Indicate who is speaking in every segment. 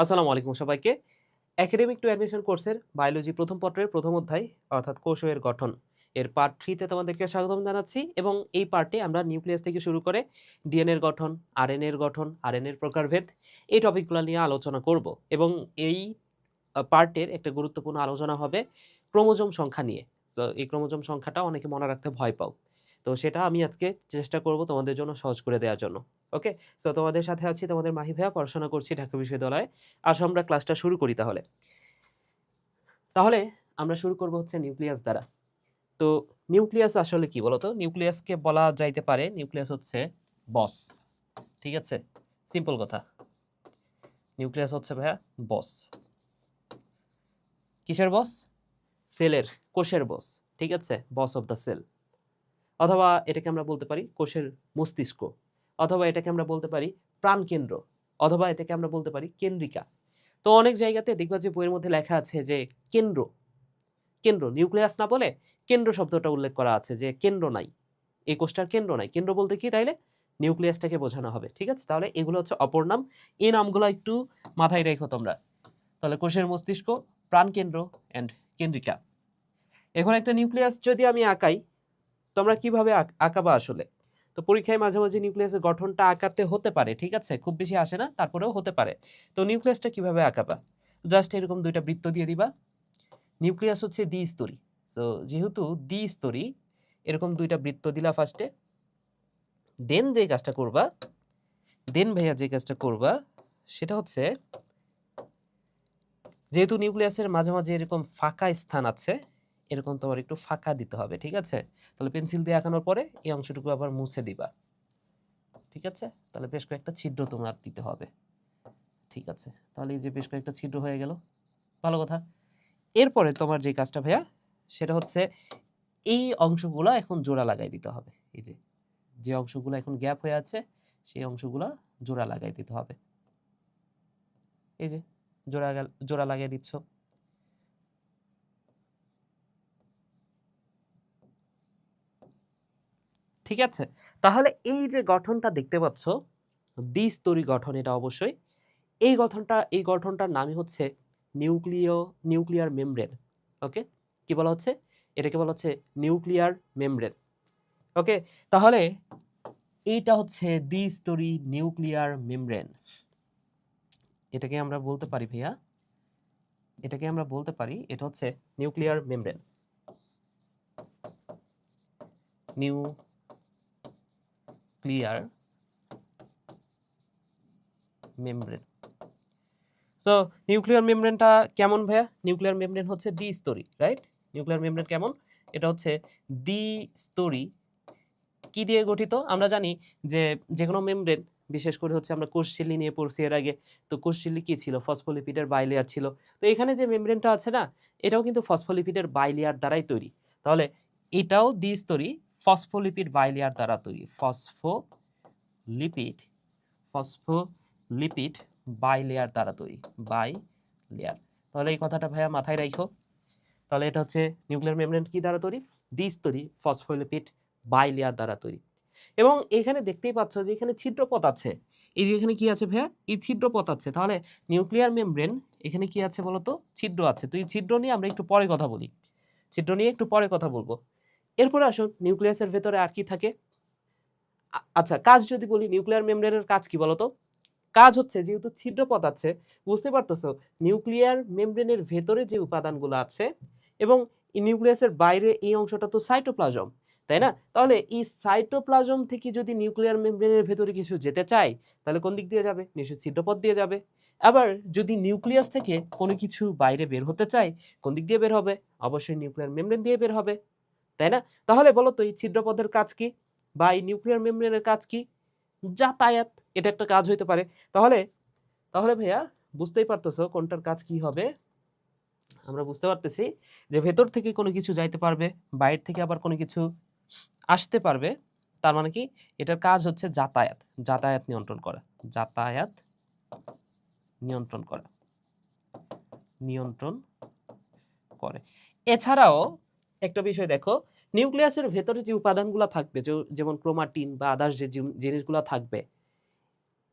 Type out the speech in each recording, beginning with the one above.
Speaker 1: আসসালামু আলাইকুম সবাইকে। একাডেমিক টু অ্যাডমিশন কোর্সের বায়োলজি প্রথম পত্রের প্রথম অধ্যায় অর্থাৎ কোষ এর গঠন এর পার্ট 3 তে তোমাদেরকে স্বাগতম জানাচ্ছি এবং এই পার্টে আমরা নিউক্লিয়াস থেকে শুরু করে ডিএনএ এর গঠন, আরএনএ এর গঠন, আরএনএ এর প্রকারভেদ এই টপিকগুলো নিয়ে আলোচনা করব এবং এই পার্টের একটা গুরুত্বপূর্ণ আলোচনা হবে ক্রোমোজোম সংখ্যা নিয়ে। সো এই ক্রোমোজোম সংখ্যাটা অনেকে মনে রাখতে ভয় পাও। তো সেটা আমি আজকে চেষ্টা করব তোমাদের জন্য সহজ করে দেওয়ার জন্য। ওকে? সো তোমাদের সাথে আছি তোমাদের মাহি ভাইয়া, পড়াশোনা করছি ঢাকা বিশ্ববিদ্যালয়ে। আসো আমরা ক্লাসটা শুরু করি তাহলে। তাহলে আমরা শুরু করব হচ্ছে নিউক্লিয়াস দ্বারা। তো নিউক্লিয়াস আসলে কি বলো তো? নিউক্লিয়াসকে বলা যাইতে পারে নিউক্লিয়াস হচ্ছে বস। ঠিক আছে? সিম্পল কথা। নিউক্লিয়াস হচ্ছে ভাইয়া বস। কিসের বস? সেলের, কোষের বস। ঠিক আছে? Boss of the cell. অথবা এটাকে আমরা বলতে পারি কোষের মস্তিষ্ক, অথবা এটাকে আমরা বলতে পারি প্রাণকেন্দ্র, অথবা এটাকে আমরা বলতে পারি কেন্দ্রিকা। তো অনেক জায়গাতে দেখবা যে বইয়ের মধ্যে লেখা আছে যে কেন্দ্র, কেন্দ্র নিউক্লিয়াস না বলে কেন্দ্র শব্দটা উল্লেখ করা আছে যে কেন্দ্র নাই, এই কোষটার কেন্দ্র নাই। কেন্দ্র বলতে কি তাইলে? নিউক্লিয়াসটাকে বোঝানো হবে। ঠিক আছে? তাহলে এগুলো হচ্ছে অপর নাম। এই নামগুলো একটু মাথায় রেখো তোমরা। তাহলে কোষের মস্তিষ্ক, প্রাণকেন্দ্র অ্যান্ড কেন্দ্রিকা। এখন একটা নিউক্লিয়াস যদি আমি আঁকাই, তোমরা কিভাবে আঁকাবা আসলে? তো পরীক্ষায় মাঝে মাঝে নিউক্লিয়াসের গঠনটা আঁকাতে হতে পারে, ঠিক আছে? খুব বেশি আসে না, তারপরেও হতে পারে। তো নিউক্লিয়াসটা কিভাবে আঁকাবা? জাস্ট এরকম দুইটা বৃত্ত দিয়ে দিবা। নিউক্লিয়াস হচ্ছে দ্বিস্তরী। সো যেহেতু দ্বিস্তরী, এরকম দুইটা বৃত্ত দিলা ফার্স্টে। দেন যে কাজটা করবা, দেন ভাইয়া যে কাজটা করবা সেটা হচ্ছে, যেহেতু নিউক্লিয়াসের মাঝে মাঝে এরকম ফাঁকা স্থান আছে, এরকম তোমার একটু ফাঁকা দিতে হবে। ঠিক আছে? তাহলে পেন্সিল দিয়ে আঁকানোর পরে এই অংশটুকু আবার মুছে দিবা। ঠিক আছে? তাহলে বেশ কয়েকটা ছিদ্র তোমার দিতে হবে। ঠিক আছে? তাহলে এই যে বেশ কয়েকটা ছিদ্র হয়ে গেল। ভালো কথা। এরপরে তোমার যে কাজটা ভাইয়া, সেটা হচ্ছে এই অংশগুলা এখন জোড়া লাগাই দিতে হবে। এই যে, যে অংশগুলো এখন গ্যাপ হয়ে আছে, সেই অংশগুলা জোড়া লাগাই দিতে হবে। এই যে জোড়া লাগিয়ে দিচ্ছ। ঠিক আছে? তাহলে এই যে গঠনটা দেখতে পাচ্ছ, দ্বিস্তরী গঠন এটা অবশ্যই। এই গঠনটার নামই হচ্ছে নিউক্লিয়ার মেমব্রেন। ওকে? কি বলা হচ্ছে? এটাকে বলা হচ্ছে নিউক্লিয়ার মেমব্রেন। ওকে? তাহলে এইটা হচ্ছে দ্বিস্তরী নিউক্লিয়ার মেমব্রেন। এটাকে আমরা বলতে পারি ভাইয়া, এটাকে আমরা বলতে পারি এটা হচ্ছে nuclear membrane. Nuclear membrane. So nuclear মেমব্রেনটা কেমন ভাইয়া? নিউক্লিয়ার মেমব্রেন হচ্ছে দ্বিস্তরী, রাইট? নিউক্লিয়ার মেমব্রেন কেমন? এটা হচ্ছে দ্বিস্তরী। কি দিয়ে গঠিত? আমরা জানি যে যেকোনো মেমব্রেন, বিশেষ করে হচ্ছে আমরা কোষঝিল্লি নিয়ে পড়ছি এর আগে। তো কোষঝিল্লি কি ছিল? ফসফোলিপিডের বাইলেয়ার ছিল। তো এখানে যে মেমব্রেনটা আছে না, এটাও কিন্তু ফসফোলিপিডের বাইলেয়ার দ্বারাই তৈরি। তাহলে এটাও দ্বিস্তরী ফসফোলিপিড বাইলেয়ার দ্বারা তৈরি। ফসফোলিপিড ফসফোলিপিড বাইলেয়ার দ্বারা তৈরি। বাইলেয়ার। তাহলে এই কথাটা ভাইয়া মাথায় রাখো। তাহলে এটা হচ্ছে নিউক্লিয়ার মেমব্রেন কি দ্বারা তৈরি? দ্বিস্তরী ফসফোলিপিড বাইলেয়ার দ্বারা তৈরি। এবং এখানে দেখতেই পাচ্ছ যে এখানে ছিদ্রপথ আছে। এই যে এখানে কি আছে ভাইয়া? এই ছিদ্রপথ আছে। তাহলে নিউক্লিয়ার মেমব্রেন এখানে কি আছে বলতো? ছিদ্র আছে। তো এই ছিদ্র নিয়ে আমরা একটু পরে কথা বলি। ছিদ্র নিয়ে একটু পরে কথা বলবো। এরপরে আসুন নিউক্লিয়াসের ভেতরে আর কি থাকে? আচ্ছা, কাজ যদি বলি, নিউক্লিয়ার মেমব্রেনের কাজ কি বলতো? কাজ হচ্ছে, যেহেতু ছিদ্রপথ আছে, বুঝতে পারতেছো, নিউক্লিয়ার মেমব্রেনের ভেতরে যে উপাদানগুলো আছে এবং নিউক্লিয়াসের বাইরে এই অংশটা তো সাইটোপ্লাজম, তাই না? তাহলে এই সাইটোপ্লাজম থেকে যদি নিউক্লিয়ার মেমব্রেনের ভেতরে কিছু যেতে চায়, তাহলে কোন দিক দিয়ে যাবে? নিশ্চয়ই ছিদ্রপথ দিয়ে যাবে। আবার যদি নিউক্লিয়াস থেকে কোনো কিছু বাইরে বের হতে চায়, কোন দিক দিয়ে বের হবে? অবশ্যই নিউক্লিয়ার মেমব্রেন দিয়ে বের হবে, তাই না? তাহলে বলো তো এই ছিদ্রপথের কাজ কি, বা এই নিউক্লিয়ার মেমব্রেনের কাজ কি? যাতায়াত। এটা একটা কাজ হইতে পারে। তাহলে তাহলে ভাইয়া বুঝতেই পারতেছো কোনটার কাজ কি হবে? আমরা বুঝতে পারতেছি যে ভেতর থেকে কোনো কিছু যাইতে পারবে, বাইরে থেকে আবার কোনো কিছু আসতে পারবে। তার মানে কি? এটার কাজ হচ্ছে যাতায়াত, যাতায়াত নিয়ন্ত্রণ করা, যাতায়াত নিয়ন্ত্রণ করা, নিয়ন্ত্রণ করে। এছাড়াও একটা বিষয় দেখো, নিউক্লিয়াসের ভেতরে যে উপাদানগুলো থাকবে, যেমন ক্রোমাটিন বা আদার্স যে জিনিসগুলো থাকবে,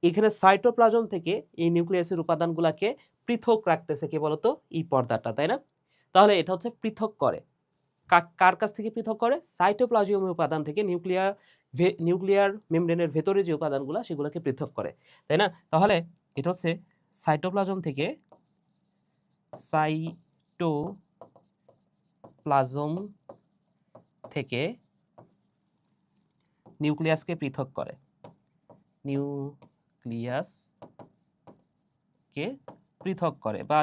Speaker 1: এখানে সাইটোপ্লাজম থেকে এই নিউক্লিয়াসের উপাদানগুলোকে পৃথক রাখতেছে কে বলতো, এই পর্দাটা, তাই না? তাহলে এটা হচ্ছে পৃথক করে, কার কাছ থেকে পৃথক করে? সাইটোপ্লাজমীয় উপাদান থেকে নিউক্লিয়ার মেমব্রেনের ভেতরে যে উপাদানগুলো সেগুলোকে পৃথক করে, তাই না? তাহলে এটা হচ্ছে সাইটোপ্লাজম থেকে নিউক্লিয়াসকে পৃথক করে, বা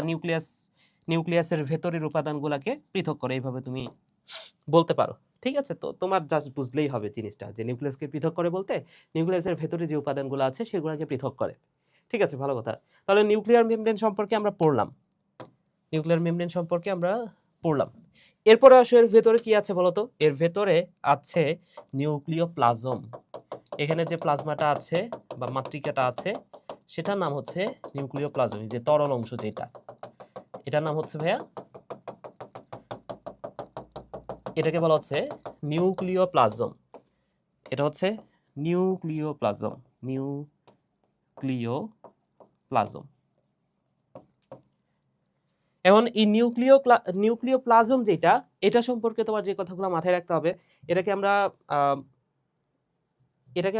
Speaker 1: নিউক্লিয়াসের ভেতরের উপাদানগুলোকে পৃথক করে, এইভাবে তুমি বলতে পারো। ঠিক আছে, তো তোমার জাস্ট বুঝলেই হবে জিনিসটা, যে নিউক্লিয়াসকে পৃথক করে বলতে নিউক্লিয়াসের ভেতরে যে উপাদানগুলো আছে সেগুলোকে পৃথক করে। ঠিক আছে, ভালো কথা। তাহলে নিউক্লিয়ার মেমব্রেন সম্পর্কে আমরা পড়লাম। এরপরে আসো এর ভেতরে কি আছে বলতো? এর ভেতরে আছে নিউক্লিওপ্লাজম। এখানে যে প্লাজমাটা আছে বা মাতৃকাটা আছে সেটার নাম হচ্ছে নিউক্লিওপ্লাজম। যে তরল অংশ যেটা, এটার নাম হচ্ছে ভাইয়া, এটাকে বলা হচ্ছে নিউক্লিওপ্লাজম। এটা হচ্ছে নিউক্লিওপ্লাজম। এখন এই নিউক্লিওপ্লাজম যেটা, এটা সম্পর্কে তোমার যে কথাগুলো মাথায় রাখতে হবে, এটাকে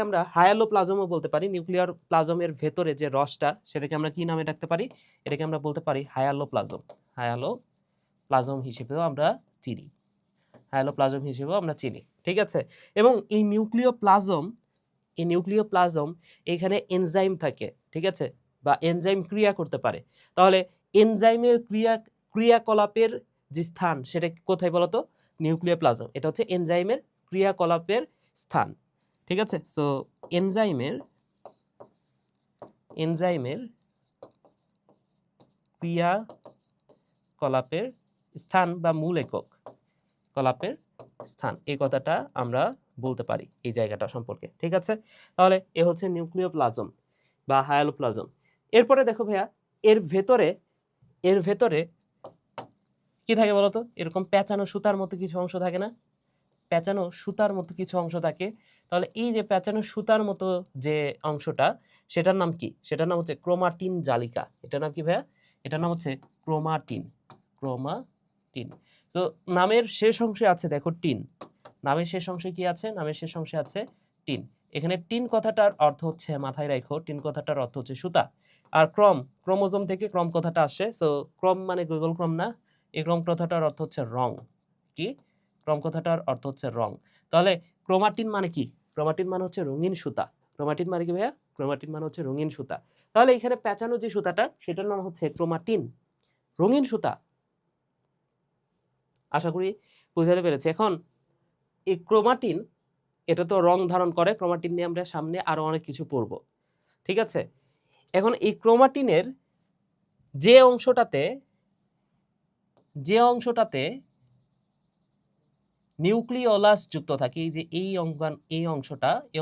Speaker 1: আমরা হায়ালোপ্লাজমও বলতে পারি। নিউক্লিয়ার প্লাজমের ভেতরে যে রসটা, সেটাকে আমরা কি নামে ডাকতে পারি? এটাকে আমরা বলতে পারি হায়ালোপ্লাজম হিসেবেও আমরা চিনি। ঠিক আছে, এবং এই নিউক্লিওপ্লাজম এখানে এনজাইম থাকে, ঠিক আছে, বা এনজাইম ক্রিয়া করতে পারে। তাহলে এনজাইমের ক্রিয়াকলাপের যে স্থান, সেটা কোথায় বলতো? নিউক্লিওপ্লাজম। এটা হচ্ছে এনজাইমের ক্রিয়াকলাপের স্থান। ঠিক আছে, সো এনজাইমের ক্রিয়াকলাপের স্থান বা মূল একক কলাপের স্থান, এই কথাটা আমরা বলতে পারি এই জায়গাটা সম্পর্কে। ঠিক আছে, তাহলে এ হচ্ছে নিউক্লিওপ্লাজম বা হায়ালোপ্লাজম। এরপরে দেখো ভাইয়া, এর ভেতরে কি থাকে বলতো? এরকম পেঁচানো সুতার মতো কিছু অংশ থাকে না? তাহলে এই যে পেঁচানো সুতার মতো যে অংশটা, সেটার নাম কি? সেটার নাম হচ্ছে ক্রোমাটিন জালিকা। এটার নাম কি ভাইয়া? এটার নাম হচ্ছে ক্রোমাটিন। তো নামের শেষ অংশে আছে দেখো টিন। নামের শেষ অংশে কি আছে? নামের শেষ অংশে আছে টিন। এখানে টিন কথাটার অর্থ হচ্ছে, মাথায় রাখো, টিন কথাটার অর্থ হচ্ছে সুতা। আর ক্রোমোজোম থেকে ক্রম কথাটা আসে। সো ক্রম মানে গুগল ক্রম না, এই ক্রম কথাটার অর্থ হচ্ছে রং। কি? ক্রম কথাটার অর্থ হচ্ছে রং। তাহলে ক্রোমাটিন মানে কি? ক্রোমাটিন মানে হচ্ছে রঙিন সুতা। ক্রোমাটিন মানে কি ভাইয়া? ক্রোমাটিন মানে হচ্ছে রঙিন সুতা। তাহলে এখানে পেঁচানো যে সুতাটা, সেটার নাম হচ্ছে ক্রোমাটিন, রঙিন সুতা। আশা করি বুঝাতে পেরেছি। এখন এই ক্রোমাটিন, এটা তো রং ধারণ করে। ক্রোমাটিন নিয়ে আমরা সামনে আরো অনেক কিছু পড়ব। ঠিক আছে, এখন এই ক্রোমাটিনের যে অংশটাতে নিউক্লিওলাস যুক্ত থাকে, এই যে এই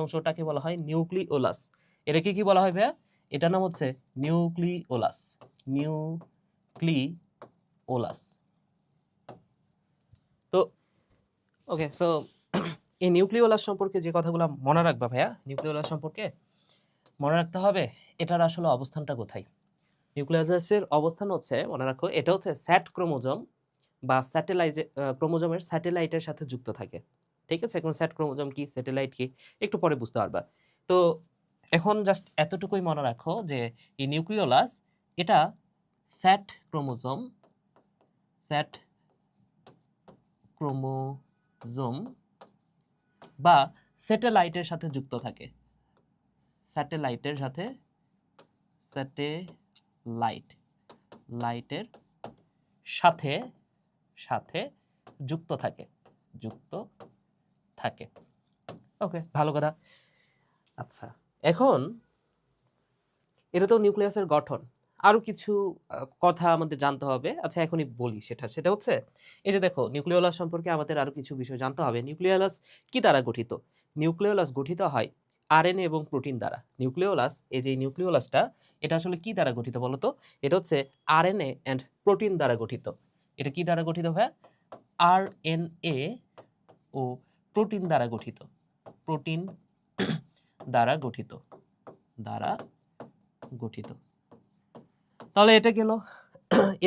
Speaker 1: অংশটাকে বলা হয় নিউক্লিওলাস। এটাকে কি বলা হয় ভাইয়া? এটার নাম হচ্ছে নিউক্লিওলাস। তো ওকে, সো এই নিউক্লিওলাস সম্পর্কে যে কথাগুলো মনে রাখবা ভাইয়া, নিউক্লিওলাস সম্পর্কে মনে রাখতে হবে এটার আসলে অবস্থানটা কোথায়। নিউক্লিওলাসের অবস্থান হচ্ছে, মনে রাখো, এটা হচ্ছে স্যাট ক্রোমোজোম বা ক্রোমোজোমের স্যাটেলাইটের সাথে যুক্ত থাকে। ঠিক আছে, এখন স্যাট ক্রোমোজোম কি, স্যাটেলাইট কি, একটু পরে বুঝতে পারবা। তো এখন জাস্ট এতটুকুই মনে রাখো যে এই নিউক্লিওলাস, এটা স্যাট ক্রোমোজোম বা স্যাটেলাইটের সাথে যুক্ত থাকে। স্যাটেলাইটের সাথে যুক্ত থাকে। ওকে, ভালো কথা। আচ্ছা, এখন এটা তো নিউক্লিয়াসের গঠন। আরো কিছু কথা আমাদের জানতে হবে। আচ্ছা, এখনই বলি সেটা হচ্ছে, এই যে দেখো, নিউক্লিওলাস সম্পর্কে আমাদের আরো কিছু বিষয় জানতে হবে। নিউক্লিওলাস কি দ্বারা গঠিত? নিউক্লিওলাস গঠিত হয় আরএনএ এবং প্রোটিন দ্বারা। এই যে নিউক্লিওলাসটা, এটা আসলে কি দ্বারা গঠিত বলতো? এটা হচ্ছে আরএনএ এন্ড প্রোটিন দ্বারা গঠিত। এটা কি দ্বারা গঠিত ভাই? আরএনএ ও প্রোটিন দ্বারা গঠিত। গঠিত। তাহলে এটা গেল।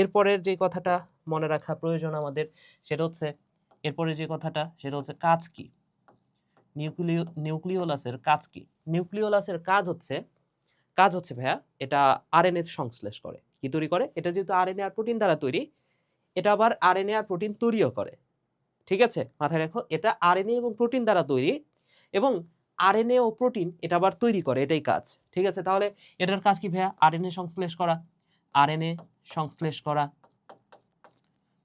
Speaker 1: এরপরের যে কথাটা মনে রাখা প্রয়োজন আমাদের সেটা হচ্ছে এরপরে যে কথাটা সেটা হচ্ছে কাজ কি, নিউক্লিওলাসের কাজ কি। নিউক্লিওলাসের কাজ হচ্ছে ভাইয়া এটা আরএনএ সংশ্লেষ করে। কি তৈরি করে? এটা যেহেতু আরএনএ আর প্রোটিন দ্বারা তৈরি, এটা আবার আরএনএ আর প্রোটিন তৈরিও করে। ঠিক আছে, মাথায় রাখো এটা আরএনএ এবং প্রোটিন দ্বারা তৈরি, এবং আরএনএ ও প্রোটিন এটা আবার তৈরি করে, এটাই কাজ। ঠিক আছে, তাহলে এটার কাজ কি ভাইয়া? আরএনএ সংশ্লেষ করা। আরএনএ সংশ্লেষ করা,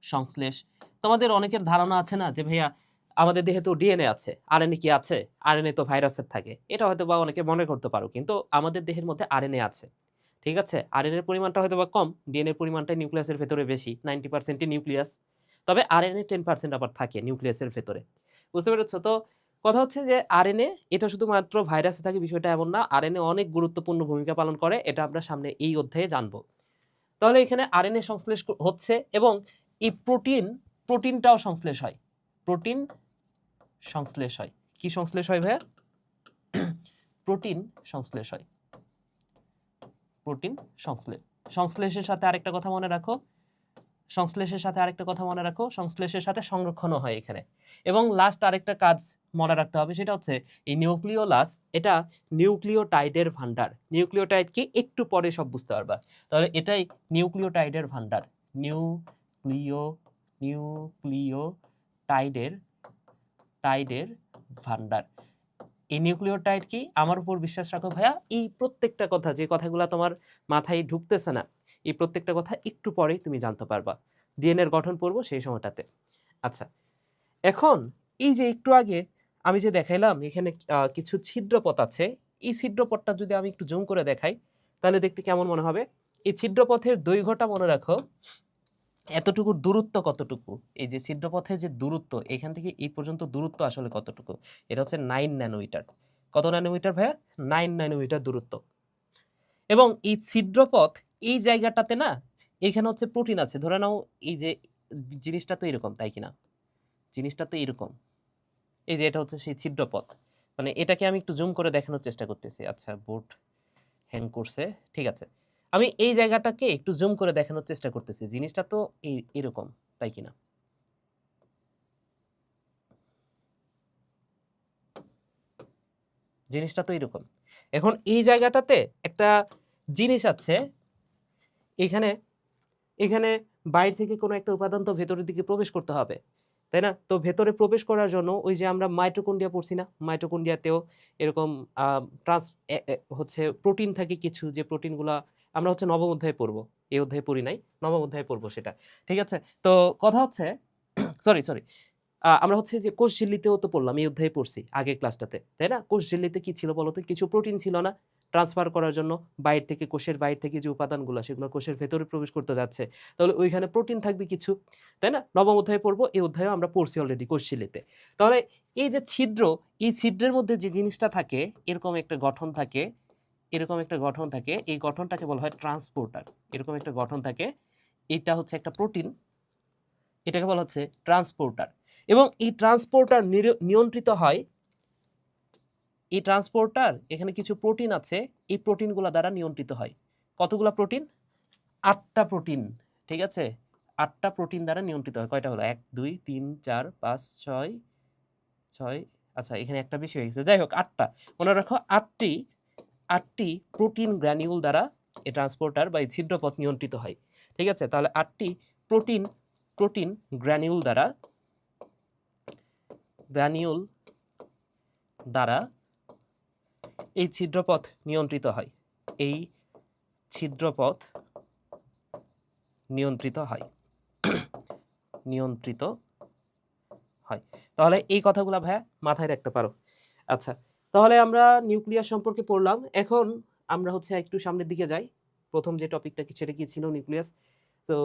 Speaker 1: সংশ্লেষ। তোমাদের অনেকের ধারণা আছে না যে ভাইয়া আমাদের দেহে তো ডিএনএ আছে, আরএনএ কি আছে? আরএনএ তো ভাইরাসের থাকে, এটা হয়তো বা অনেকে মনে করতে পারো, কিন্তু আমাদের দেহের মধ্যে আরএনএ আছে। ঠিক আছে, আরএনএর পরিমাণটা হয়তো বা কম, ডিএনএর পরিমাণটা নিউক্লিয়াসের ভেতরে বেশি, 90% নিউক্লিয়াস, তবে আরএনএ 10% আবার থাকে নিউক্লিয়াসের ভেতরে। বুঝতে পেরেছো? তো কথা হচ্ছে যে আরএনএ এটা শুধুমাত্র ভাইরাসে থাকে বিষয়টা এমন না, আরএনএ অনেক গুরুত্বপূর্ণ ভূমিকা পালন করে, এটা আমরা সামনে এই অধ্যায়ে জানবো। তাহলে এখানে আরএনএ সংশ্লেষ হচ্ছে, এবং এই প্রোটিনটাও সংশ্লেষ হয়। প্রোটিন সংশ্লেষ হয়। কি সংশ্লেষ হয় ভাইয়া? প্রোটিন সংশ্লেষ হয়। প্রোটিন সংশ্লেষের সাথে আরেকটা কথা মনে রাখো, সংশ্লেষের সাথে সংরক্ষণও হয় এখানে। এবং লাস্ট আরেকটা কাজ মনে রাখতে হবে, সেটা হচ্ছে এই নিউক্লিওলাস এটা নিউক্লিওটাইডের ভান্ডার। নিউক্লিওটাইড কি একটু পরে সব বুঝতে পারবা। তাহলে এটাই নিউক্লিওটাইডের ভান্ডার। নিউক্লিওটাইডের ভান্ডার। এই নিউক্লিওটাইড কি? আমার উপর বিশ্বাস রাখো ভাইয়া, এই প্রত্যেকটা কথা যে কথাগুলো তোমার মাথায় ঢুকতেছে না, এই প্রত্যেকটা কথা একটু পরেই তুমি জানতে পারবা, ডিএনএর গঠন পড়বো সেই সময়টাতে। আচ্ছা, এখন এই যে একটু আগে আমি যে দেখাইলাম এখানে কিছু ছিদ্রপথ আছে, এই ছিদ্রপথটা যদি আমি একটু জুম করে দেখাই তাহলে দেখতে কেমন মনে হবে? এই ছিদ্রপথের দৈর্ঘ্যটা মনে রাখো, এতটুকু দূরত্ব কতটুকু? এই যে ছিদ্রপথের যে দূরত্ব এখান থেকে এই পর্যন্ত দূরত্ব আসলে কতটুকু? এটা হচ্ছে 9 ন্যানোমিটার। কত ন্যানোমিটার ভাইয়া? 9 ন্যানোমিটার দূরত্ব। এবং এই ছিদ্রপথ এই জায়গাটাতে না, এখানে হচ্ছে প্রোটিন আছে। ধরে নাও এই যে জিনিসটা তো এরকম, তাই কিনা? জিনিসটা তো এরকম, এই যে এটা হচ্ছে সেই ছিদ্রপথ। মানে এটাকে আমি একটু জুম করে দেখানোর চেষ্টা করতেছি। আচ্ছা, বোর্ড হ্যাং করছে, ঠিক আছে। আমি এই জায়গাটাকে একটু জুম করে দেখানোর চেষ্টা করতেছি। জিনিসটা তো এরকম, তাই কিনা? জিনিসটা তো এরকম। এখন এই জায়গাটাতে একটা জিনিস আছে, এখানে এখানে বাইরে থেকে কোনো একটা উপাদান তো ভেতরের দিকে প্রবেশ করতে হবে, তাই না? তো ভেতরে প্রবেশ করার জন্য ওই যে আমরা মাইটোকন্ড্রিয়া পড়ছি না, মাইটোকন্ড্রিয়াতেও এরকম হচ্ছে প্রোটিন থাকে কিছু, যে প্রোটিনগুলা আমরা হচ্ছে নবম অধ্যায়ে পড়বো, এই অধ্যায়ে পড়ি নাই, নবম অধ্যায়ে পড়বো সেটা। ঠিক আছে, তো কথা হচ্ছে সরি আমরা হচ্ছে যে কোষ ঝিল্লিতেও তো পড়লাম, এই অধ্যায়ে পড়ছি আগের ক্লাসটাতে, তাই না? কোষ ঝিল্লিতে কি ছিল বলতো? কিছু প্রোটিন ছিল না, ট্রান্সফার করার জন্য বাইরে থেকে, কোষের বাইরে থেকে যে উপাদানগুলো সেগুলো কোষের ভেতরে প্রবেশ করতে যাচ্ছে, তাহলে ওইখানে প্রোটিন থাকবে কিছু, তাই না? নবম অধ্যায়ে পড়বো, এই অধ্যায়ে আমরা পড়ছি অলরেডি কোষ ঝিল্লিতে। তাহলে এই যে ছিদ্র, এই ছিদ্রের মধ্যে যে জিনিসটা থাকে, এরকম একটা গঠন থাকে, এই গঠনটাকে বলা হয় ট্রান্সপোর্টার। এরকম একটা গঠন থাকে, এটা হচ্ছে একটা প্রোটিন, এটাকে বলা হচ্ছে ট্রান্সপোর্টার। এবং এই ট্রান্সপোর্টার নিয়ন্ত্রিত হয়, এই ট্রান্সপোর্টার এখানে কিছু প্রোটিন আছে, এই প্রোটিনগুলো দ্বারা নিয়ন্ত্রিত হয়। কতগুলা প্রোটিন? 8টা প্রোটিন। ঠিক আছে, 8টা প্রোটিন দ্বারা নিয়ন্ত্রিত হয়। কয়টা হলো? 1 2 3 4 5 6 6, আচ্ছা এখানে একটা বেশি হয়ে গেছে, যাই হোক 8টা। মনে রাখো 8টি প্রোটিন গ্র্যানিউল দ্বারা এই ট্রান্সপোর্টার বা এই ছিদ্রপথ নিয়ন্ত্রিত হয়। ঠিক আছে, তাহলে 8টি প্রোটিন গ্র্যানিউল দ্বারা এই ছিদ্রপথ নিয়ন্ত্রিত হয়। এই ছিদ্রপথ নিয়ন্ত্রিত হয়। তাহলে এই কথাগুলো ভাইয়া মাথায় রাখতে পারো। আচ্ছা, তাহলে আমরা নিউক্লিয়াস সম্পর্কে পড়লাম। এখন আমরা হচ্ছে একটু সামনের দিকে যাই। প্রথম যে টপিকটা সেটা কি ছিল? নিউক্লিয়াস। তো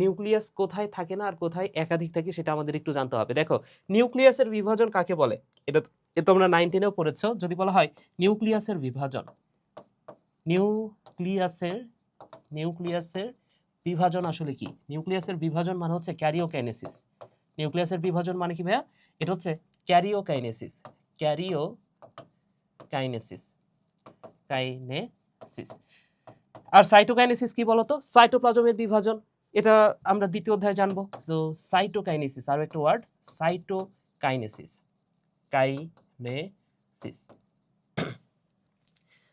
Speaker 1: নিউক্লিয়াস কোথায় থাকে না আর কোথায় একাধিক থাকে সেটা আমাদের একটু জানতে হবে। দেখো, নিউক্লিয়াসের বিভাজন কাকে বলে? এটা তোমরা 9 10-এও পড়েছো। যদি বলা হয় নিউক্লিয়াসের বিভাজন, নিউক্লিয়াসের বিভাজন আসলে কি? নিউক্লিয়াসের বিভাজন মানে হচ্ছে ক্যারিওকাইনেসিস। নিউক্লিয়াসের বিভাজন মানে কি ভাইয়া? এটা হচ্ছে ক্যারিওকাইনেসিস। আর সাইটোকাইনেসিস কি বলতো? সাইটোপ্লাজমের বিভাজন। এটা আমরা দ্বিতীয় অধ্যায়ে জানবো। সো সাইটোকাইনেসিস, আর একটা ওয়ার্ড, সাইটোকাইনেসিস, কাইনেসিস।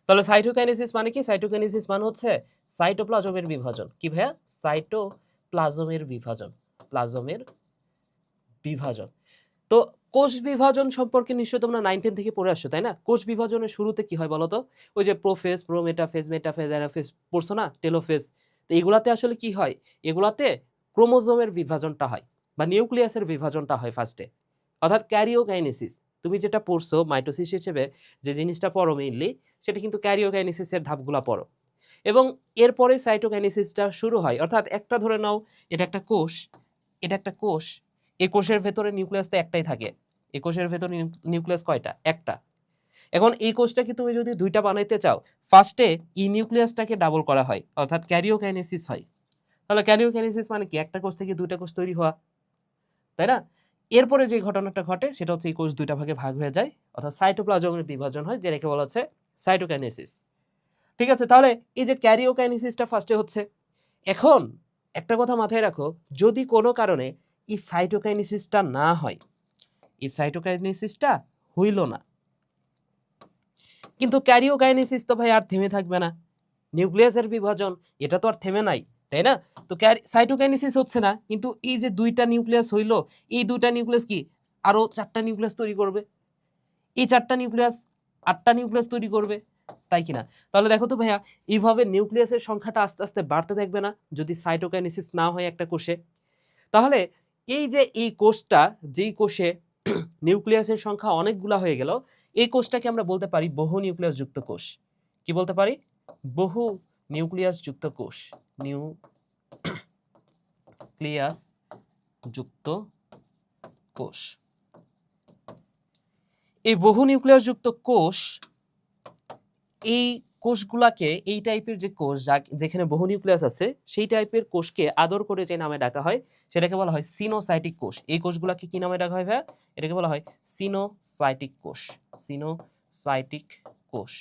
Speaker 1: তাহলে সাইটোকাইনেসিস মানে কি? সাইটোকাইনেসিস মানে হচ্ছে সাইটোপ্লাজমের বিভাজন। কি ভাইয়া? সাইটোপ্লাজমের বিভাজন, প্লাজমের বিভাজন। তো কোষ বিভাজন সম্পর্কে নিশ্চয়ই তোমরা 9 10 থেকে পড়ে আসছো, তাই না? কোষ বিভাজনের শুরুতে কি হয় বলো তো? ওই যে প্রোফেজ, প্রোমেটাফেজ, মেটাফেজ, অ্যানাফেজ পড়ছো না? টেলোফেজ। তো এগুলাতে আসলে কি হয়? এগুলাতে ক্রোমোজোমের বিভাজনটা হয় বা নিউক্লিয়াসের বিভাজনটা হয় ফার্স্টে। অর্থাৎ ক্যারিওকাইনেসিস। তুমি যেটা পড়ছো মাইটোসিস হিসেবে যে জিনিসটা পড়ো মেইনলি, সেটা কিন্তু ক্যারিওকাইনেসিসের ধাপগুলা পড়ো। এবং এরপরে সাইটোকাইনেসিসটা শুরু হয়। অর্থাৎ একটা ধরে নাও, এটা একটা কোষ, এটা একটা কোষ। এই কোষের ভেতরে নিউক্লিয়াস তো একটাই থাকে। এই কোষের ভেতরে নিউক্লিয়াস কয়টা? একটা। এখন এই কোষটাকে তুমি যদি দুইটা বানাইতে চাও, ফার্স্টে এই নিউক্লিয়াসটাকে ডাবল করা হয়, অর্থাৎ ক্যারিওকাইনেসিস হয়। তাহলে ক্যারিওকাইনেসিস মানে কি? একটা কোষ থেকে দুইটা কোষ তৈরি হওয়া, তাই না? এরপরে যে ঘটনাটা ঘটে সেটা হচ্ছে এই কোষ দুইটা ভাগে ভাগ হয়ে যায়, অর্থাৎ সাইটোপ্লাজমের বিভাজন হয়, যেটাকে বলা হচ্ছে সাইটোকাইনেসিস। ঠিক আছে? তাহলে এই যে ক্যারিওকাইনেসিসটা ফার্স্টে হচ্ছে। এখন একটা কথা মাথায় রাখো, যদি কোনো কারণে এই সাইটোকাইনেসিসটা না হয়, এই সাইটোকাইনেসিসটা হইল না, কিন্তু ক্যারিওকাইনেসিস তো ভাই আর থেমে থাকবে না। নিউক্লিয়াসের বিভাজন, এটা তো আর থেমে নাই, তাই না? তো সাইটোকাইনেসিস হচ্ছে না, কিন্তু এই যে দুইটা নিউক্লিয়াস হইল, এই দুইটা নিউক্লিয়াস কি আরো 4টা নিউক্লিয়াস তৈরি করবে। এই 4টা নিউক্লিয়াস 8টা নিউক্লিয়াস তৈরি করবে, তাই কিনা? তাহলে দেখো তো ভাইয়া, এইভাবে নিউক্লিয়াসের সংখ্যাটা আস্তে আস্তে বাড়তে থাকবে না যদি সাইটোকাইনেসিস না হয় একটা কোষে? তাহলে এই যে এই কোষটা, যেই কোষে নিউক্লিয়াসের সংখ্যা অনেকগুলা হয়ে গেল, এই কোষটাকে আমরা বলতে পারি বহু নিউক্লিয়াস যুক্ত কোষ। কি বলতে পারি? বহু নিউক্লিয়াস যুক্ত কোষ, নিউক্লিয়াস যুক্ত কোষ। এই বহু নিউক্লিয়াস যুক্ত কোষ, এই কোষগুলাকে, এই টাইপের যে কোষ যেখানে বহু নিউক্লিয়াস আছে, সেই টাইপের কোষকে আদর করে যে নামে ডাকা হয় সেটাকে বলা হয় সিনোসাইটিক কোষ। এই কোষগুলাকে কি নামে ডাকা হয় ভাইয়া? এটাকে বলা হয় সিনোসাইটিক কোষ, সিনোসাইটিক কোষ।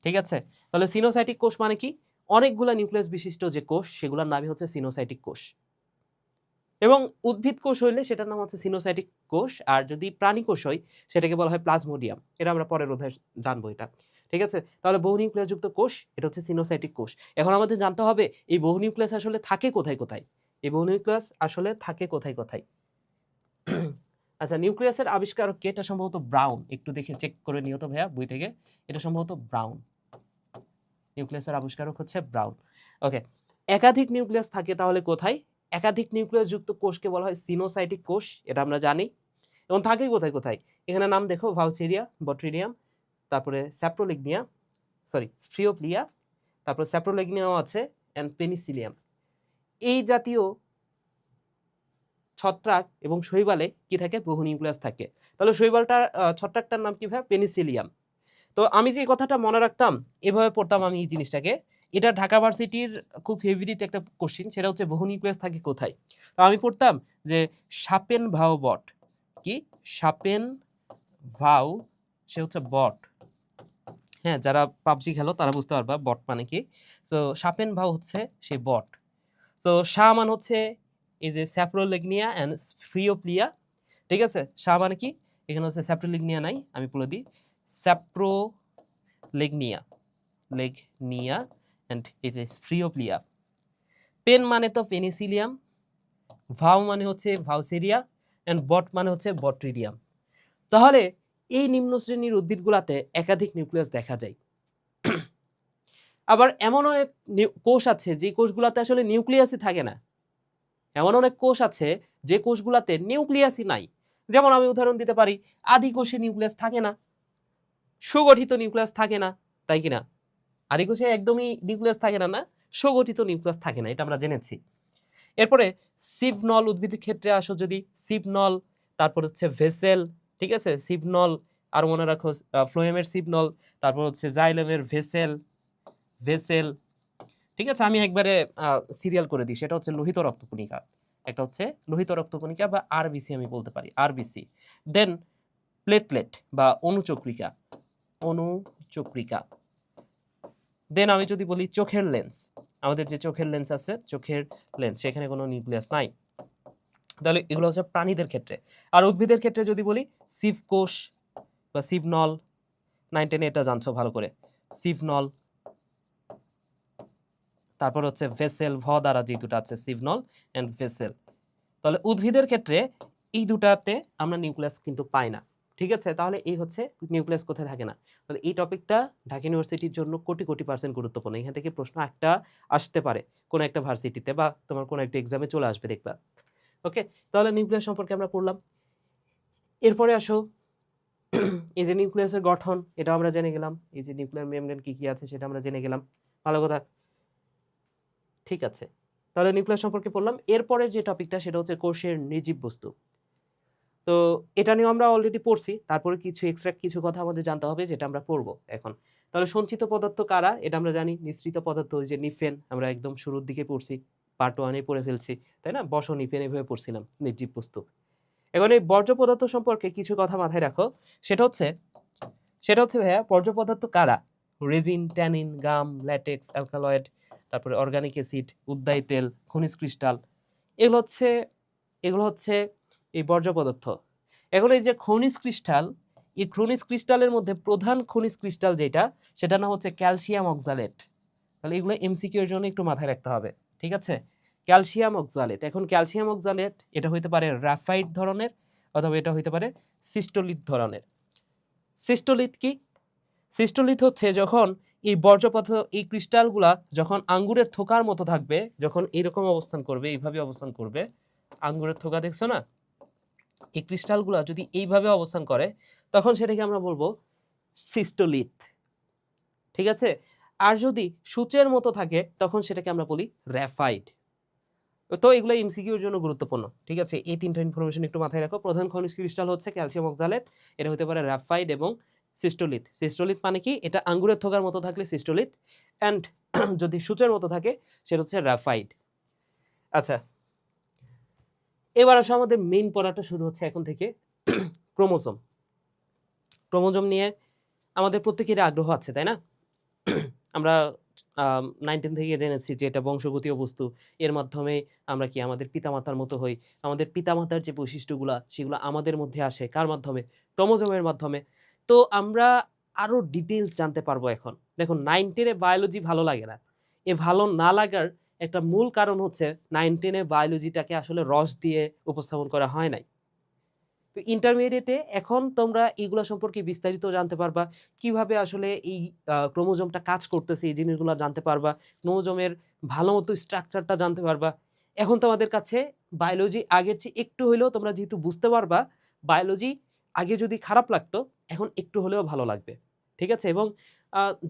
Speaker 1: ঠিক আছে? তাহলে সিনোসাইটিক কোষ মানে কি? অনেকগুলা নিউক্লিয়াস বিশিষ্ট যে কোষ, সেগুলোর নামই হচ্ছে সিনোসাইটিক কোষ। এবং উদ্ভিদ কোষ হইলে সেটার নাম হচ্ছে সিনোসাইটিক কোষ, আর যদি প্রাণী কোষ হয় সেটাকে বলা হয় প্লাজমোডিয়াম। এটা আমরা পরের অধ্যায়ে জানবো এটা। ঠিক আছে? তাহলে বহু নিউক্লিয়াস যুক্ত কোষ, এটা হচ্ছে সিনোসাইটিক কোষ। এখন আমাদের জানতে হবে এই বহু নিউক্লিয়াস আসলে থাকে কোথায় কোথায়। এই বহু নিউক্লিয়াস আসলে থাকে কোথায় কোথায়। আচ্ছা, নিউক্লিয়াসের আবিষ্কারক কে? এটা সম্ভবত ব্রাউন। একটু দেখে চেক করে নিও তো ভাইয়া বই থেকে। এটা সম্ভবত ব্রাউন। নিউক্লিয়াসের আবিষ্কারক হচ্ছে ব্রাউন। ওকে, একাধিক নিউক্লিয়াস থাকে তাহলে কোথায়? একাধিক নিউক্লিয়াস যুক্ত কোষকে বলা হয় সিনোসাইটিক কোষ, এটা আমরা জানি। এবং থাকে কোথায় কোথায়? এখানে নাম দেখো, ভাউসেরিয়া, বট্রিডিয়াম, তারপরে স্যাপ্রোলিগনিয়া, সরি স্ট্রিওপ্লিয়া, তারপর স্যাপ্রোলিগনিয়াও আছে, এন্ড পেনিসিলিয়াম। এই জাতীয় ছত্রাক এবং শৈবালে কি থাকে? বহু নিউক্লিয়াস থাকে। তাহলে শৈবালটার ছত্রাকটার নাম কি ভাই? পেনিসিলিয়াম। তো আমি যে কথাটা মনে রাখতাম, এভাবে পড়তাম আমি এই জিনিসটাকে। এটা ঢাকা ভার্সিটির খুব ফেভারিট একটা কোশ্চিন, সেটা হচ্ছে বহু নিউক্লিয়াস থাকে কোথায়? তো আমি পড়তাম যে সাপেন ভাও বট। কি? সাপেন ভাও, সে হচ্ছে বট। হ্যাঁ, যারা পাবজি খেলো তারা বুঝতে পারবা বট মানে কি। সো সাপেন ভাও হচ্ছে সেই বট। সো সা মানে হচ্ছে এই যে স্যাপ্রোলেগনিয়া অ্যান্ড স্ফ্রিওপ্লিয়া। ঠিক আছে? সা মানে কি? এখানে হচ্ছে স্যাপ্রোলিগনিয়া নাই, আমি বলে দিই স্যাপ্রোলেগনিয়া, লেগনিয়া অ্যান্ড এই যে স্ফ্রিওপ্লিয়া। পেন মানে তো পেনিসিলিয়াম, ভাও মানে হচ্ছে ভাউসেরিয়া, অ্যান্ড বট মানে হচ্ছে বট্রিডিয়াম। তাহলে এই নিম্ন শ্রেণীর উদ্ভিদগুলাতে একাধিক নিউক্লিয়াস দেখা যায়। আবার এমন অনেক কোষ আছে যে কোষগুলাতে আসলে নিউক্লিয়াসই থাকে না। এমন অনেক কোষ আছে যে কোষগুলাতে নিউক্লিয়াসই নাই। যেমন আমি উদাহরণ দিতে পারি, আদি কোষে নিউক্লিয়াস থাকে না, সুগঠিত নিউক্লিয়াস থাকে না, তাই কিনা? আদি কোষে একদমই নিউক্লিয়াস থাকে না, না সুগঠিত নিউক্লিয়াস থাকে না, এটা আমরা জেনেছি। এরপরে সিবনল উদ্ভিদের ক্ষেত্রে আসো যদি, সিবনল, তারপর হচ্ছে ভেসেল, ঠিক আছে? সিবনল, আর মনে রাখো ফ্লোয়েমের সিবনল, তারপর হচ্ছে জাইলেমের ভেসেল, ভেসেল। ঠিক আছে? আমি একবারে সিরিয়াল করে দিই, সেটা হচ্ছে লোহিত রক্তকণিকা। একটা হচ্ছে লোহিত রক্তকণিকা বা আরবিসি আমি বলতে পারি, আরবিসি। দেন প্লেটলেট বা অনুচক্রিকা, অনুচক্রিকা। দেন আমি যদি বলি চোখের লেন্স, আমাদের যে চোখের লেন্স আছে, চোখের লেন্স, সেখানে কোনো নিউক্লিয়াস নাই। তাহলে এগুলো হচ্ছে প্রাণীদের ক্ষেত্রে। আর উদ্ভিদের ক্ষেত্রে যদি বলি সিভ কোষ বা সিভনল, 9-10 এটা জানছো ভালো করে, সিভনল, তারপর হচ্ছে ভেসেল, ভ দ্বারা যে দুটো আছে সিভনল এন্ড ভেসেল। তাহলে উদ্ভিদের ক্ষেত্রে এই দুটাতে আমরা নিউক্লিয়াস কিন্তু পাই না। ঠিক আছে, তাহলে এই হচ্ছে নিউক্লিয়াস কোথায় থাকে না। তাহলে এই টপিকটা ঢাকা ইউনিভার্সিটির জন্য কোটি কোটি পার্সেন্ট গুরুত্বপূর্ণ। এখান থেকে প্রশ্ন একটা আসতে পারে কোনো একটা ভার্সিটিতে, বা তোমার কোনো একটা এক্সামে চলে আসবে দেখবা। ওকে, তাহলে নিউক্লিয়াস সম্পর্কে আমরা পড়লাম। এরপরে আসো এই যে নিউক্লিয়াসের গঠন, এটা আমরা জেনে গেলাম। এই যে নিউক্লিয়ার মেমব্রেন কি কি আছে সেটা আমরা জেনে গেলাম। ভালো কথা, ঠিক আছে। তাহলে নিউক্লিয়াস সম্পর্কে পড়লাম। এরপরের যে টপিকটা সেটা হচ্ছে কোষের নির্জীব বস্তু। তো এটা নিয়েও আমরা অলরেডি পড়ছি, তারপরে কিছু এক্সট্রা কিছু কথা আমাদের জানতে হবে যেটা আমরা পড়বো এখন। তাহলে সঞ্চিত পদার্থ কারা, এটা আমরা জানি। নিঃসৃত পদার্থ, ওই যে নিফেন, আমরা একদম শুরুর দিকে পড়ছি, পার্ট 1-এ পড়ে ফেলছি, তাই না? বসো নিফেন এভাবে পড়ছিলাম, নির্জীব বস্তু। এখন এই বর্জ্য পদার্থ সম্পর্কে কিছু কথা মাথায় রাখো। সেটা হচ্ছে ভাইয়া, বর্জ্য পদার্থ কারা? রেজিন, ট্যানিন, গাম, ল্যাটেক্স, অ্যালকালয়েড, তারপরে অর্গানিক অ্যাসিড, উদ্বায়ী তেল, খনিজ ক্রিস্টাল, এগুলো হচ্ছে এই বর্জ্য পদার্থ। এখন এই যে খনিজ ক্রিস্টাল, এই খনিজ ক্রিস্টালের মধ্যে প্রধান খনিজ ক্রিস্টাল যেটা, সেটা না হচ্ছে ক্যালসিয়াম অক্সালেট। তাহলে এগুলো এমসিকিউ এর জন্য একটু মাথায় রাখতে হবে, ঠিক আছে? Calcium oxalate. এখন ক্যালসিয়াম অক্সালেট এটা হইতে পারে গ্রাফাইট ধরনের, অথবা এটা হইতে পারে সিস্টোলিথ ধরনের। সিস্টোলিথ কি? সিস্টোলিথ হচ্ছে যখন এই বর্জ্য পদার্থ, এই ক্রিস্টালগুলা যখন আঙ্গুরের থোকার মতো থাকবে, যখন এরকম অবস্থান করবে, এইভাবে অবস্থান করবে, আঙ্গুরের থোকা দেখছো না, এই ক্রিস্টালগুলা যদি এইভাবে অবস্থান করে, তখন সেটাকে আমরা বলবো সিস্টোলিথ, ঠিক আছে? আর যদি সূচের মতো থাকে, তখন সেটাকে আমরা বলি গ্রাফাইট। তো এগুলো এমসিকিউর জন্য গুরুত্বপূর্ণ, ঠিক আছে? এই তিনটা ইনফরমেশন একটু মাথায় রাখো। প্রধান খনিজ ক্রিস্টাল হচ্ছে ক্যালসিয়াম অক্সালেট, এটা হতে পারে গ্রাফাইট এবং সিস্টোলিথ। সিস্টোলিথ মানে কি? এটা আঙ্গুরের থোকার মতো থাকলে সিস্টোলিথ, অ্যান্ড যদি সূচের মতো থাকে সেটা হচ্ছে গ্রাফাইট। আচ্ছা, এবার আসো আমাদের মেইন পড়াটা শুরু হচ্ছে এখন থেকে। ক্রোমোজোম। ক্রোমোজোম নিয়ে আমাদের প্রত্যেকেরই আগ্রহ আছে, তাই না? আমরা 9-10 থেকে জেনেছি যে এটা বংশগতীয় বস্তু। এর মাধ্যমে আমরা কি আমাদের পিতামাতার মতো হই। আমাদের পিতামাতার যে বৈশিষ্ট্যগুলা, সেগুলো আমাদের মধ্যে আসে কার মাধ্যমে? ক্রোমোজোমের মাধ্যমে। তো আমরা আরো ডিটেইলস জানতে পারবো এখন। দেখুন, 9-10 এ বায়োলজি ভালো লাগে না। এ ভালো না লাগার একটা মূল কারণ হচ্ছে 9-10 এ বায়োলজিটাকে আসলে রস দিয়ে উপস্থাপন করা হয় নাই। তো ইন্টারমিডিয়েটে এখন তোমরা এগুলো সম্পর্কে বিস্তারিত জানতে পারবা, কিভাবে আসলে এই ক্রোমোজোমটা কাজ করতেছে, এই জিনিসগুলো জানতে পারবা, ক্রোমোজোমের ভালো মতো স্ট্রাকচারটা জানতে পারবা। এখন তোমাদের কাছে বায়োলজি আগের চেয়ে একটু হলেও তোমরা যেহেতু বুঝতে পারবা, বায়োলজি আগে যদি খারাপ লাগতো, এখন একটু হলেও ভালো লাগবে, ঠিক আছে? এবং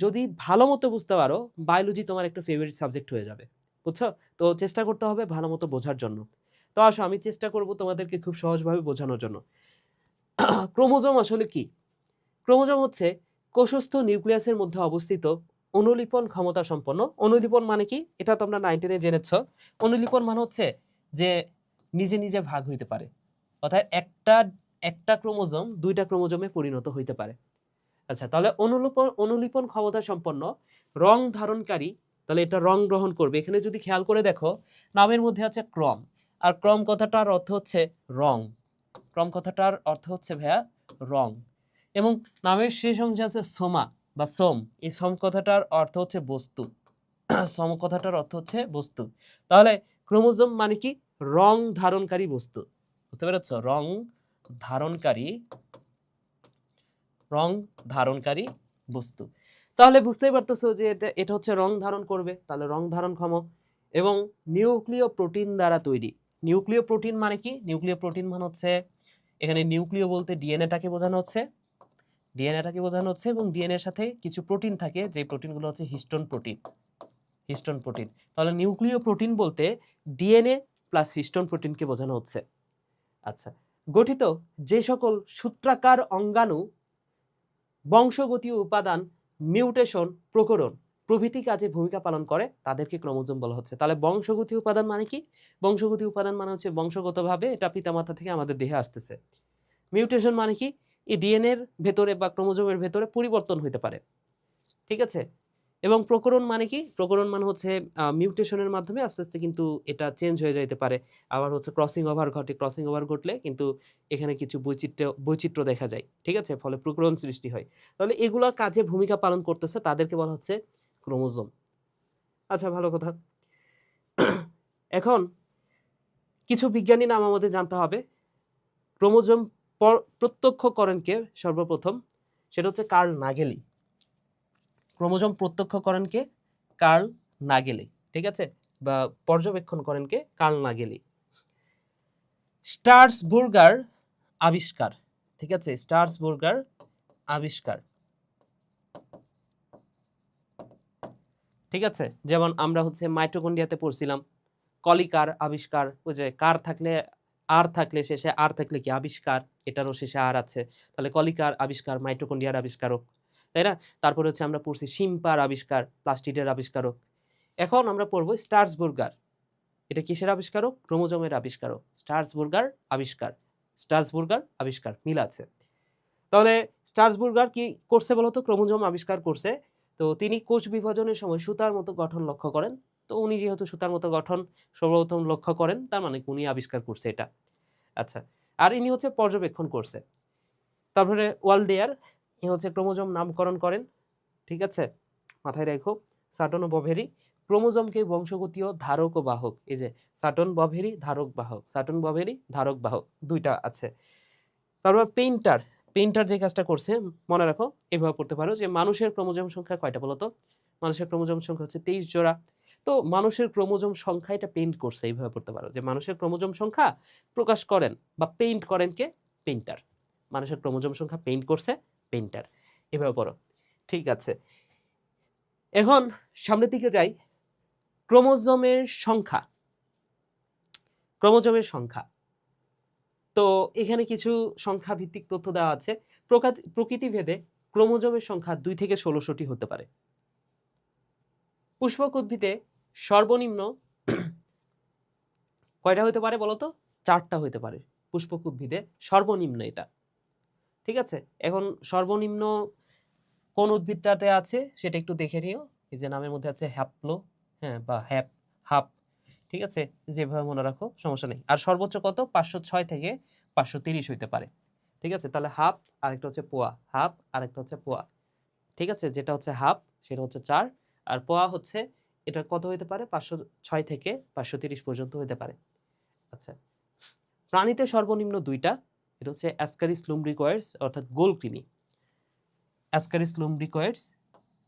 Speaker 1: যদি ভালো মতো বুঝতে পারো, বায়োলজি তোমার একটা ফেভারিট সাবজেক্ট হয়ে যাবে, বুঝছো? তো চেষ্টা করতে হবে ভালো মতো বোঝার জন্য। তো আসো, আমি চেষ্টা করব তোমাদেরকে খুব সহজভাবে বোঝানোর জন্য। ক্রোমোজোম আসলে কি? ক্রোমোজোম হচ্ছে কোষস্থ নিউক্লিয়াসের মধ্যে অবস্থিত অনুলিপন ক্ষমতা সম্পন্ন। অনুলিপন মানে কি? এটা তোমরা 9-10 জেনেছ। অনুলিপন মানে হচ্ছে যে নিজে নিজে ভাগ হইতে পারে, অর্থাৎ একটা ক্রোমোজোম দুইটা ক্রোমোজোমে পরিণত হইতে পারে। আচ্ছা, তাহলে অনুলিপন ক্ষমতা সম্পন্ন রং ধারণকারী, তাহলে এটা রং গ্রহণ করবে। এখানে যদি খেয়াল করে দেখো, নামের মধ্যে আছে ক্রম, আর ক্রম কথাটার অর্থ হচ্ছে রং। ক্রম কথাটার অর্থ হচ্ছে ভাইয়া রং। এবং নামের শেষ অংশে আছে সোমা বা সোম, এই সোম কথাটার অর্থ হচ্ছে বস্তু। সোম কথাটার অর্থ হচ্ছে বস্তু। তাহলে ক্রোমোজোম মানে কি? রং ধারণকারী বস্তু। বুঝতে পেরেছ? রং ধারণকারী বস্তু। তাহলে বুঝতেই পারতেছো যে এটা হচ্ছে রং ধারণ করবে, তাহলে রং ধারণক্ষম এবং নিউক্লিয় প্রোটিন দ্বারা তৈরি। নিউক্লিয় প্রোটিন মানে কি? নিউক্লিয় প্রোটিন মানে হচ্ছে, এখানে নিউক্লিয় বলতে ডিএনএটাকে বোঝানো হচ্ছে, এবং ডিএনএর সাথে কিছু প্রোটিন থাকে, যে প্রোটিনগুলো হচ্ছে হিস্টোন প্রোটিন। তাহলে নিউক্লিয় প্রোটিন বলতে ডিএনএ প্লাস হিস্টোন প্রোটিনকে বোঝানো হচ্ছে। আচ্ছা, গঠিত যে সকল সূত্রাকার অঙ্গাণু বংশগতীয় উপাদান, মিউটেশন, প্রকরণ প্রভৃতি কাজে ভূমিকা পালন করে, তাদেরকে ক্রোমোজোম বলা হচ্ছে। তাহলে বংশগতীয় উপাদান মানে কি? বংশগতীয় উপাদান মানে হচ্ছে বংশগতভাবে এটা পিতামাতা থেকে আমাদের দেহে আসতেছে। মিউটেশন মানে কি? এই ডিএনএর ভেতরে বা ক্রোমোজোমের ভেতরে পরিবর্তন হতে পারে, ঠিক আছে? এবং প্রকরণ মানে কি? প্রকরণ মানে হচ্ছে মিউটেশনের মাধ্যমে আস্তে, আস্তে কিন্তু এটা চেঞ্জ হয়ে যাইতে পারে। আবার হচ্ছে ক্রসিং ওভার ঘটে। ক্রসিং ওভার ঘটলে কিন্তু এখানে কিছু বৈচিত্র্য দেখা যায়। ঠিক আছে? ফলে প্রকরণ সৃষ্টি হয়। তাহলে এগুলা কাজে ভূমিকা পালন করতেছে তাদেরকে বলা হচ্ছে ক্রোমোজোম। আচ্ছা ভালো কথা। এখন কিছু বিজ্ঞানী নাম আমাদের জানতে হবে। ক্রোমোজোম প্রত্যক্ষ করেন কে সর্বপ্রথম? সেটা হচ্ছে কার্ল নাগেলি। ক্রোমোজোম প্রত্যক্ষ করেন কে? কার্ল নাগেলি। ঠিক আছে? বা পর্যবেক্ষণ করেন কে? কার্ল নাগেলি। স্টার্সবুর্গার আবিষ্কার। ঠিক আছে? স্টার্সবুর্গার আবিষ্কার। ঠিক আছে? যেমন আমরা হচ্ছে মাইটোকন্ড্রিয়াতে পড়ছিলাম। কলিকার আবিষ্কার, ওই যে কার থাকলে আর থাকলে শেষে আর থাকলে কি আবিষ্কার, এটারও শেষে আর আছে। তাহলে কলিকার আবিষ্কার মাইটোকন্ড্রিয়ার আবিষ্কারক। তাই না? তারপরে হচ্ছে আমরা পড়ছি শিম্পার আবিষ্কার, প্লাস্টিডের আবিষ্কারক। এখন আমরা পড়ব স্টার্সবুর্গার। এটা কিসের আবিষ্কারক? ক্রোমোজোমের আবিষ্কারক। স্টার্সবুর্গার আবিষ্কার। স্টার্সবুর্গার আবিষ্কার মিল আছে। তাহলে স্টার্সবুর্গার কি করছে বলতো? ক্রোমোজোম আবিষ্কার করছে। তো তিনি কোষ বিভাজনের সময় সুতার মতো গঠন লক্ষ্য করেন। তো উনি যেহেতু সুতার মতো গঠন সর্বপ্রথম লক্ষ্য করেন, তার মানে উনি আবিষ্কার করছে এটা। আচ্ছা, আর ইনি হচ্ছে পর্যবেক্ষণ করছে। তারপরে ওয়ালডেয়ার, ইনি হচ্ছে ক্রোমোজোম নামকরণ করেন। ঠিক আছে? মাথায় রাখো। সাটন ও বভেরি ক্রোমোজোমকে বংশগতীয় ধারক ও বাহক। এই যে সাটন বভেরি ধারক বাহক, সাটন বভেরি ধারক বাহক দুইটা আছে। তারপর পেইন্টার যে কাজটা করছে মনে রাখো, এভাবে পড়তে পারো যে মানুষের ক্রোমোজোম সংখ্যা কয়টা বলো তো? মানুষের ক্রোমোজোম সংখ্যা হচ্ছে 23 জোড়া। তো মানুষের ক্রোমোজোম সংখ্যা এটা পেইন্ট করছে, এইভাবে পড়তে পারো যে মানুষের ক্রোমোজোম সংখ্যা প্রকাশ করেন বা পেইন্ট করেন কে? পেইন্টার। মানুষের ক্রোমোজোম সংখ্যা পেইন্ট করছে পেইন্টার। এভাবে পড়ো। ঠিক আছে, এখন সামনের দিকে যাই। ক্রোমোজোমের সংখ্যা। ক্রোমোজোমের সংখ্যা, তো এখানে কিছু সংখ্যা ভিত্তিক তথ্য দেওয়া আছে। প্রকৃতিভেদে ক্রোমোজোমের সংখ্যা 2 থেকে 16টি হতে পারে। পুষ্পক উদ্ভিদে সর্বনিম্ন কয়টা হতে পারে বলতো? 4টা হতে পারে পুষ্পক উদ্ভিদে, সর্বনিম্ন এটা। ঠিক আছে, এখন সর্বনিম্ন কোন উদ্ভিদটাতে আছে সেটা একটু দেখে নিও। এই যে নামের মধ্যে আছে হ্যাপ্লো, হ্যাঁ, বা হাপ। ঠিক আছে, যেভাবে মনে রাখো সমস্যা নেই। আর সর্বোচ্চ কত? 506 থেকে 530 হইতে পারে। ঠিক আছে, তাহলে হাফ, আরেকটা হচ্ছে পোয়া। হাফ আরেকটা হচ্ছে পোয়া। ঠিক আছে, যেটা হচ্ছে হাফ সেটা হচ্ছে 4, আর পোয়া হচ্ছে এটা কত হইতে পারে? 506 থেকে 530 পর্যন্ত হইতে পারে। আচ্ছা, প্রাণীতে সর্বনিম্ন 2টা। এটা হচ্ছে অ্যাসকারিস লুম্ব্রিকয়েডস অর্থাৎ গোলকৃমি। অ্যাসকারিস লুম্ব্রিকয়েডস,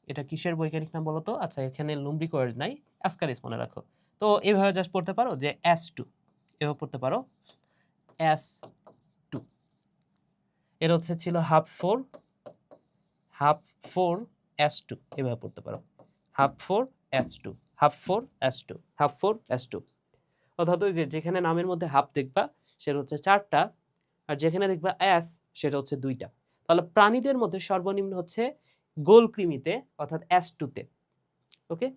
Speaker 1: এটা কিসের বৈজ্ঞানিক নাম বলতো? আচ্ছা, এখানে লুম্ব্রিকয়েড নাই, অ্যাসকারিস মনে রাখো। তো এভাবে জাস্ট পড়তে পারো যে S2, এভাবে পড়তে পারো S2। এর হচ্ছে ছিল হাফ 4 S2, এভাবে পড়তে পারো half 4 S2, half 4 S2, half 4 S2। অর্থাৎ ওই যে যেখানে নামের মধ্যে হাফ দেখবা সেটা হচ্ছে 4টা, আর যেখানে দেখবা S সেটা হচ্ছে 2টা। তাহলে প্রাণীদের মধ্যে সর্বনিম্ন হচ্ছে গোলকৃমিতে অর্থাৎ S2তে। ওকে,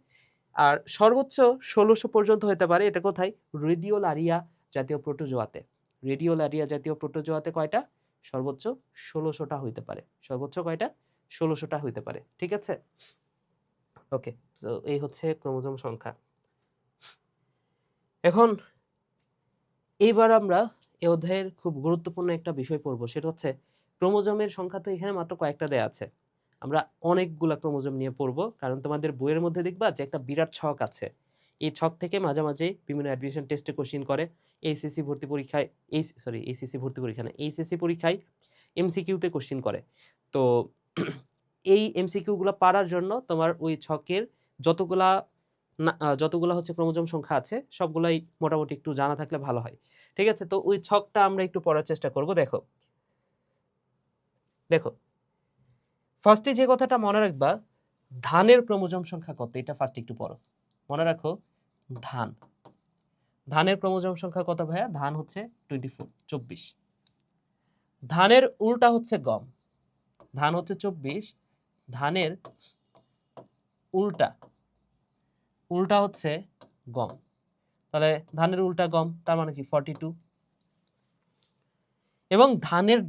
Speaker 1: আর সর্বোচ্চ 1600 পর্যন্ত হতে পারে। এটা কোথায়? রেডিওলারিয়া জাতীয় প্রোটোজোয়াতে। রেডিওলারিয়া জাতীয় প্রোটোজোয়াতে কয়টা? সর্বোচ্চ 1600টা হইতে পারে। সর্বোচ্চ কয়টা? 1600টা হইতে পারে। ঠিক আছে, ওকে। তো এই হচ্ছে ক্রোমোজোম সংখ্যা। এখন এইবার আমরা এই অধ্যায়ের খুব গুরুত্বপূর্ণ একটা বিষয় পড়বো, সেটা হচ্ছে ক্রোমোজোমের সংখ্যা। তো এখানে মাত্র কয়েকটা দেয়া আছে, আমরা অনেকগুলা ক্রোমোজোম নিয়ে পড়বো, কারণ তোমাদের বইয়ের মধ্যে দেখবা যে একটা বিরাট ছক আছে। এই ছক থেকে মাঝে মাঝে বিভিন্ন অ্যাডমিশন টেস্টে কোশ্চিন করে। এইচএসসি ভর্তি পরীক্ষায়, এইচএসসি ভর্তি পরীক্ষা না, এইচএসসি পরীক্ষায় এমসিকিউতে কোশ্চিন করে। তো এই এমসিকিউগুলো পারার জন্য তোমার ওই ছকের যতগুলা হচ্ছে ক্রোমোজোম সংখ্যা আছে সবগুলাই মোটামুটি একটু জানা থাকলে ভালো হয়। ঠিক আছে, তো ওই ছকটা আমরা একটু পড়ার চেষ্টা করব। দেখো দেখো, ফার্স্টে যে কথাটা মনে রাখবা, ধানের ক্রোমোজোম সংখ্যা কত, এটা ফার্স্ট একটু পড়ো। মনে রাখো, ধানের ক্রোমোজোম সংখ্যা কত ভাইয়া? ধান হচ্ছে 24। ধানের উল্টা হচ্ছে গম। ধান হচ্ছে 24, ধানের উল্টা হচ্ছে গম। তাহলে ধানের উল্টা গম, তার মানে কি 42। এবং ধানের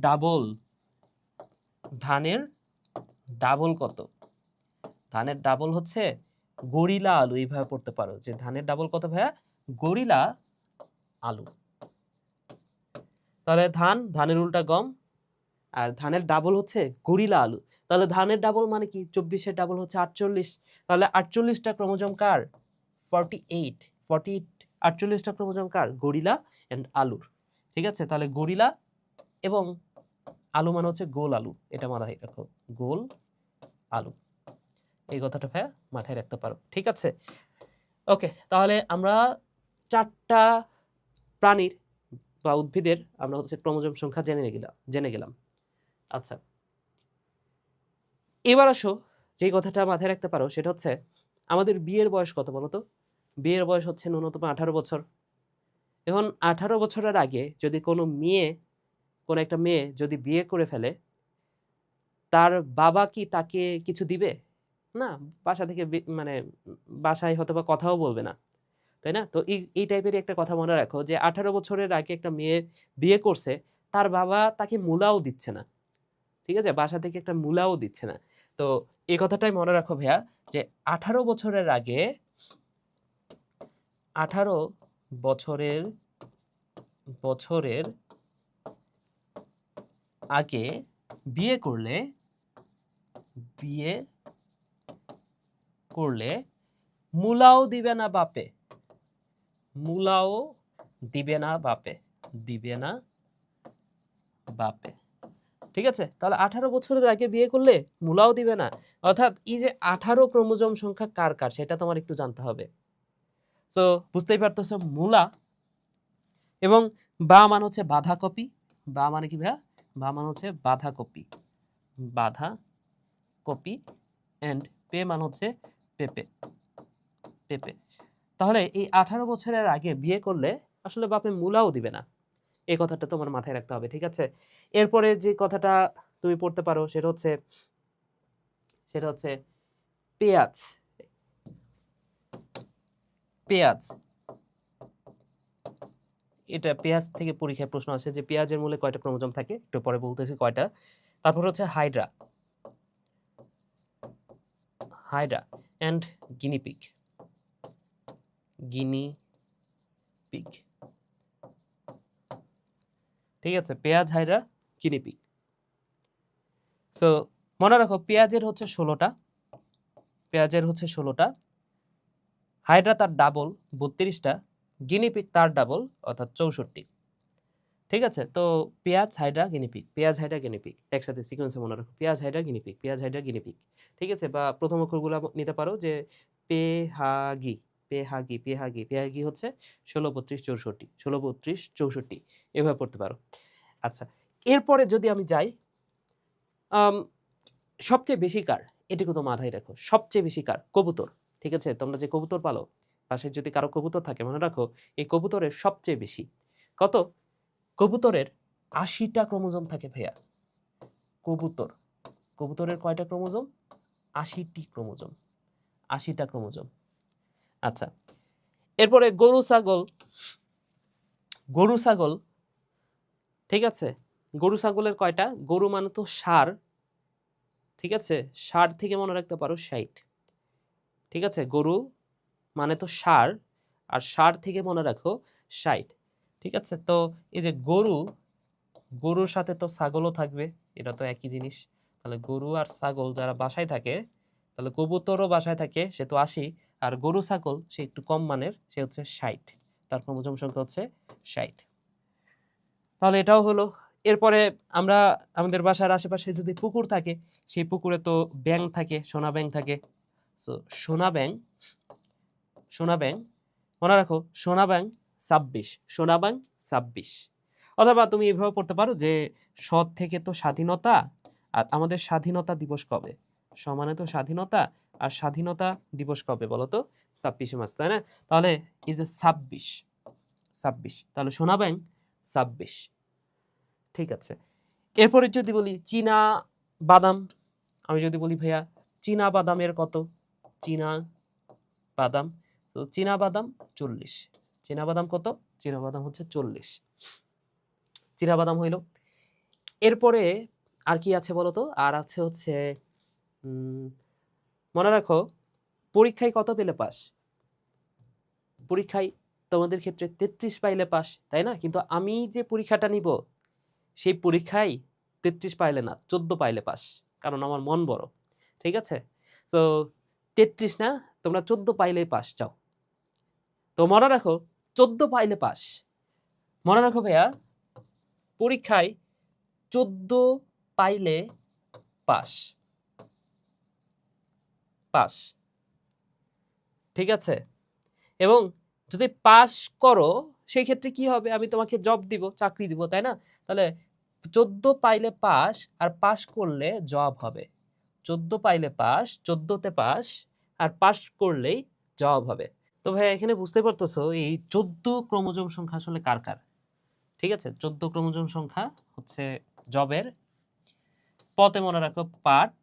Speaker 1: ডাবল কত? ধানের ডাবল হচ্ছে গরিলা আলু, এইভাবে পড়তে পারো যে ধানের ডাবল কত ভাইয়া? গরিলা আলু। তাহলে ধানের উল্টা গম, আর ধানের ডাবল হচ্ছে গরিলা আলু। তাহলে ধানের ডাবল মানে কি? 24-এর ডাবল হচ্ছে 48। তাহলে 48টা ক্রোমোজোম কার? 48 48টা ক্রোমোজোম কার? গরিলা এন্ড আলুর। ঠিক আছে, তাহলে গরিলা এবং আলু মানে হচ্ছে গোল আলু, এটা মাথায় রাখো, গোল আলু। এই কথাটা ভাইয়া মাথায় রাখতে পারো। ঠিক আছে, ওকে। তাহলে আমরা 4টা প্রাণীর বা উদ্ভিদের আমরা হচ্ছে ক্রোমোজোম সংখ্যা জেনে গেলাম। আচ্ছা, এবার আসো যেই কথাটা মাথায় রাখতে পারো সেটা হচ্ছে আমাদের বিয়ের বয়স কত বলো তো? বিয়ের বয়স হচ্ছে ন্যূনতম 18 বছর। এখন 18 বছরের আগে যদি কোনো একটা মেয়ে যদি বিয়ে করে ফেলে, তার বাবা কি তাকে কিছু দিবে? না, বাসা থেকে মানে বাসায় হয়তোবা কথাও বলবে না, তাই না? তো এই টাইপেরই একটা কথা মনে রাখো যে 18 বছরের আগে একটা মেয়ে বিয়ে করছে, তার বাবা তাকে মূলাও দিচ্ছে না। ঠিক আছে, বাসা থেকে একটা মূলাও দিচ্ছে না। তো এই কথাটাই মনে রাখো ভাইয়া যে 18 বছরের আগে 18 বছরের আগে বিয়ে করলে মূলাও দিবে না বাপে, মূলাও দিবে না বাপে। ঠিক আছে, তাহলে 18 বছরের আগে বিয়ে করলে মূলাও দিবে না। অর্থাৎ এই যে 18 ক্রোমোজোম সংখ্যা কার কার সেটা তোমার একটু জানতে হবে। সো বুঝতেই পারতেছো, মূলা এবং বা মানে হচ্ছে বাঁধাকপি। বা মানে কি ভাইয়া? বা মানে হচ্ছে বাঁধাকপি এন্ড পে মানে হচ্ছে পেঁপে। তাহলে এই 18 বছরের আগে বিয়ে করলে আসলে বাপে মূলাও দিবে না, এই কথাটা তোমার মাথায় রাখতে হবে। ঠিক আছে, এরপরে যে কথাটা তুমি পড়তে পারো সেটা হচ্ছে পেঁয়াজ। এটা পেঁয়াজ থেকে পরীক্ষায় প্রশ্ন আসে যে পেঁয়াজের মূলে কয়টা ক্রোমোজোম থাকে, একটু পরে বলতেছি কয়টা। তারপর হচ্ছে হাইড্রা এন্ড গিনিপিগ। ঠিক আছে, পেঁয়াজ, হাইড্রা, গিনিপিগ। সো মনে রাখো পেঁয়াজের হচ্ছে 16টা, হাইড্রা তার ডাবল 32টা, গিনিপিগ তার ডাবল অর্থাৎ 64। ঠিক আছে, তো পেঁয়াজ, হাইড্রা, গিনিপিগ একসাথে সিকোয়েন্সে মনে রাখো, পেঁয়াজ, হাইড্রা, গিনিপিগ। ঠিক আছে, বা প্রথম অক্ষরগুলো নিতে পারো যে পেহাগি হচ্ছে 16, 32, 64 এভাবে পড়তে পারো। আচ্ছা, এরপরে যদি আমি যাই, সবচেয়ে বেশি কার, এটুকু তো মাথায় রাখো, সবচেয়ে বেশি কার? কবুতর। ঠিক আছে, তোমরা যে কবুতর পালো, পাশে যদি কারো কবুতর থাকে মনে রাখো এই কবুতরের সবচেয়ে বেশি কত? কবুতরের 80টা ক্রোমোজোম থাকে ভাইয়া। কবুতরের কয়টা ক্রোমোজোম? 80টা ক্রোমোজোম। আচ্ছা, এরপরে গরু ছাগল। ঠিক আছে, গরু ছাগলের কয়টা? গরু মানে তো ষাঁড়। ঠিক আছে, ষাঁড় থেকে মনে রাখতে পারো 60। ঠিক আছে, গরু মানে তো ষাঁড়, আর ষাঁড় থেকে মনে রাখো 60। ঠিক আছে, তো এই যে গরুর সাথে তো ছাগলও থাকবে, এটা তো একই জিনিস। তাহলে গরু আর ছাগল যারা বাসায় থাকে, তাহলে কবুতরও বাসায় থাকে, সে তো 80, আর গরু ছাগল সে একটু কম মানের, সে হচ্ছে 60, তার ক্রোমোজোম সংখ্যা হচ্ছে 60। তাহলে এটাও হলো। এরপরে আমরা আমাদের বাসার আশেপাশে যদি পুকুর থাকে, সেই পুকুরে তো ব্যাঙ থাকে, সোনা ব্যাঙ থাকে। সো সোনা ব্যাঙ মনে রাখো, সোনা ব্যাঙ 26। অথবা তুমি এভাবে পড়তে পারো যে সৎ থেকে তো স্বাধীনতা, আর আমাদের স্বাধীনতা দিবস কবে? সমানে তো স্বাধীনতা, আর স্বাধীনতা দিবস কবে বলো তো? 26 মাস, তাই না? তাহলে এই যে 26, তাহলে সোনা ব্যাঙ 26। ঠিক আছে, এরপরে যদি বলি চীনা বাদাম, আমি যদি বলি ভাইয়া চীনা বাদামের কত? চীনা বাদাম 40। চীনা বাদাম কত? চীনা বাদাম হচ্ছে 40। চীনা বাদাম হইল। এরপরে আর কি আছে বলতো? আর আছে হচ্ছে মনে রাখো পরীক্ষায় কত পেলে পাস? পরীক্ষায় তোমাদের ক্ষেত্রে 33 পাইলে পাস, তাই না? কিন্তু আমি যে পরীক্ষাটা নিব সেই পরীক্ষায় 33 পাইলে না, 14 পাইলে পাস, কারণ আমার মন বড়। ঠিক আছে? সো 33 না, তোমরা 14 পাইলেই পাস, যাও। তো মনে রাখো 14 পাইলে পাস। মনে রাখো ভাইয়া, পরীক্ষায় 14 পাইলে পাস। পাস, ঠিক আছে? এবং যদি পাস করো সেই ক্ষেত্রে কি হবে? আমি তোমাকে জব দিব, চাকরি দিব, তাই না? তাহলে 14 পাইলে পাস আর পাস করলে জব হবে। 14 পাইলে পাস, 14তে পাস আর পাস করলেই জব হবে। তো ভাই এখানে বুঝতে পারতেছো এই 14 ক্রোমোজোম সংখ্যা আসলে কার কার? ঠিক আছে? 14 ক্রোমোজোম সংখ্যা হচ্ছে জবের। পতে মনে রাখো পাট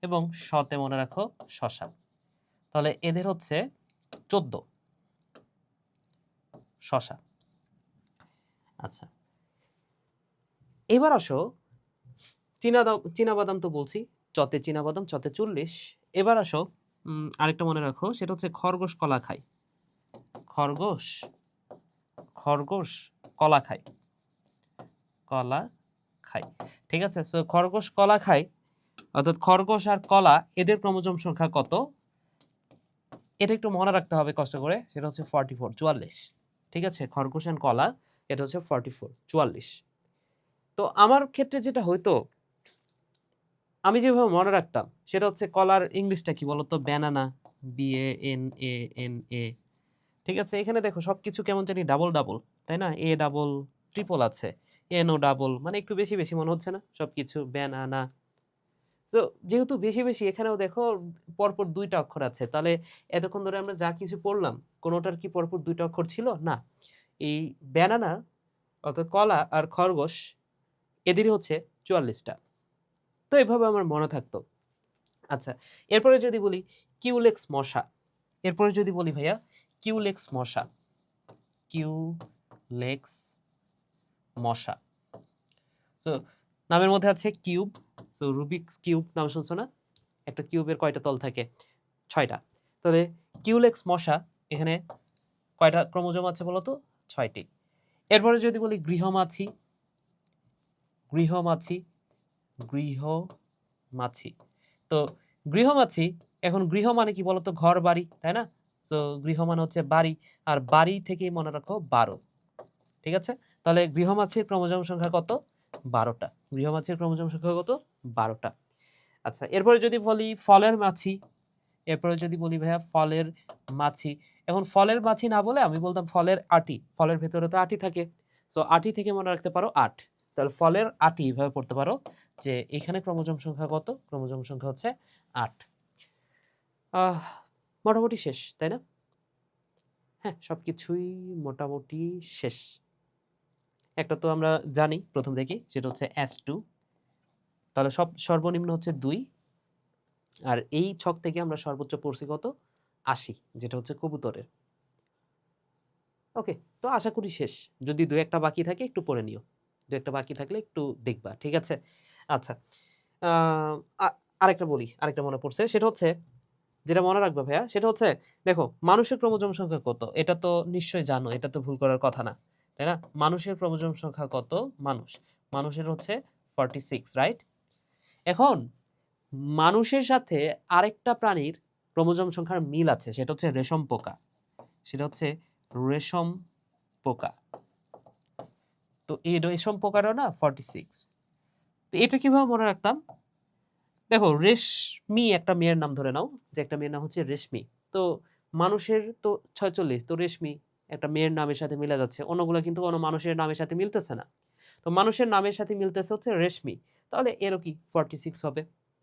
Speaker 1: এবং শতে মনে রাখো শশা। তাহলে এদের হচ্ছে 14 শশা। আচ্ছা, এবার আসো চীনাবাদাম তো বলছি, চতে চীনাবাদাম, চতে 40। এবার আসো আরেকটা মনে রাখো, সেটা হচ্ছে খরগোশ কলা খায়। খরগোশ খরগোশ কলা খায়। কলা খায়, ঠিক আছে? সো খরগোশ কলা খায়, অর্থাৎ খরগোশ আর কলা এদের ক্রোমোজোম সংখ্যা কত? এটা একটু মনে রাখতে হবে কষ্ট করে, সেটা হচ্ছে 44, 44। ঠিক আছে? খরগোশ আর কলা এটা হচ্ছে 44, 44। তো আমার ক্ষেত্রে যেটা হইতো, আমি যেভাবে মনে রাখতাম সেটা হচ্ছে কলার ইংলিশটা কি বলতো? Banana, BANANA। ঠিক আছে? এখানে দেখো সবকিছু কেমন জানি ডাবল ডাবল, তাই না? এ ডাবল, ট্রিপল আছে, NO ডাবল, মানে একটু বেশি বেশি মনে হচ্ছে না সবকিছু? ব্যানানা। তো যেহেতু বেশি বেশি, এখানেও দেখো পরপর 2টা অক্ষর আছে, তাহলে এতক্ষণ ধরে আমরা যা কিছু পড়লাম কোনোটার কি পরপর 2টা অক্ষর ছিল না? এই ব্যানানা অর্থাৎ কলা আর খরগোশ এদেরই হচ্ছে 44টা। তো এভাবে আমার মনে থাকতো। আচ্ছা, এরপরে যদি বলি কিউলেক্স মশা, এরপরে যদি বলি ভাইয়া কিউলেক্স মশা, কিউলেক্স মশা। সো নামের মধ্যে আছে কিউব, সো রুবিক্স কিউব নাম শুনছো না? একটা কিউবের কয়টা তল থাকে? 6টা। তাহলে কিউলেক্স মশা এখানে কয়টা ক্রোমোজোম আছে বলো তো? 6টি। এরপরে যদি বলি গৃহমাছি, গৃহমাছি, গৃহমাছি। তো গৃহমাছি, এখন গৃহ মানে কি বলতো? ঘর বাড়ি, তাই না? সো গৃহ মানে হচ্ছে বাড়ি, আর বাড়ি থেকেই মনে রাখো 12। ঠিক আছে? তাহলে গৃহমাছির ক্রোমোজোম সংখ্যা কত? 12টা। গৃহমাছির ক্রোমোজোম সংখ্যা কত? 12টা। আচ্ছা, এরপরে যদি বলি ফলের মাছি, এরপরে যদি বলি ভাইয়া ফলের মাছি, এখন ফলের মাছি না বলে আমি বলতাম ফলের আটি। ফলের ভেতরে তো আটি থাকে, সো আটি থেকে মনে রাখতে পারো 8। তাহলে ফলের আটি এভাবে পড়তে পারো যে এখানে ক্রোমোজোম সংখ্যা কত? ক্রোমোজোম সংখ্যা হচ্ছে 8। আহ মোটামুটি শেষ, তাই না? হ্যাঁ, সবকিছুই মোটামুটি শেষ। একটা তো আমরা জানি প্রথম থেকে, সেটা হচ্ছে S2। তাহলে সর্বনিম্ন হচ্ছে 2। আর এই ছক থেকে আমরা সর্বোচ্চ পড়ছি কত? 80, যেটা হচ্ছে কবুতরের। ওকে, তো আশা করি শেষ। যদি 2-1টা বাকি থাকে একটু পড়ে নিও। 2-1টা বাকি থাকলে একটু দেখবা, ঠিক আছে? আচ্ছা, আরেকটা বলি, আরেকটা মনে পড়ছে, সেটা হচ্ছে যেটা মনে রাখবে ভাইয়া, সেটা হচ্ছে দেখো মানুষের ক্রোমোজোম সংখ্যা কত? এটা তো নিশ্চয়ই জানো, এটা তো ভুল করার কথা না, তাই না? মানুষের ক্রোমোজোম সংখ্যা কত? মানুষের হচ্ছে 46, রাইট? এখন মানুষের সাথে আরেকটা প্রাণীর ক্রোমোজোম সংখ্যার মিল আছে, সেটা হচ্ছে রেশম পোকা। সেটা হচ্ছে রেশম পোকা। তো এই রেশম পোকারও না 46। তো এটা কিভাবে মনে রাখতাম? দেখো রেশমি একটা মেয়ের নাম ধরে নাও, যে একটা মেয়ের নাম হচ্ছে রেশমি। তো মানুষের তো 46, তো রেশমি একটা মেয়ের নামের সাথে মিলে যাচ্ছে, অন্যগুলো কিন্তু কোনো মানুষের নামের সাথে মিলতেছে না। তো মানুষের নামের সাথে মিলতেছে হচ্ছে রেশমি, তাহলে এরও কি 46 হবে।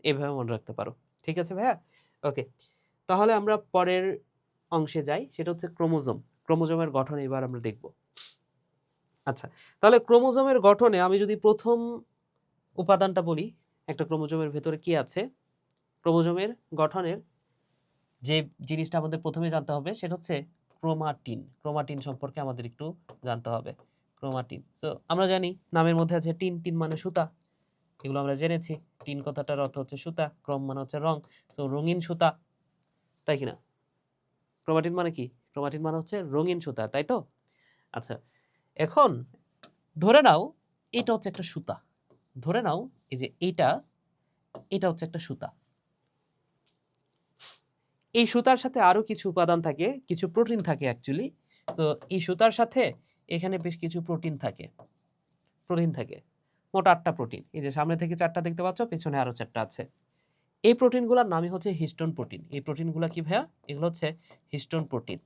Speaker 1: এভাবে মনে রাখতে পারো, ঠিক আছে ভাইয়া? ওকে, তাহলে আমরা পরের অংশে যাই, সেটা হচ্ছে ক্রোমোজোম। ক্রোমোজোমের গঠন এবার আমরা দেখব। আচ্ছা, তাহলে ক্রোমোজোমের গঠনে আমি যদি প্রথম উপাদানটা বলি, একটা ক্রোমোজোমের ভেতরে কি আছে? ক্রোমোজোমের গঠনের যে জিনিসটা আমাদের প্রথমে জানতে হবে সেটা হচ্ছে ক্রোমাটিন। ক্রোমাটিন সম্পর্কে আমাদের একটু জানতে হবে। ক্রোমাটিন, সো আমরা জানি নামের মধ্যে আছে টিন, টিন মানে সুতা। এগুলো আমরা জেনেছি। টিন কথাটার অর্থ হচ্ছে সুতা, ক্রোম মানে হচ্ছে রং, সো রঙিন সুতা, তাই কিনা? ক্রোমাটিন মানে কি? ক্রোমাটিন মানে হচ্ছে রঙিন সুতা, তাই তো? আচ্ছা, এখন ধরে নাও এটা হচ্ছে একটা সুতা। ধরে নাও এই যে এটা হচ্ছে একটা সুতা। এই সুতার সাথে আরো কিছু উপাদান থাকে, কিছু প্রোটিন থাকে অ্যাকচুয়ালি। তো এই সুতার সাথে এখানে বেশ কিছু প্রোটিন থাকে। মোট 8টা প্রোটিন। এই যে সামনে থেকে 4টা দেখতে পাচ্ছ, পেছনে আরো 4টা আছে। এই প্রোটিনগুলোর নামই হচ্ছে হিস্টোন প্রোটিন। এই প্রোটিনগুলো কি ভাইয়া? এগুলো হচ্ছে হিস্টোন প্রোটিন।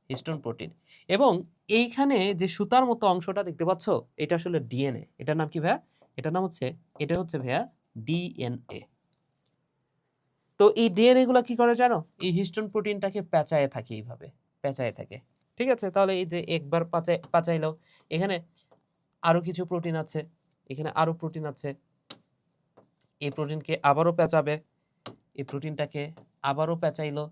Speaker 1: Histone protein. এবং এইখানে যে সুতার মতো অংশটা দেখতে পাচ্ছ, এটা আসলে ডিএনএ। এটার নাম কি ভাইয়া? এটার নাম হচ্ছে, এটা হচ্ছে ভাইয়া ডিএনএ। তো এই ডিএনএ গুলা কি করে জানো? এই হিস্টোন প্রোটিনটাকে পেঁচায় থাকে, এইভাবে পেঁচায় থাকে। ঠিক আছে? তাহলে এই যে একবার পাচাইলো, এখানে আরো কিছু প্রোটিন আছে, এখানে আরো প্রোটিন আছে। এই প্রোটিনকে আবারও পেঁচাবে, এই প্রোটিনটাকে আবারও পেঁচাইলো।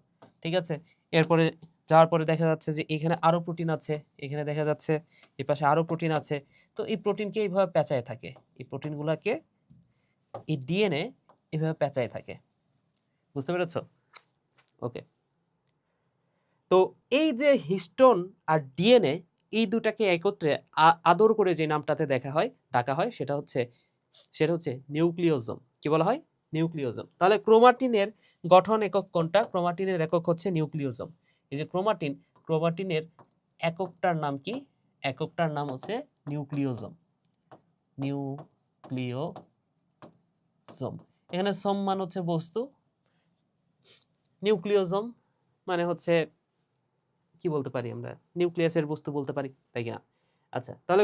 Speaker 1: ঠিক আছে? এরপরে যাওয়ার পরে দেখা যাচ্ছে যে এখানে আরো প্রোটিন আছে, এখানে দেখা যাচ্ছে এই পাশে আরো প্রোটিন আছে। তো এই প্রোটিনকে এইভাবে পেঁচায় থাকে। এই প্রোটিনগুলোকে এই ডিএনএ এভাবে পেঁচায় থাকে। বুঝতে পেরেছো? ওকে। তো এই যে হিস্টোন আর ডিএনএ, এই দুটাকে একত্রে আদর করে যে নামটাতে ডাকা হয়, সেটা হচ্ছে নিউক্লিওজোম। কি বলা হয়? নিউক্লিওজোম। তাহলে ক্রোমাটিনের গঠন একক কোনটা? ক্রোমাটিনের একক হচ্ছে নিউক্লিওজোম। এই যে ক্রোমাটিনের এককটার নাম কি? এককটার নাম হচ্ছে নিউক্লিওজোম। নিউক্লিওজোম। এখানে সোম মানে হচ্ছে বস্তু, নিউক্লিওজোম মানে হচ্ছে কি বলতে পারি আমরা? নিউক্লিয়াসের বস্তু বলতে পারি, তাই কিনা? আচ্ছা, তাহলে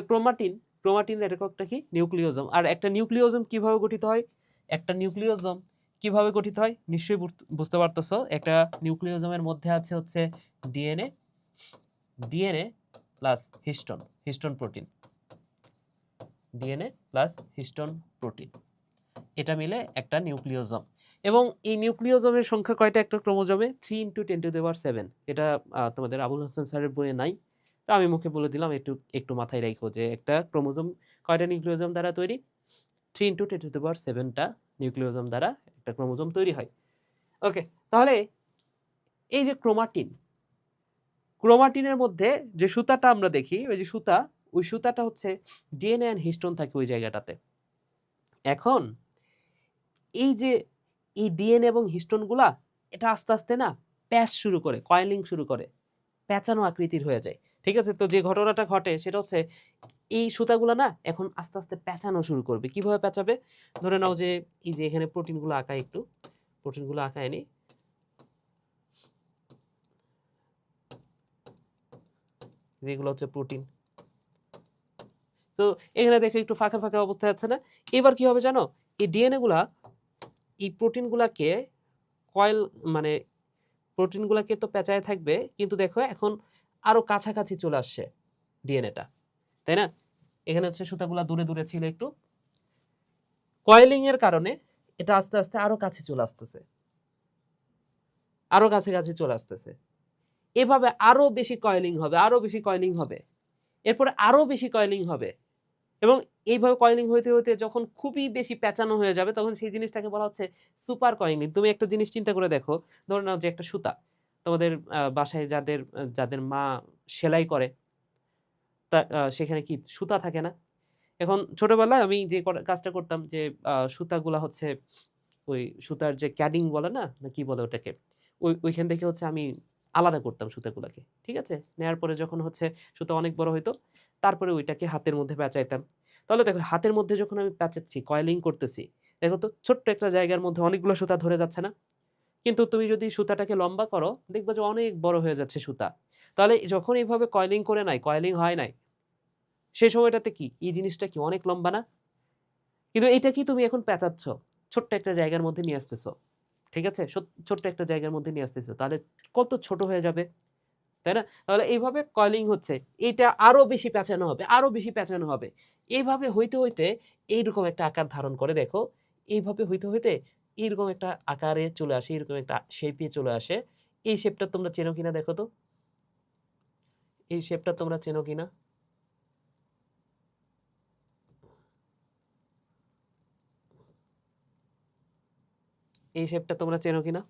Speaker 1: ক্রোমাটিনের এককটা কি? নিউক্লিওজোম। আর একটা নিউক্লিওজোম কিভাবে গঠিত হয়? একটা নিউক্লিওজোম কিভাবে গঠিত হয় নিশ্চয়ই বুঝতে পারতেছো। একটা নিউক্লিওজোমের মধ্যে আছে হচ্ছে DNA plus histone protein. DNA plus histone protein, এটা মিলে একটা নিউক্লিওজোম। এবং এই নিউক্লিওজোমের সংখ্যা কয়টা একটা ক্রোমোজোমে? 3 × 10⁷। এটা তোমাদের আবুল হাসান স্যারের বইয়ে নাই, তো আমি মুখে বলে দিলাম, একটু মাথায় রাখো যে একটা ক্রোমোজোম কয়টা নিউক্লিওজোম দ্বারা তৈরি? 3 × 10⁷টা নিউক্লিওজোম দ্বারা একটা ক্রোমোজোম তৈরি হয়। ওকে, তাহলে এই যে ক্রোমাটিনের মধ্যে যে সুতাটা আমরা দেখি, ওই সুতাটা হচ্ছে ডিএনএ এন্ড হিস্টোন থাকে ওই জায়গাটাতে। এখন এই যে এই ডিএনএ এবং হিস্টোনগুলা, এটা আস্তে আস্তে না প্যাচ শুরু করে, কয়েলিং শুরু করে, প্যাঁচানো আকৃতির হয়ে যায়। ঠিক আছে? তো যে ঘটনাটা ঘটে সেটা হচ্ছে এই সুতাগুলা না এখন আস্তে আস্তে প্যাঁচানো শুরু করবে। কিভাবে প্যাঁচাবে? ধরে নাও যে এই যে এখানে প্রোটিনগুলো আঁকায়, একটু প্রোটিনগুলো আঁকায় নি, যেগুলো হচ্ছে প্রোটিন। তো এখানে দেখো একটু ফাঁকা ফাঁকা অবস্থায় আছে না? এবার কি হবে জানো? এই ডিএনএ গুলা এই প্রোটিনগুলাকে কয়েল মানে প্রোটিনগুলোকে তো পেঁচায় থাকবে, কিন্তু দেখো এখন আরো কাছাকাছি চলে আসছে ডিএনএটা, তাই না? এখানে হচ্ছে সুতাগুলা দূরে দূরে ছিল একটু, কয়েলিং এর কারণে এটা আস্তে আস্তে আরো কাছে চলে আসতেছে, আরো কাছাকাছি চলে আসতেছে। এভাবে আরো বেশি কয়েলিং হবে, এরপরে আরো বেশি কয়েলিং হবে, এবং এইভাবে কয়েলিং হইতে হইতে যখন খুবই বেশি পেঁচানো হয়ে যাবে, তখন সেই জিনিসটাকে বলা হচ্ছে সুপার কয়েলিং। তুমি একটা জিনিস চিন্তা করে দেখো, ধরে নাও যে একটা সুতা, তোমাদের বাসায় যাদের মা সেলাই করে, তা সেখানে কি সুতা থাকে না? এখন ছোটবেলায় আমি যে কাজটা করতাম, যে সুতাগুলা হচ্ছে ওই সুতার যে ক্যাডিং বলে না কি বলে ওটাকে, ওইখান থেকে হচ্ছে আমি আলাদা করতাম সুতাগুলাকে। ঠিক আছে? নেয়ার পরে যখন হচ্ছে সুতা অনেক বড় হইতো, তারপরে ওইটাকে হাতের মধ্যে পেঁচাইতাম। তাহলে দেখো হাতের মধ্যে যখন আমি পেঁচাচ্ছি, কয়েলিং করতেছি, দেখো তো ছোট্ট একটা জায়গার মধ্যে অনেকগুলো সুতা ধরে যাচ্ছে না? কিন্তু তুমি যদি সুতাটাকে লম্বা করো, দেখবে যে অনেক বড় হয়ে যাচ্ছে সুতা। তাহলে যখন এইভাবে কয়েলিং হয় নাই, সেই সময়টাতে কি এই জিনিসটা কি অনেক লম্বা না? কিন্তু এটা কি তুমি এখন পেঁচাচ্ছ, ছোট্ট একটা জায়গার মধ্যে নিয়ে আসতেছো। ঠিক আছে? ছোট্ট একটা জায়গার মধ্যে নিয়ে আসতেছো, তাহলে কত ছোট হয়ে যাবে, তাই না? তাহলে এইভাবে কয়েলিং হচ্ছে, এটা আরো বেশি পেঁচানো হবে। এইভাবে হইতে হইতে এইরকম একটা আকার ধারণ করে, দেখো এইভাবে হইতে হইতে এইরকম একটা আকারে চলে আসে, এরকম একটা শেপে চলে আসে। এই শেপটা তোমরা চেনো কিনা দেখো তো, এই শেপটা তোমরা চেনো কিনা? এই শেপটা তোমরা চেনো কিনা?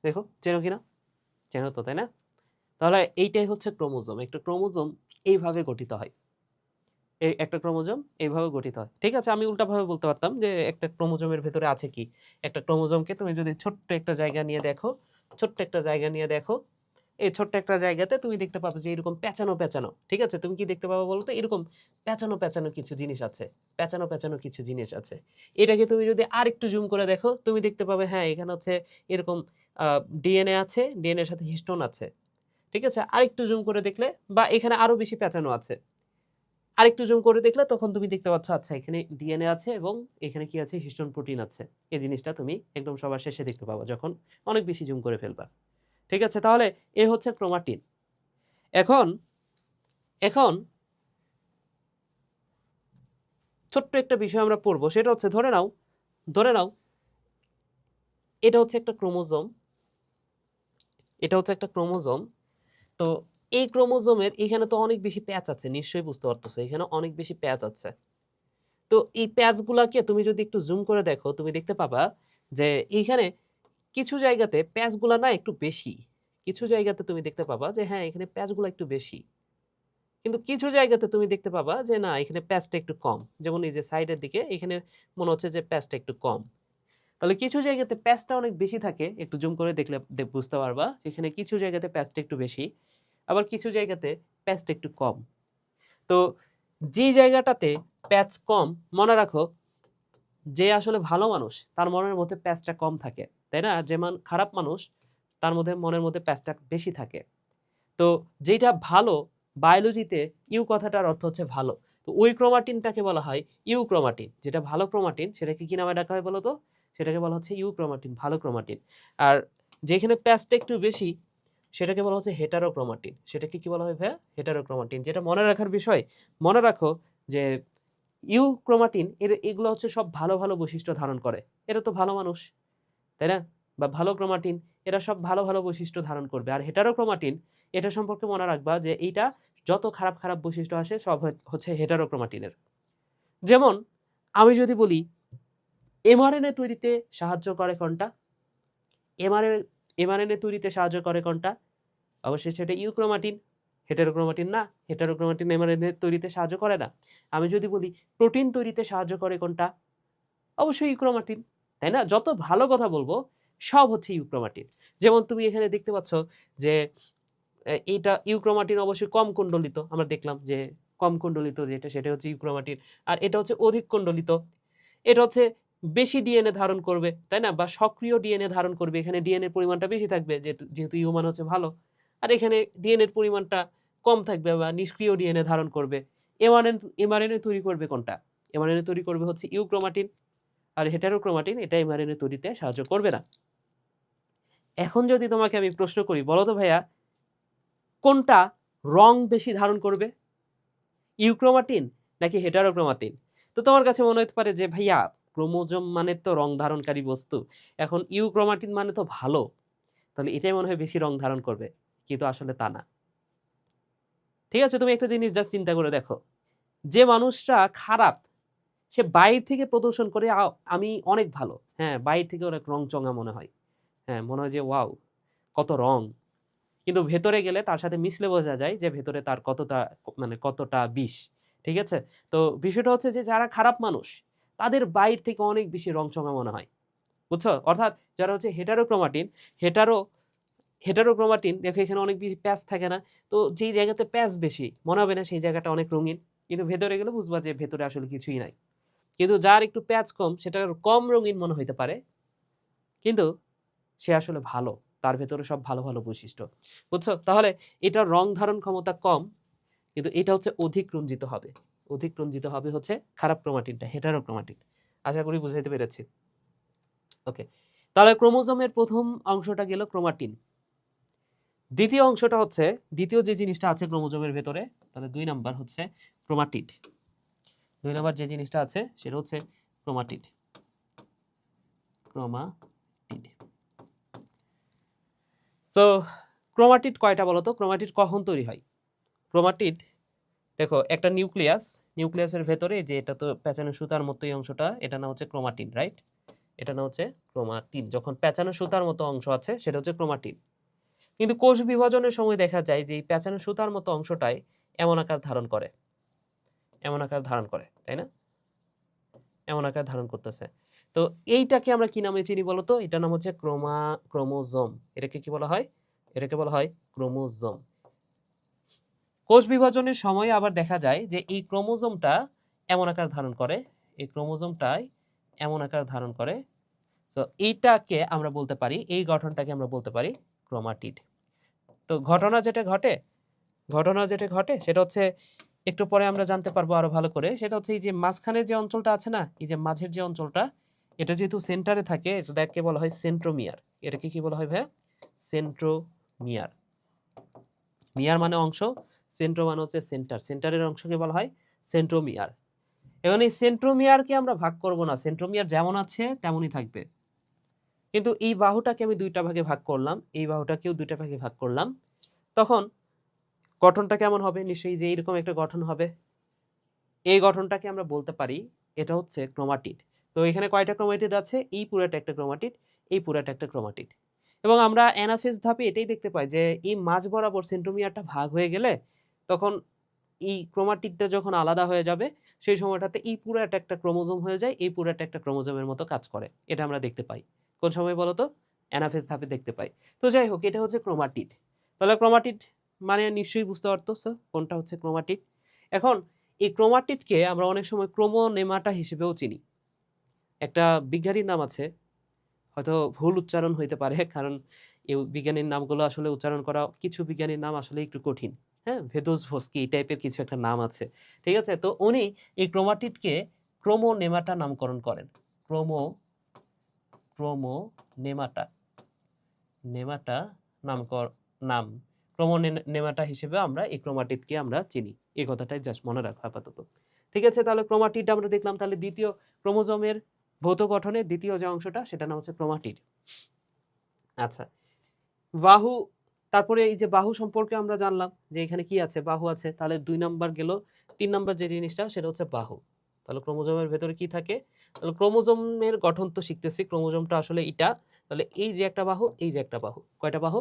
Speaker 1: দেখো চেনো কিনা? চেনো তো, তাই না? তাহলে এইটাই হচ্ছে ক্রোমোজোম। একটা ক্রোমোজোম এইভাবে গঠিত হয়। একটা ক্রোমোজোম এইভাবে গঠিত হয়। ঠিক আছে, আমি উল্টাভাবে বলতে পারতাম যে একটা ক্রোমোজোমের ভেতরে আছে কি? একটা ক্রোমোজোমকে তুমি যদি ছোট্ট একটা জায়গা নিয়ে দেখো, ছোট্ট একটা জায়গা নিয়ে দেখো, এই ছোট্ট একটা জায়গাতে তুমি দেখতে পাবে যে এরকম পেঁচানো, পেঁচানো। ঠিক আছে? তুমি কি দেখতে পাবে বলো তো? এরকম পেঁচানো, পেঁচানো কিছু জিনিস আছে। পেঁচানো, পেঁচানো কিছু জিনিস আছে। এটাকে তুমি যদি আরেকটু জুম করে দেখো, তুমি দেখতে পাবে হ্যাঁ, এখানে হচ্ছে এরকম ডিএনএ আছে, ডিএনএ এর সাথে হিস্টোন আছে। ঠিক আছে? আরেকটু জুম করে দেখলে বা এখানে আরো বেশি পেঁচানো আছে। আরেকটু জুম করে দেখলে তখন তুমি দেখতে পাচ্ছ আচ্ছা এখানে ডিএনএ আছে এবং এখানে কি আছে? হিস্টোন প্রোটিন আছে। এই জিনিসটা তুমি একদম সবার শেষে দেখতে পাবা যখন অনেক বেশি জুম করে ফেলবা। ঠিক আছে? তাহলে এ হচ্ছে ক্রোমাটিন। এখন এখন ছোট্ট একটা বিষয় আমরা পড়বো, সেটা হচ্ছে ধরে নাও এটা হচ্ছে একটা ক্রোমোজোম, এটা হচ্ছে একটা ক্রোমোজোম। তো এই ক্রোমোজোমের এখানে তো অনেক বেশি প্যাচ আছে, নিশ্চয়ই বুঝতে পারতেছো এখানে অনেক বেশি প্যাচ আছে। তো এই প্যাচগুলাকে তুমি যদি একটু জুম করে দেখো, তুমি দেখতে পাবা যে এইখানে কিছু জায়গাতে প্যাচগুলা না একটু বেশি। কিছু জায়গাতে তুমি দেখতে পাবা যে হ্যাঁ, এখানে প্যাচগুলা একটু বেশি। কিন্তু কিছু জায়গাতে তুমি দেখতে পাবা যে না, এখানে প্যাচটা একটু কম। যেমন এই যে সাইডের দিকে এখানে মনে হচ্ছে যে প্যাচটা একটু কম। তাহলে কিছু জায়গাতে প্যাচটা অনেক বেশি থাকে, একটু জুম করে দেখলে বুঝতে পারবা এখানে কিছু জায়গাতে প্যাচটা একটু বেশি, আবার কিছু জায়গাতে প্যাচটা একটু কম। তো যে জায়গাটাতে প্যাচ কম, মনে রাখো যে আসলে ভালো মানুষ তার মনের মধ্যে প্যাচটা কম থাকে, তাই না? আর যে খারাপ মানুষ তার মধ্যে মনের মধ্যে প্যাচটা বেশি থাকে। তো যেটা ভালো, বায়োলজিতে ইউ কথাটার অর্থ হচ্ছে ভালো। তো ওই ক্রোমাটিনটাকে বলা হয় ইউক্রোমাটিন। যেটা ভালো ক্রোমাটিন সেটাকে কি নামে ডাকা হয় বলো তো? সেটাকে বলা হচ্ছে ইউক্রোমাটিন, ভালো ক্রোমাটিন। আর যেখানে প্যাচটা একটু বেশি সেটাকে বলা হচ্ছে হেটারোক্রোমাটিন। সেটাকে কি বলা হয় ভাইয়া? হেটারোক্রোমাটিন। যেটা মনে রাখার বিষয়, মনে রাখো যে ইউক্রোমাটিন এগুলো হচ্ছে সব ভালো, ভালো বৈশিষ্ট্য ধারণ করে। এরা তো ভালো মানুষ, তাই না? বা ভালো ক্রোমাটিন এরা সব ভালো, ভালো বৈশিষ্ট্য ধারণ করবে। আর হেটারোক্রোমাটিন এটা সম্পর্কে মনে রাখবা যে এইটা যত খারাপ, খারাপ বৈশিষ্ট্য আসে সব হচ্ছে হেটারোক্রোমাটিনের। যেমন আমি যদি বলি এমআরএনএ তৈরিতে সাহায্য করে কোনটা? এমআরএনএ এমআরএনএ তৈরিতে সাহায্য করে কোনটা? অবশ্যই সেটা ইউক্রোমাটিন, হেটারোক্রোমাটিন না। হেটারোক্রোমাটিন এমআরএনএ তৈরিতে সাহায্য করে না। আমি যদি বলি প্রোটিন তৈরিতে সাহায্য করে কোনটা? অবশ্যই ইউক্রোমাটিন, তাই না? যত ভালো কথা বলবো সব হচ্ছে ইউক্রোমাটিন। যেমন তুমি এখানে দেখতে পাচ্ছ যে এইটা ইউক্রোমাটিন অবশ্যই কম কুণ্ডলিত। আমরা দেখলাম যে কম কুণ্ডলিত যেটা সেটা হচ্ছে ইউক্রোমাটিন। আর এটা হচ্ছে অধিক কুণ্ডলিত। এটা হচ্ছে বেশি ডিএনএ ধারণ করবে, তাই না? বা সক্রিয় ডিএনএ ধারণ করবে। এখানে ডিএনএ এর পরিমাণটা বেশি থাকবে যেহেতু হিউম্যান হচ্ছে ভালো। আর এখানে ডিএনএ এর পরিমাণটা কম থাকবে বা নিষ্ক্রিয় ডিএনএ ধারণ করবে। এমআরএনএ তৈরি করবে কোনটা? এমআরএনএ তৈরি করবে হচ্ছে ইউক্রোমাটিন। আর হেটারোক্রোমাটিন এটা এমআরএনএ তৈরিতে সাহায্য করবে না। এখন যদি তোমাকে আমি প্রশ্ন করি, বলো তো ভাইয়া কোনটা রং বেশি ধারণ করবে? ইউক্রোমাটিন নাকি হেটারোক্রোমাটিন? তো তোমার কাছে মনে হতে পারে যে ভাইয়া ক্রোমোজোম মানে তো রং ধারণকারী বস্তু, এখন ইউক্রোমাটিন মানে তো ভালো, তাহলে এটাই মনে হয় বেশি রং ধারণ করবে। কিন্তু আসলে তা না। ঠিক আছে, তুমি একটা জিনিস জাস্ট চিন্তা করে দেখো, যে মানুষটা খারাপ সে বাইরে থেকে প্রদর্শন করে আমি অনেক ভালো, হ্যাঁ বাইরে থেকে অনেক রং চঙা মনে হয়, হ্যাঁ মনে হয় যে ওয়াও কত রং, কিন্তু ভেতরে গেলে তার সাথে মিশলে বোঝা যায় যে ভেতরে তার কতটা মানে কতটা বিষ। ঠিক আছে? তো বিষয়টা হচ্ছে যে যারা খারাপ মানুষ তাদের বাইর থেকে অনেক বেশি রংচঙা মনে হয়। বুঝছো? অর্থাৎ যারা হচ্ছে হেটারোক্রোমাটিন, হেটারো হেটারোক্রোমাটিন দেখো এখানে অনেক বেশি প্যাচ থাকে না। তো যেই জায়গাতে প্যাচ বেশি মনে হবে না সেই জায়গাটা অনেক রঙিন। কিন্তু ভেতরে গেলে বুঝবা যে ভেতরে আসলে কিছুই নাই। কিন্তু যার একটু প্যাচ কম সেটা কম রঙিন মনে হইতে পারে। কিন্তু সে আসলে ভালো। তার ভেতরে সব ভালো, ভালো বৈশিষ্ট্য। বুঝছো? তাহলে এটার রং ধারণ ক্ষমতা কম, কিন্তু এটা হচ্ছে অধিক রঞ্জিত হবে। অধিক রঞ্জিত হবে হচ্ছে খারাপ ক্রোমাটিনটা, হেটারোক্রোমাটিন। আশা করি বুঝাইতে পেরেছি। ওকে। তাহলে ক্রোমোজোমের প্রথম অংশটা গেল ক্রোমাটিন। দ্বিতীয় অংশটা হচ্ছে, দ্বিতীয় যে জিনিসটা আছে ক্রোমোজোমের ভেতরে, তাহলে ২ নাম্বার হচ্ছে ক্রোমাটিড। ২ নাম্বার যে জিনিসটা আছে সেটা হচ্ছে ক্রোমাটিড। ক্রোমাটিড। সো ক্রোমাটিড কয়টা বলো তো? ক্রোমাটিড কখন তৈরি হয়? ক্রোমাটিড দেখো একটা নিউক্লিয়াসের ভেতরে যে এটা তো প্যাঁচানো সুতার মতো এই অংশটা, এটা না হচ্ছে ক্রোমাটিড, রাইট? এটা না হচ্ছে ক্রোমাটিড। যখন প্যাঁচানো সুতার মতো অংশ আছে সেটা হচ্ছে ক্রোমাটিড। কিন্তু কোষ বিভাজনের সময় দেখা যায় যে এই প্যাঁচানো সুতার মতো অংশটাই এমন আকার ধারণ করে, তাই না? এমন আকার ধারণ করতেছে। তো এইটাকে আমরা কি নামে চিনি বলতো? এটার নাম হচ্ছে ক্রোমোজোম। এটাকে কি বলা হয়? এটাকে বলা হয় ক্রোমোজোম। কোষ বিভাজনের সময় আবার দেখা যায় যে এই ক্রোমোজোমটা এমন আকার ধারণ করে, এই ক্রোমোজোমটাই এমন আকার ধারণ করে। সো এইটাকে আমরা বলতে পারি, এই গঠনটাকে আমরা বলতে পারি ক্রোমাটিড। তো ঘটনা যেটা ঘটে সেটা হচ্ছে একটু পরে আমরা জানতে পারবো আরো ভালো করে। সেটা হচ্ছে এই যে মাঝখানে যে অঞ্চলটা আছে না, এই যে মাঝের যে অঞ্চলটা, এটা যেহেতু সেন্টারে থাকে এটাকে বলা হয় সেন্ট্রোমিয়ার। এটাকে কি বলা হয় ভাইয়া? সেন্ট্রোমিয়ার। মিয়ার মানে অংশ, সেন্ট্রো মানে হচ্ছে সেন্টার, সেন্টারের অংশকে বলা হয় সেন্ট্রোমিয়ার। এখন এই সেন্ট্রোমিয়ারকে আমরা ভাগ করব না, সেন্ট্রোমিয়ার যেমন আছে তেমনই থাকবে। কিন্তু এই বাহুটাকে আমি দুইটা ভাগে ভাগ করলাম, এই বাহুটাকেও দুইটা ভাগে ভাগ করলাম, তখন গঠনটা কেমন হবে? নিশ্চয়ই যে এইরকম একটা গঠন হবে। এই গঠনটাকে আমরা বলতে পারি এটা হচ্ছে ক্রোমাটিড। তো এখানে কয়টা ক্রোমাটিড আছে? এই পুরাটা একটা ক্রোমাটিড, এই পুরাটা একটা ক্রোমাটিড। এবং আমরা অ্যানাফেজ ধাপে এটাই দেখতে পাই যে এই মাঝ বরাবর সেন্ট্রোমিয়ারটা ভাগ হয়ে গেলে তখন এই ক্রোমাটিডটা যখন আলাদা হয়ে যাবে সেই সময়টাতে এই পুরাটা একটা ক্রোমোজোম হয়ে যায়, এই পুরাটা একটা ক্রোমোজোমের মতো কাজ করে। এটা আমরা দেখতে পাই কোন সময় বলো তো? অ্যানাফেজ ধাপে দেখতে পাই। তো যাই হোক, এটা হচ্ছে ক্রোমাটিড। তাহলে ক্রোমাটিড মানে নিশ্চয়ই বুঝতে পারতেছো কোনটা হচ্ছে ক্রোমাটিড। এখন এই ক্রোমাটিডকে আমরা অনেক সময় ক্রোমোনেমাটা হিসেবেও চিনি। একটা বিজ্ঞানীর নাম আছে, হয়তো ভুল উচ্চারণ হইতে পারে, কারণ এই বিজ্ঞানীর নামগুলো আসলে উচ্চারণ করা, কিছু বিজ্ঞানীর নাম আসলে একটু কঠিন। হ্যাঁ, ভেদোসভস্কি এই টাইপের কিছু একটা নাম আছে, ঠিক আছে? তো উনি এই ক্রোমাটিডকে ক্রোমোনেমাটা নামকরণ করেন। ক্রোমোনেমাটা নেমাটা নাম ক্রোমোনেমাটা হিসেবে আমরা এই ক্রোমাটিডকে আমরা চিনি। এই কথাটাই জাস্ট মনে রাখো আপাতত। ঠিক আছে, তাহলে ক্রোমাটিড আমরা দেখলাম। তাহলে দ্বিতীয় ক্রোমোজোমের ভৌত গঠনের দ্বিতীয় যে অংশটা সেটা নাম হচ্ছে ক্রোমাটিড। আচ্ছা, বাহু, তারপরে এই যে বাহু সম্পর্কে আমরা জানলাম যে এখানে কি আছে, বাহু আছে। তাহলে 2 নাম্বার গেল। 3 নাম্বার যে জিনিসটা সেটা হচ্ছে বাহু। তাহলে ক্রোমোজোমের ভেতরে কি থাকে? তাহলে ক্রোমোজোমের গঠন তো শিখতেছি, ক্রোমোজোমটা আসলে এটা। তাহলে এই যে একটা বাহু, এই যে একটা বাহু, কয়টা বাহু?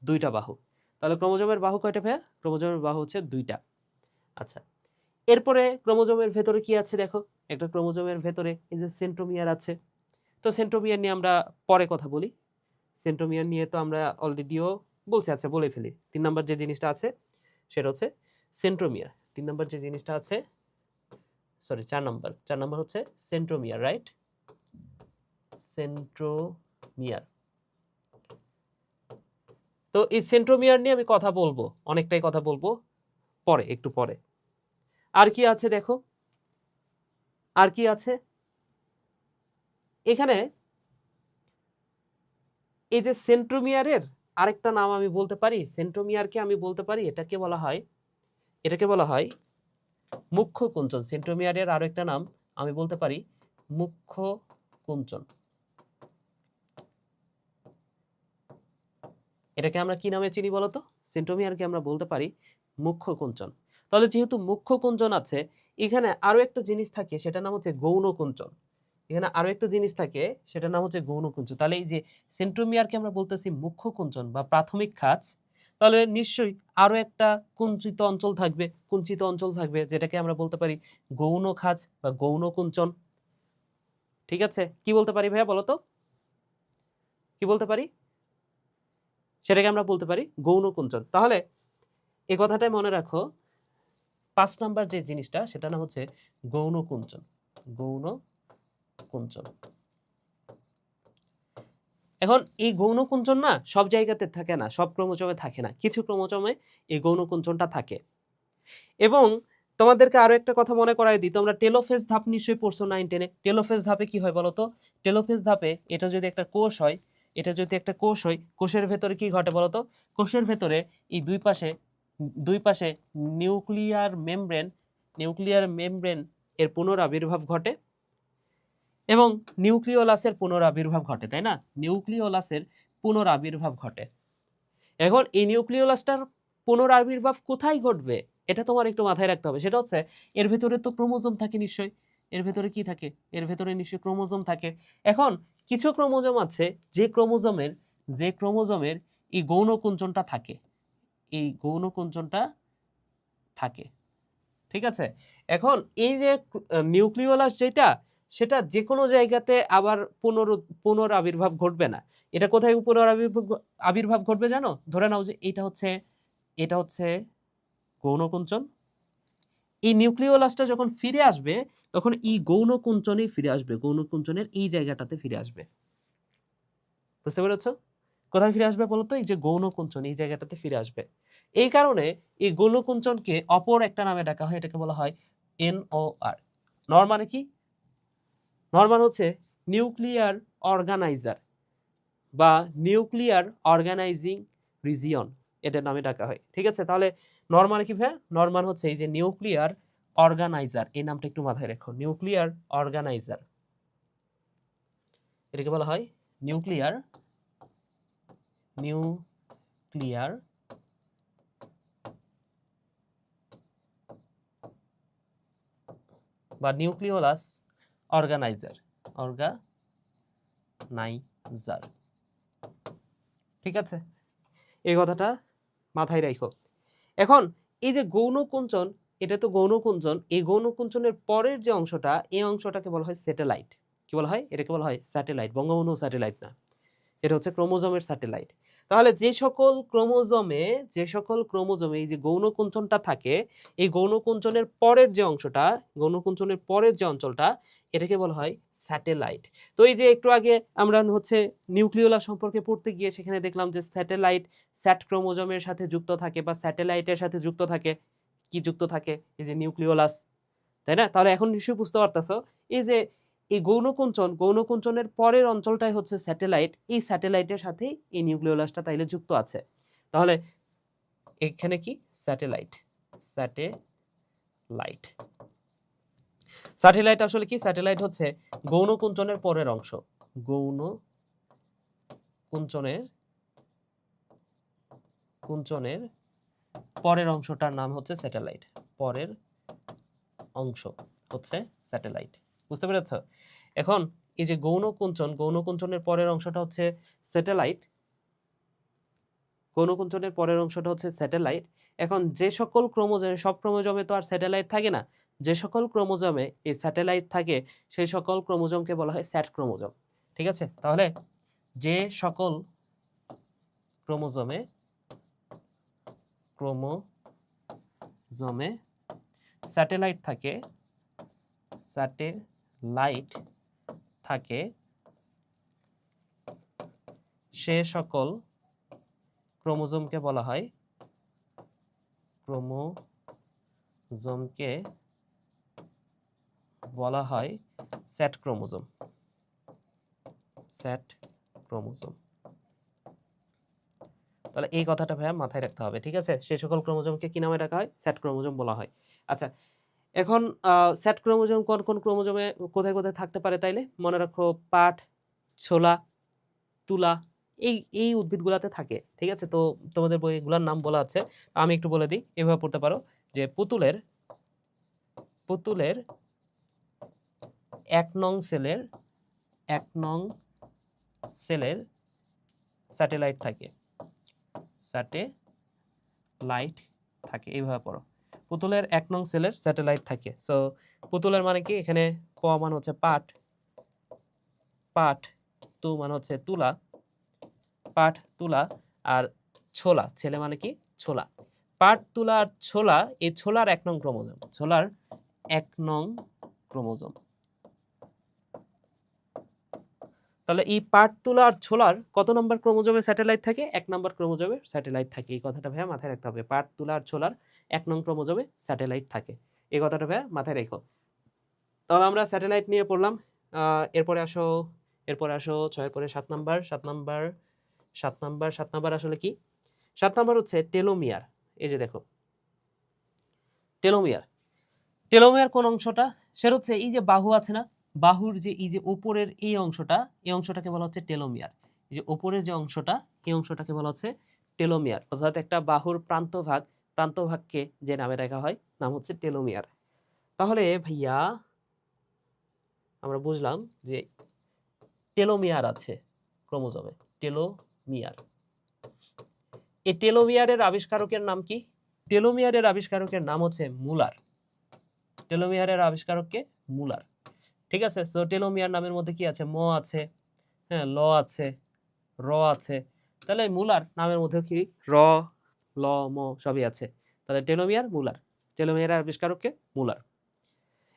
Speaker 1: 2টা বাহু। তাহলে ক্রোমোজোমের বাহু কয়টা ভাইয়া? ক্রোমোজোমের বাহু হচ্ছে 2টা। আচ্ছা, এরপরে ক্রোমোজোমের ভেতরে কি আছে দেখো? একটা ক্রোমোজোমের ভেতরে এই যে সেন্ট্রোমিয়ার আছে। তো সেন্ট্রোমিয়ার নিয়ে আমরা পরে কথা বলি। সেন্ট্রোমিয়ার নিয়ে তো আমরা অলরেডিও বলছি। আচ্ছা, বলে ফেলি। 3 নাম্বার যে জিনিসটা আছে সেটা হচ্ছে সেন্ট্রোমিয়ার। 3 নাম্বার যে জিনিসটা আছে, সরি 4 নাম্বার হচ্ছে সেন্ট্রোমিয়ার, রাইট? সেন্ট্রোমিয়ার। তো এই সেন্ট্রোমিয়ার নিয়ে আমি কথা বলবো, অনেকটাই কথা বলবো পরে, একটু পরে। আর কি আছে দেখো, আর কি আছে এখানে? এই যে সেন্ট্রোমিয়ারের আরেকটা নাম আমি বলতে পারি, সেন্ট্রোমিয়ারকে আমি বলতে পারি এটাকে বলা হয় মুখ্য কুঞ্চন। সেন্ট্রোমিয়ারের আরো একটা নাম আমি বলতে পারি মুখ্য কুঞ্চন। এটাকে আমরা কি নামে চিনি বলতো? সেন্ট্রোমিয়ারকে আমরা বলতে পারি মুখ্য কুঞ্চন। তাহলে যেহেতু মুখ্য কুঞ্চন আছে, এখানে আরো একটা জিনিস থাকে, সেটার নাম হচ্ছে গৌণ কুঞ্চন। এখানে আরো একটা জিনিস থাকে, সেটার নাম হচ্ছে গৌণ কুঞ্চন। তাহলে এই যে সেন্ট্রোমিয়ারকে আমরা বলতেছি মুখ্য কুঞ্চন বা প্রাথমিক খাঁজ, তাহলে নিশ্চয়ই আরো একটা কুঞ্চিত অঞ্চল থাকবে যেটাকে আমরা বলতে পারি গৌণ খাঁজ বা গৌণ কুঞ্চন। ঠিক আছে, কি বলতে পারি ভাইয়া বলো তো? কি বলতে পারি? সেটাকে আমরা বলতে পারি গৌণ কুঞ্চন। তাহলে এই কথাটাই মনে রাখো, 5 নাম্বার যে জিনিসটা সেটা নাম হচ্ছে গৌণ কুঞ্চন। গৌণ কুঞ্চন। এখন এই গৌণ কুঞ্চন না সব জায়গাতে থাকে না, সব ক্রোমোজোমে থাকে না, কিছু ক্রোমোজোমে এই গৌণ কুঞ্চনটা থাকে। এবং তোমাদেরকে আরো একটা কথা মনে করাই দিই, তোমরা টেলোফেজ ধাপ নিশ্চয়ই পড়ছো 9 10-এ। টেলোফেজ ধাপে কি হয় বলতো? টেলোফেজ ধাপে এটা যদি একটা কোষ হয়, কোষের ভেতরে কি ঘটে বলতো? কোষের ভেতরে এই দুই পাশে নিউক্লিয়ার মেমব্রেন এর পুনরাবির্ভাব ঘটে এবং নিউক্লিওলাসের পুনরাবির্ভাব ঘটে, তাই না? নিউক্লিওলাসের পুনরাবির্ভাব ঘটে। এখন এই নিউক্লিওলাসটার পুনরাবির্ভাব কোথায় ঘটবে এটা তোমার একটু মাথায় রাখতে হবে। সেটা হচ্ছে এর ভেতরে তো ক্রোমোজোম থাকে নিশ্চয়ই। এর ভেতরে কি থাকে? এর ভেতরে নিশ্চয়ই ক্রোমোজোম থাকে। এখন কিছু ক্রোমোজোম আছে যে ক্রোমোজোমের এই গৌণ কুঞ্চনটা থাকে, এই গৌণ কুঞ্চনটা থাকে, ঠিক আছে। এখন এই যে নিউক্লিওলাস যেটা, সেটা যে কোনো জায়গাতে আবার পুনরাবির্ভাব ঘটবে না। এটা কোথায় আবির্ভাব ঘটবে জানো? ধরে নাও যে এটা হচ্ছে গৌণ কুঞ্চন। এই নিউক্লিওলাসটা যখন ফিরে আসবে তখন এই গৌণ কুঞ্চনেই ফিরে আসবে, গৌণ কুঞ্চনের এই জায়গাটাতে ফিরে আসবে। বুঝতে পেরেছ? কোথায় ফিরে আসবে বলতো? এই যে গৌণ কুঞ্চন এই জায়গাটাতে ফিরে আসবে। এই কারণে এই গৌণ কুঞ্চনকে অপর একটা নামে ডাকা হয়, এটাকে বলা হয় NOR। নর মানে কি? নর মানে হচ্ছে নিউক্লিয়ার অর্গানাইজার বা নিউক্লিয়ার অর্গানাইজিং রিজিয়ন, এদের নামে ডাকা হয়, ঠিক আছে। তাহলে নর মানে কি ভাই? নর মানে হচ্ছে এই যে নিউক্লিয়ার অর্গানাইজার, এই নামটা একটু মাথায় রাখো, নিউক্লিয়ার অর্গানাইজার, এটাকে বলা হয় নিউক্লিয়ার বা নিউক্লিওলাস অর্গানাইজার, ঠিক আছে। এই কথাটা মাথায় রাখো। এখন এই যে গৌণ কুঞ্চন, এটা তো গৌণ কুঞ্চন, এই গৌণ কুঞ্চনের পরের যে অংশটা, এই অংশটাকে বলা হয় স্যাটেলাইট। কি বলা হয়? এটাকে বলা হয় স্যাটেলাইট। বঙ্গবন্ধু স্যাটেলাইট না, এটা হচ্ছে ক্রোমোজোমের স্যাটেলাইট। তাহলে যে সকল ক্রোমোজোমে এই যে গৌণ কুঞ্চনটা থাকে, এই গৌণ কুঞ্চনের পরের যে অংশটা, গৌণ কুঞ্চনের পরের যে অঞ্চলটা, এটাকে বলা হয় স্যাটেলাইট। তো এই যে একটু আগে আমরা হচ্ছে নিউক্লিওলাস সম্পর্কে পড়তে গিয়ে সেখানে দেখলাম যে স্যাটেলাইট স্যাট ক্রোমোজোমের সাথে যুক্ত থাকে বা স্যাটেলাইটের সাথে যুক্ত থাকে। কি যুক্ত থাকে? এই যে নিউক্লিওলাস, তাই না? তাহলে এখন নিশ্চয়ই বুঝতে পারতেছো এই যে এই গৌণ কুঞ্চনের পরের অঞ্চলটাই হচ্ছে স্যাটেলাইট, এই স্যাটেলাইটের সাথে এই নিউক্লিওলাসটা তাইলে যুক্ত আছে। তাহলে এখানে কি স্যাটেলাইট, স্যাটেলাইট আসলে কি? স্যাটেলাইট হচ্ছে গৌণ কুঞ্চনের পরের অংশ, গৌণ কুঞ্চনের পরের অংশটার নাম হচ্ছে স্যাটেলাইট, পরের অংশ হচ্ছে স্যাটেলাইট। বুঝতে পেরেছ? এখন এই যে গৌণ কুঞ্চনের পরের অংশটা হচ্ছে স্যাটেলাইট, গৌণ কুঞ্চনের পরের অংশটা হচ্ছে স্যাটেলাইট। এখন যে সকল ক্রোমোজোমে, সব ক্রোমোজোমে তো আর স্যাটেলাইট থাকে না, যে সকল ক্রোমোজোমে এই স্যাটেলাইট থাকে সেই সকল ক্রোমোজোমকে বলা হয় স্যাট ক্রোমোজোম, ঠিক আছে। তাহলে যে সকল ক্রোমোজোমে স্যাটেলাইট থাকে সে সকল ক্রোমোজোমকে বলা হয় স্যাট ক্রোমোজোম, তাহলে এই কথাটা ভাইয়া মাথায় রাখতে হবে, ঠিক আছে। সে সকল ক্রোমোজোমকে কি নামে ডাকা হয়? স্যাট ক্রোমোজোম বলা হয়। আচ্ছা, এখন স্যাট ক্রোমোজোম কোন কোন ক্রোমোজোমে কোথায় কোথায় থাকতে পারে তাইলে মনে রাখো? পাট, ছোলা, তুলা, এই উদ্ভিদগুলাতে থাকে, ঠিক আছে। তো তোমাদের বইগুলোর নাম বলা আছে, আমি একটু বলে দিই, এভাবে পড়তে পারো যে পুতুলের 1 নং সেলের স্যাটেলাইট থাকে, এইভাবে পড়ো। পুতুলের 1 নং সেলের স্যাটেলাইট থাকে। সো পুতুলের মানে কি? এখানে প মানে হচ্ছে পাট, তু মানে হচ্ছে তুলা, আর ছোলা, ছেলে মানে কি? ছোলা। পাট, তুলা আর ছোলা, এই ছোলার 1 নং ক্রোমোজোম। তাহলে এই পাট, তুলা আর ছোলার কত নম্বর ক্রোমোজোমে স্যাটেলাইট থাকে? 1 নম্বর ক্রোমোজোমে স্যাটেলাইট থাকে। এই কথাটা ভাইয়া মাথায় রাখতে হবে, পাট, তুলা আর ছোলার 1 নং ক্রোমোজোমে স্যাটেলাইট থাকে, এই কথাটা ভাইয়া মাথায় রেখো। তাহলে আমরা স্যাটেলাইট নিয়ে পড়লাম। এরপরে আসো 6 এর পরে 7 নাম্বার আসলে কি? 7 নাম্বার হচ্ছে টেলোমিয়ার। এই যে দেখো টেলোমিয়ার কোন অংশটা? সেটা হচ্ছে এই যে বাহু আছে না, বাহুর যে এই যে উপরের এই অংশটাকে বলা হচ্ছে টেলোমিয়ার। এই যে উপরের যে অংশটা, এই অংশটাকে বলা হচ্ছে টেলোমিয়ার, অর্থাৎ একটা বাহুর প্রান্তভাগকে যে নামে রাখা হয় নাম হচ্ছে টেলোমিয়ার। তাহলে ভাইয়া আমরা বুঝলাম যে টেলোমিয়ার আছে ক্রোমোজোমে, টেলোমিয়ার। এই টেলোমিয়ারের আবিষ্কারকের নাম কি? টেলোমিয়ারের আবিষ্কারকের নাম হচ্ছে মুলার। টেলোমিয়ারের আবিষ্কারককে মুলার। ঠিক আছে, সো টেলোমিয়ার নামের মধ্যে কি আছে? ম আছে, হ্যাঁ, ল আছে, র আছে। তাহলে মুলার নামের মধ্যে কি র, ল, ম সবই আছে। তাহলে টেলোমিয়ার, মুলার। টেলোমিয়ারের আবিষ্কারককে মুলার।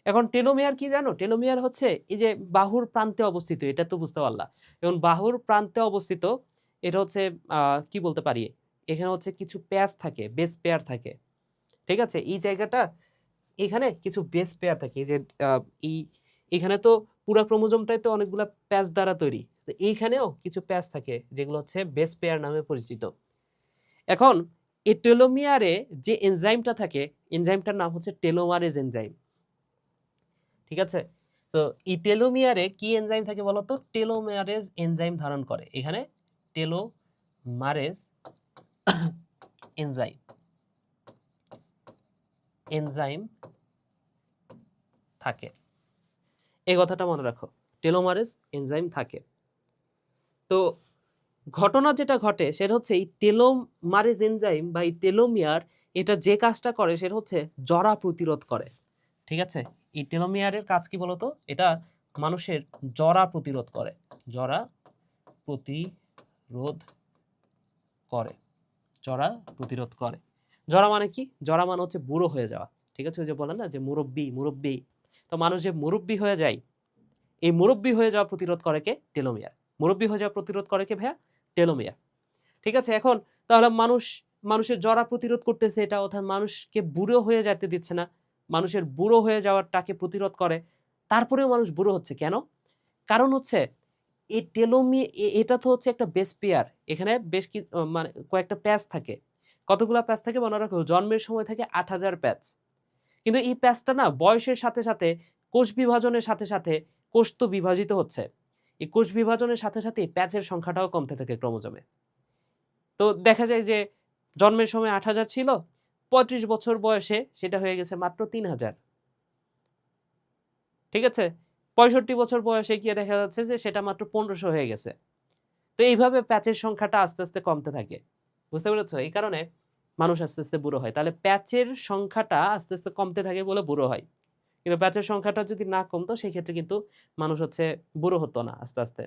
Speaker 1: এখন টেলোমিয়ার কি জানো? টেলোমিয়ার হচ্ছে এই যে বাহুর প্রান্তে অবস্থিত, এটা তো বুঝতে পারলা। এখন বাহুর প্রান্তে অবস্থিত এটা হচ্ছে কি বলতে পারি, এখানে হচ্ছে কিছু প্যাচ থাকে, বেস পেয়ার থাকে। ঠিক আছে, এই জায়গাটা এখানে কিছু বেস পেয়ার থাকে। এই যে এই এখানে তো পুরো ক্রোমোজোমটাই তো অনেকগুলা প্যাচ দ্বারা তৈরি, তো এইখানেও কিছু প্যাচ থাকে যেগুলো হচ্ছে বেস পেয়ার নামে পরিচিত। এখন এই টেলোমিয়ারে যে এনজাইমটা থাকে, এনজাইমটার নাম হচ্ছে টেলোমারেজ এনজাইম। ঠিক আছে, তো এই টেলোমিয়ারে কি এনজাইম থাকে বলতো? টেলোমারেজ এনজাইম ধারণ করে। এখানে টেলোমারেজ এনজাইম এনজাইম থাকে, এই কথাটা মনে রাখো, টেলোমারেজ এনজাইম থাকে। তো ঘটনা যেটা ঘটে সেটা হচ্ছে এই টেলোমারেজ এনজাইম বা এই টেলোমিয়ার এটা যে কাজটা করে সেটা হচ্ছে জরা প্রতিরোধ করে। ঠিক আছে, এই টেলোমিয়ারের কাজ কি বলতো? এটা মানুষের জরা প্রতিরোধ করে, জরা প্রতিরোধ করে, জরা প্রতিরোধ করে। জরা মানে কি? জরা মানে হচ্ছে বুড়ো হয়ে যাওয়া। ঠিক আছে, ওই যে বলে না যে মুরব্বি মুরব্বি, তো মানুষ যে মুরব্বি হয়ে যায়, এই মুরব্বি হয়ে যাওয়া প্রতিরোধ করে কে? টেলোমিয়ার। মুরব্বি হয়ে যাওয়া প্রতিরোধ করে কে ভাইয়া? টেলোমিয়ার। ঠিক আছে, এখন তাহলে মানুষের জরা প্রতিরোধ করতেছে এটা, অর্থাৎ মানুষকে বুড়ো হয়ে যেতে দিচ্ছে না, মানুষের বুড়ো হয়ে যাওয়ারটাকে প্রতিরোধ করে। তারপরেও মানুষ বুড়ো হচ্ছে কেন? কারণ হচ্ছে এই এটা তো হচ্ছে একটা বেস পেয়ার, এখানে বেশ কি মানে কয়েকটা প্যাচ থাকে। কতগুলা প্যাচ থাকে মনে রাখো? জন্মের সময় থেকে ৮,০০০ প্যাচ। কিন্তু এই প্যাচটা না বয়সের সাথে সাথে, কোষ বিভাজনের সাথে সাথে, কোষ তো বিভাজিত হচ্ছে, এই কোষ বিভাজনের সাথে সাথে প্যাচের সংখ্যাটাও কমতে থাকে ক্রোমোজোমে। তো দেখা যায় যে জন্মের সময় ৮,০০০ ছিল, ৩৫ বছর বয়সে সেটা হয়ে গেছে মাত্র ৩,০০০। ঠিক আছে, ৬৫ বছর বয়সে গিয়ে দেখা যাচ্ছে যে সেটা মাত্র ১৫০০ হয়ে গেছে। তো এইভাবে প্যাচের সংখ্যাটা আস্তে আস্তে কমতে থাকে। বুঝতে পেরেছো? এই কারণে মানুষ আস্তে আস্তে বুড়ো হয়। তাহলে প্যাচের সংখ্যাটা আস্তে আস্তে কমতে থাকে বলে বুড়ো হয়। কিন্তু প্যাচের সংখ্যাটা যদি না কমতো সেই ক্ষেত্রে কিন্তু মানুষ হচ্ছে বুড়ো হতো না আস্তে আস্তে।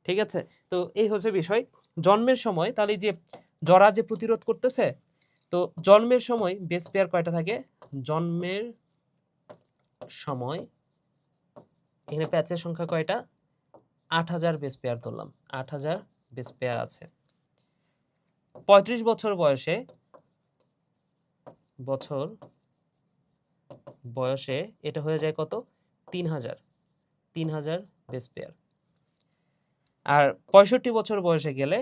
Speaker 1: ঠিক আছে, তো এই হচ্ছে বিষয়। জন্মের সময় তাহলে এই যে জরা যে প্রতিরোধ করতেছে, তো জন্মের সময় বেস পেয়ার কয়টা থাকে? জন্মের সময় এখানে প্যাচের সংখ্যা কয়টা? ৮,০০০ বেস পেয়ার ধরলাম, ৮,০০০ বেস পেয়ার আছে। ৩৫ বছর বয়সে এটা হয়ে যায় কত? ৩,০০০ বেস পেয়ার। আর ৬৫ বছর বয়সে গেলে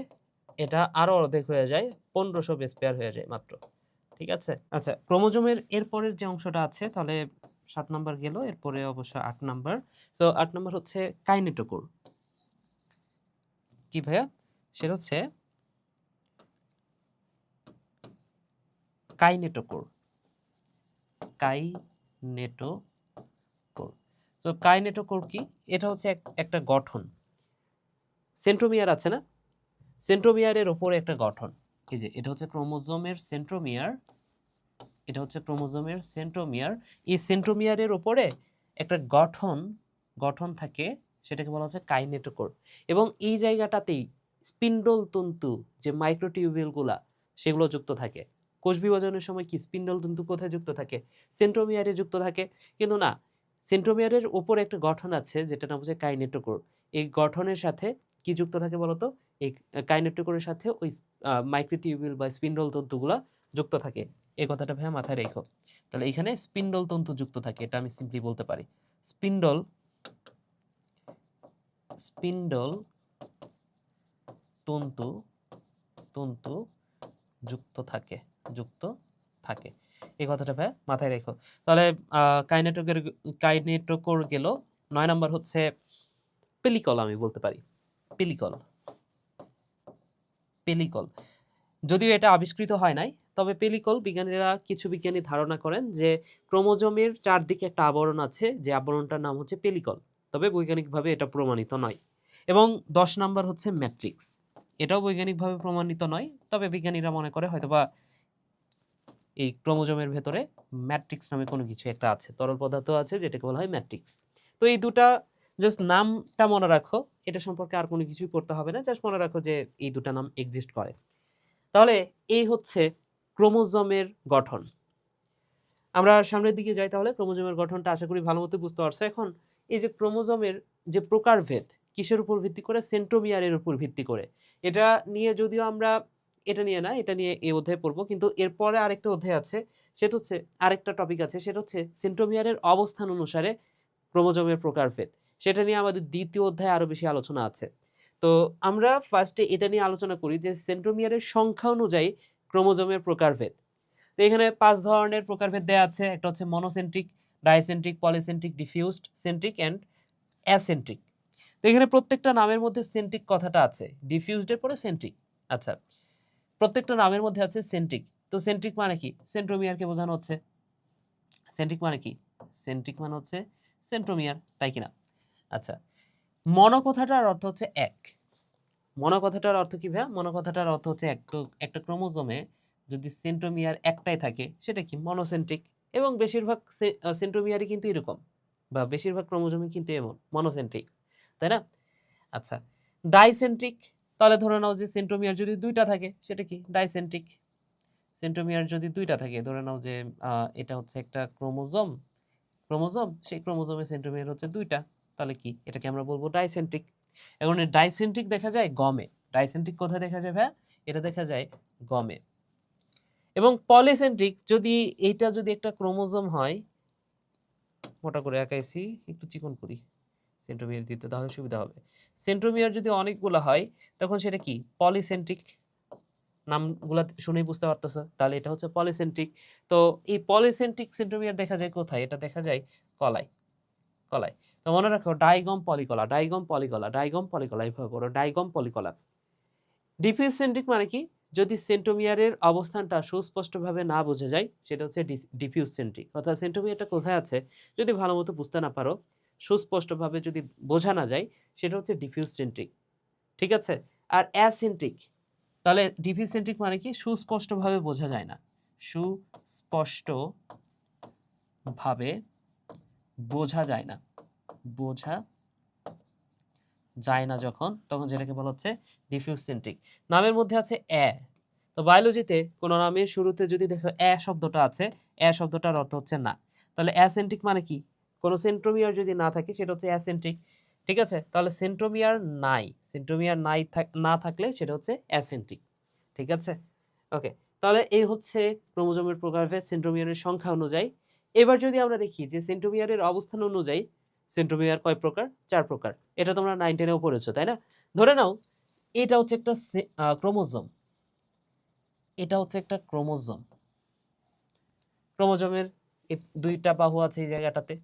Speaker 1: এটা আরো অর্ধেক হয়ে যায়, ১৫০০ বেস পেয়ার হয়ে যায় মাত্র। ঠিক আছে, আচ্ছা, ক্রোমোজোমের এরপরের যে অংশটা আছে, তাহলে ৭ নাম্বার গেল, এরপরে অবশ্য ৮ নাম্বার। সো ৮ নাম্বার হচ্ছে কাইনেটোকোর। কি ভাইয়া? সেটা হচ্ছে কাইনেটোকোর। কাইনেটোকোর। সো কাইনেটোকোর কি? এটা হচ্ছে একটা গঠন। সেন্ট্রোমিয়ার আছে না? সেন্ট্রোমিয়ারের উপরে একটা গঠন। এই যে এটা হচ্ছে ক্রোমোজোমের সেন্ট্রোমিয়ার, এটা হচ্ছে ক্রোমোজোমের সেন্ট্রোমিয়ার। এই সেন্ট্রোমিয়ারের উপরে একটা গঠন থাকে, সেটাকে বলা হচ্ছে কাইনেটোকোর। এবং এই জায়গাটাতেই স্পিন্ডল তন্তু, যে মাইক্রোটিউবিউলগুলা, সেগুলো যুক্ত থাকে। কোষ বিভাজনের সময় কি স্পিন্ডল তন্তু কোথায় যুক্ত থাকে? সেন্ট্রোমিয়ারে যুক্ত থাকে। কিন্তু না, সেন্ট্রোমিয়ারের উপরে একটা গঠন আছে যেটার নাম হচ্ছে কাইনেটোকোর। এই গঠনের সাথে কি যুক্ত থাকে বলতো? এই কাইনেটোকোরের সাথে ওই মাইক্রোটিউবিউল বা স্পিন্ডল তন্তুগুলা যুক্ত থাকে। এই কথাটা ভাইয়া মাথায় রেখো। তাহলে এখানে স্পিন্ডল তন্তু যুক্ত থাকে, এটা আমি সিম্পলি বলতে পারি। স্পিন্ডল তন্তু যুক্ত থাকে, এই কথাটা ভাইয়া মাথায় রেখো। তাহলে কাইনেটোকোর গেল। ৯ নাম্বার হচ্ছে পেলিকল। আমি বলতে পারি পেলিকল। যদিও এটা আবিষ্কৃত হয় নাই, তবে পেলিকল বিজ্ঞানীরা কিছু বিজ্ঞানী ধারণা করেন যে ক্রোমোজোমের চারদিকে একটা আবরণ আছে, যে আবরণটার নাম হচ্ছে পেলিকল। তবে বৈজ্ঞানিকভাবে এটা প্রমাণিত নয়। এবং 10 নাম্বার হচ্ছে ম্যাট্রিক্স। এটাও বৈজ্ঞানিকভাবে প্রমাণিত নয়, তবে বিজ্ঞানীরা মনে করে হয়তোবা এই ক্রোমোজোমের ভেতরে ম্যাট্রিক্স নামে কোনো কিছু একটা আছে, তরল পদার্থ আছে যেটাকে বলা হয় ম্যাট্রিক্স। তো এই দুটা জাস্ট নামটা মনে রাখো, এটা সম্পর্কে আর কোনো কিছুই পড়তে হবে না, জাস্ট মনে রাখো যে এই দুটা নাম এক্সিস্ট করে। তাহলে এই হচ্ছে ক্রোমোজোমের গঠন। আমরা সামনের দিকে যাই, তাহলে ক্রোমোজোমের গঠনটা আশা করি ভালো মতো বুঝতে পারছো। এখন এই যে ক্রোমোজোমের যে প্রকারভেদ কিসের উপর ভিত্তি করে, সেন্ট্রোমিয়ারের উপর ভিত্তি করে। এটা নিয়ে যদিও আমরা এটা নিয়ে না, এটা নিয়ে এই অধ্যায়ে পড়বো, কিন্তু এরপরে আরেকটা অধ্যায় আছে, সেটা হচ্ছে আরেকটা টপিক আছে, সেটা হচ্ছে সেন্ট্রোমিয়ারের অবস্থান অনুসারে ক্রোমোজোমের প্রকারভেদ। সেটা নিয়ে আমাদের দ্বিতীয় অধ্যায়ে আরো বেশি আলোচনা আছে। তো আমরা ফার্স্টে এটা নিয়ে আলোচনা করি যে সেন্ট্রোমিয়ারের সংখ্যা অনুযায়ী ক্রোমোজোমের প্রকারভেদ। তো এখানে 5 ধরনের প্রকারভেদ দেওয়া আছে। একটা হচ্ছে monocentric, ডাইসেন্ট্রিক, পলিসেন্ট্রিক, diffused, centric and acentric. তো এখানে প্রত্যেকটা নামের মধ্যে সেন্ট্রিক কথাটা আছে, ডিফিউজডের পরে সেন্ট্রিক। আচ্ছা, প্রত্যেকটা নামের মধ্যে আছে সেন্ট্রিক। তো সেন্ট্রিক মানে কি? সেন্ট্রোমিয়ারকে বোঝানো হচ্ছে। সেন্ট্রিক মানে কি? সেন্ট্রিক মানে হচ্ছে সেন্ট্রোমিয়ার, তাই কিনা? আচ্ছা, মনো কথাটার অর্থ হচ্ছে এক। মনো কথাটার অর্থ কি ভাইয়া? মনো কথাটার অর্থ হচ্ছে এক। তো একটা ক্রোমোজোমে যদি সেন্ট্রোমিয়ার একটাই থাকে সেটা কি? মনোসেন্ট্রিক। এবং বেশিরভাগ সেন্ট্রোমিয়ারই কিন্তু এরকম, বা বেশিরভাগ ক্রোমোজোমই কিন্তু এমন মনোসেন্ট্রিক, তাই না? আচ্ছা, ডাইসেন্ট্রিক, তাহলে ধরে নাও যে সেন্ট্রোমিয়ার যদি দুইটা থাকে সেটা কি? ডাইসেন্ট্রিক। সেন্ট্রোমিয়ার যদি দুইটা থাকে, ধরে নাও যে এটা হচ্ছে একটা ক্রোমোজোম, সেই ক্রোমোজোমে সেন্ট্রোমিয়ার হচ্ছে দুইটা, তাহলে কি? এটাকে আমরা বলবো ডাইসেন্ট্রিক। এখন ডাইসেন্ট্রিক দেখা যায় গমে। ডাইসেন্ট্রিক কোথায় দেখা যায় ভাইয়া? এটা দেখা যায় গমে। এবং পলিসেন্ট্রিক, যদি এইটা যদি একটা ক্রোমোজোম হয়, মোটা করে আঁকাইছি, একটু চিকন করি সেন্ট্রোমিয়ার দিতে, তাহলে সুবিধা হবে। সেন্ট্রোমিয়ার যদি অনেকগুলো হয় তখন সেটা কি? পলিসেন্ট্রিক। নামগুলা শুনেই বুঝতে পারতেছো, তাহলে এটা হচ্ছে পলিসেন্ট্রিক। তো এই পলিসেন্ট্রিক সেন্ট্রোমিয়ার দেখা যায় কোথায়? এটা দেখা যায় কলায়। কলায়। তো মনে রাখো, ডাইগম পলিকলা, ডাইগম পলিকলা, ডাইগম পলিকলা, এইভাবে পড়ো, ডাইগম পলিকলা। ডিফিউজ সেন্ট্রিক মানে কি? যদি সেন্ট্রোমিয়ারের অবস্থানটা সুস্পষ্টভাবে না বোঝা যায় সেটা হচ্ছে ডিফিউজ সেন্ট্রিক। অর্থাৎ সেন্ট্রোমিয়ারটা কোথায় আছে যদি ভালো মতো বুঝতে না পারো, সুস্পষ্টভাবে যদি বোঝা না যায়, সেটা হচ্ছে ডিফিউজ সেন্ট্রিক। ঠিক আছে? আর অ্যাসেন্ট্রিক, তাহলে ডিফিউজ সেন্ট্রিক মানে কি? সুস্পষ্টভাবে বোঝা যায় না। সুস্পষ্টভাবে বোঝা যায় না, বোঝা যায় না যখন, তখন যেটাকে বলা হচ্ছে ডিফিউজ সেন্ট্রিক। নামের মধ্যে আছে এ। তো বায়োলজিতে কোনো নামের শুরুতে যদি দেখো এ শব্দটা আছে, এ শব্দটার অর্থ হচ্ছে না। তাহলে অ্যাসেন্ট্রিক মানে কি? কোনো সেন্ট্রোমিয়ার যদি না থাকে সেটা হচ্ছে অ্যাসেন্ট্রিক। ঠিক আছে? তাহলে সেন্ট্রোমিয়ার নাই, সেন্ট্রোমিয়ার নাই না থাকলে সেটা হচ্ছে অ্যাসেন্ট্রিক। ঠিক আছে? ওকে, তাহলে এই হচ্ছে ক্রোমোজোমের প্রকারভেদ সেন্ট্রোমিয়ারের সংখ্যা অনুযায়ী। এবার যদি আমরা দেখি যে সেন্ট্রোমিয়ারের অবস্থান অনুযায়ী সেন্ট্রোমিয়ার কয় প্রকার? 4 প্রকার। এটা তোমরা 9 10-এও পড়েছো, তাই না? ধরে নাও এটা হচ্ছে একটা ক্রোমোজোম, এটা হচ্ছে একটা ক্রোমোজোম। ক্রোমোজোমের দুইটা বাহু আছে এই জায়গাটাতে।